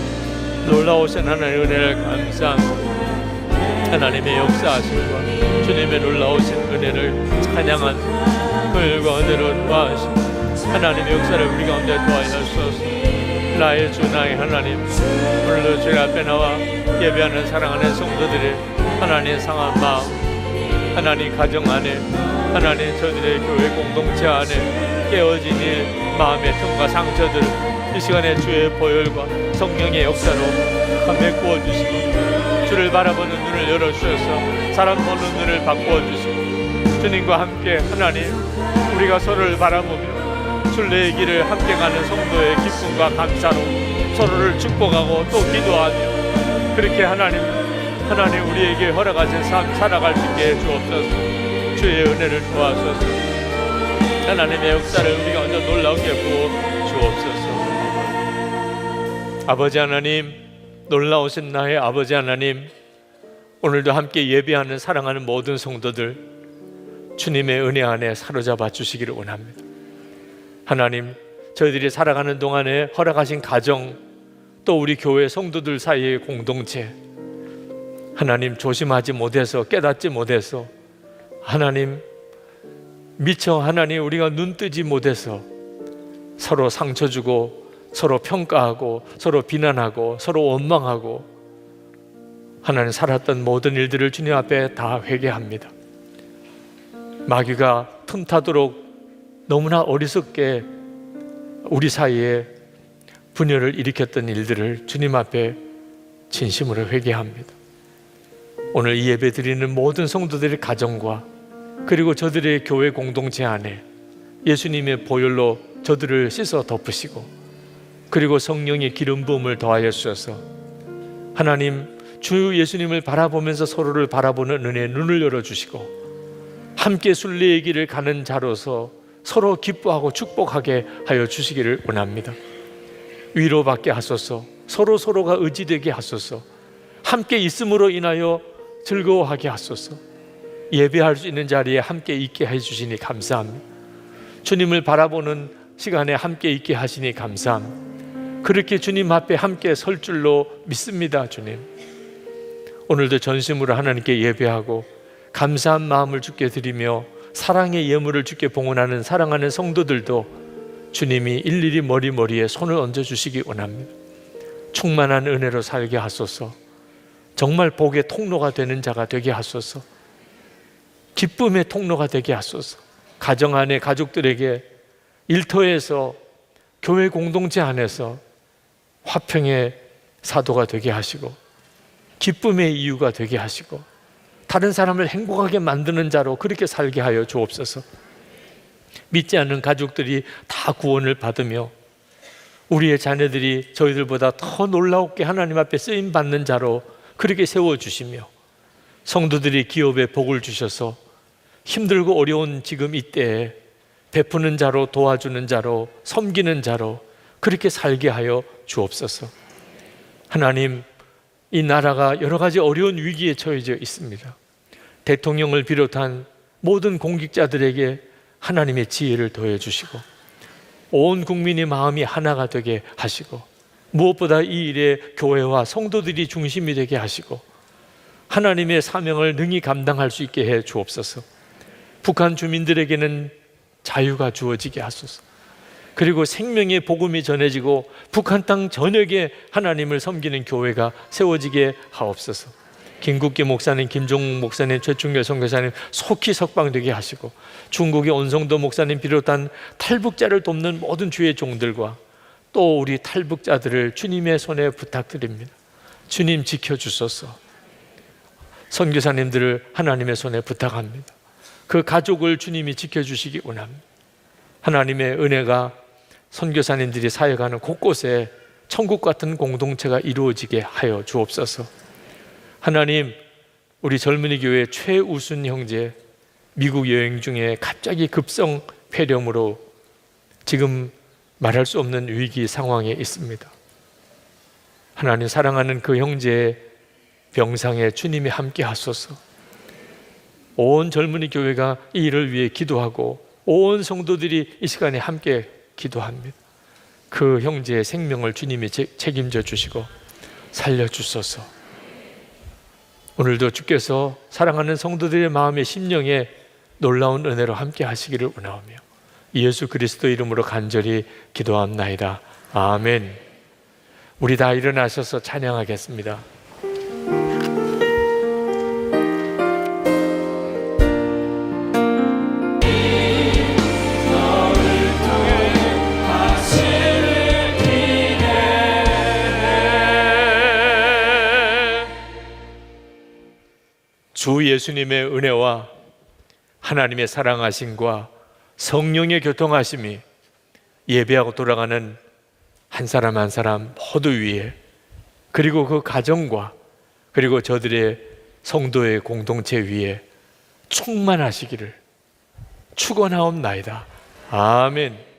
놀라우신 하나님의 은혜를 감사합니다. 하나님의 역사하심과 주님의 놀라우신 은혜를 찬양한 그일과 은혜로 도와주시고 하나님의 역사를 우리 가운데 도와주소서. 나의 주 나의 하나님, 오늘도 주의 앞에 나와 예배하는 사랑하는 성도들의 하나님의 상한 마음, 하나님 가정 안에, 하나님 저들의 교회 공동체 안에 깨어진 일, 마음의 틈과 상처들 이 시간에 주의 보혈과 성령의 역사로 메꾸어 주시고 주를 바라보는 눈을 열어주셔서 사람 보는 눈을 바꾸어 주시고 주님과 함께 하나님 우리가 서로를 바라보며 순례의 길을 함께 가는 성도의 기쁨과 감사로 서로를 축복하고 또 기도하며 그렇게 하나님 우리에게 허락하신 삶 살아갈 수 있게 해주옵소서. 주의 은혜를 도와소서. 하나님의 역사를 우리가 완전 놀라우게 부어 주옵소서. 아버지 하나님, 놀라우신 나의 아버지 하나님, 오늘도 함께 예배하는 사랑하는 모든 성도들 주님의 은혜 안에 사로잡아 주시기를 원합니다. 하나님, 저희들이 살아가는 동안에 허락하신 가정 또 우리 교회 성도들 사이의 공동체 하나님 조심하지 못해서 깨닫지 못해서 하나님 미처 하나님 우리가 눈 뜨지 못해서 서로 상처 주고 서로 평가하고 서로 비난하고 서로 원망하고 하나님 살았던 모든 일들을 주님 앞에 다 회개합니다. 마귀가 틈타도록 너무나 어리석게 우리 사이에 분열을 일으켰던 일들을 주님 앞에 진심으로 회개합니다. 오늘 이 예배 드리는 모든 성도들의 가정과 그리고 저들의 교회 공동체 안에 예수님의 보혈로 저들을 씻어 덮으시고 그리고 성령의 기름 부음을 더하여 주셔서 하나님 주 예수님을 바라보면서 서로를 바라보는 은혜의 눈을 열어주시고 함께 순례의 길을 가는 자로서 서로 기뻐하고 축복하게 하여 주시기를 원합니다. 위로받게 하소서. 서로가 의지되게 하소서. 함께 있음으로 인하여 즐거워하게 하소서. 예배할 수 있는 자리에 함께 있게 해주시니 감사합니다. 주님을 바라보는 시간에 함께 있게 하시니 감사합니다. 그렇게 주님 앞에 함께 설 줄로 믿습니다. 주님, 오늘도 전심으로 하나님께 예배하고 감사한 마음을 주께 드리며 사랑의 예물을 주께 봉헌하는 사랑하는 성도들도 주님이 일일이 머리에 손을 얹어주시기 원합니다. 충만한 은혜로 살게 하소서. 정말 복의 통로가 되는 자가 되게 하소서. 기쁨의 통로가 되게 하소서. 가정 안에 가족들에게, 일터에서, 교회 공동체 안에서 화평의 사도가 되게 하시고 기쁨의 이유가 되게 하시고 다른 사람을 행복하게 만드는 자로 그렇게 살게 하여 주옵소서. 믿지 않는 가족들이 다 구원을 받으며 우리의 자녀들이 저희들보다 더 놀라웠게 하나님 앞에 쓰임받는 자로 그렇게 세워주시며 성도들이 기업에 복을 주셔서 힘들고 어려운 지금 이때에 베푸는 자로, 도와주는 자로, 섬기는 자로 그렇게 살게 하여 주옵소서. 하나님, 이 나라가 여러 가지 어려운 위기에 처해져 있습니다. 대통령을 비롯한 모든 공직자들에게 하나님의 지혜를 더해 주시고 온 국민의 마음이 하나가 되게 하시고 무엇보다 이 일에 교회와 성도들이 중심이 되게 하시고 하나님의 사명을 능히 감당할 수 있게 해 주옵소서. 북한 주민들에게는 자유가 주어지게 하소서. 그리고 생명의 복음이 전해지고 북한 땅 전역에 하나님을 섬기는 교회가 세워지게 하옵소서. 김국기 목사님, 김종국 목사님, 최충결 선교사님 속히 석방되게 하시고 중국의 온성도 목사님 비롯한 탈북자를 돕는 모든 주의 종들과 또 우리 탈북자들을 주님의 손에 부탁드립니다. 주님 지켜주소서. 선교사님들을 하나님의 손에 부탁합니다. 그 가족을 주님이 지켜주시기 원합니다. 하나님의 은혜가 선교사님들이 사역하는 곳곳에 천국 같은 공동체가 이루어지게 하여 주옵소서. 하나님, 우리 젊은이 교회 최우순 형제 미국 여행 중에 갑자기 급성 폐렴으로 지금 말할 수 없는 위기 상황에 있습니다. 하나님, 사랑하는 그 형제의 병상에 주님이 함께 하소서. 온 젊은이 교회가 이 일을 위해 기도하고 온 성도들이 이 시간에 함께 기도합니다. 그 형제의 생명을 주님이 책임져 주시고 살려주소서. 오늘도 주께서 사랑하는 성도들의 마음의 심령에 놀라운 은혜로 함께 하시기를 원하오며 예수 그리스도 이름으로 간절히 기도합나이다. 아멘. 우리 다 일어나셔서 찬양하겠습니다. 주 예수님의 은혜와 하나님의 사랑하심과 성령의 교통하심이 예배하고 돌아가는 한 사람 한 사람 모두 위에 그리고 그 가정과 그리고 저들의 성도의 공동체 위에 충만하시기를 축원하옵나이다. 아멘.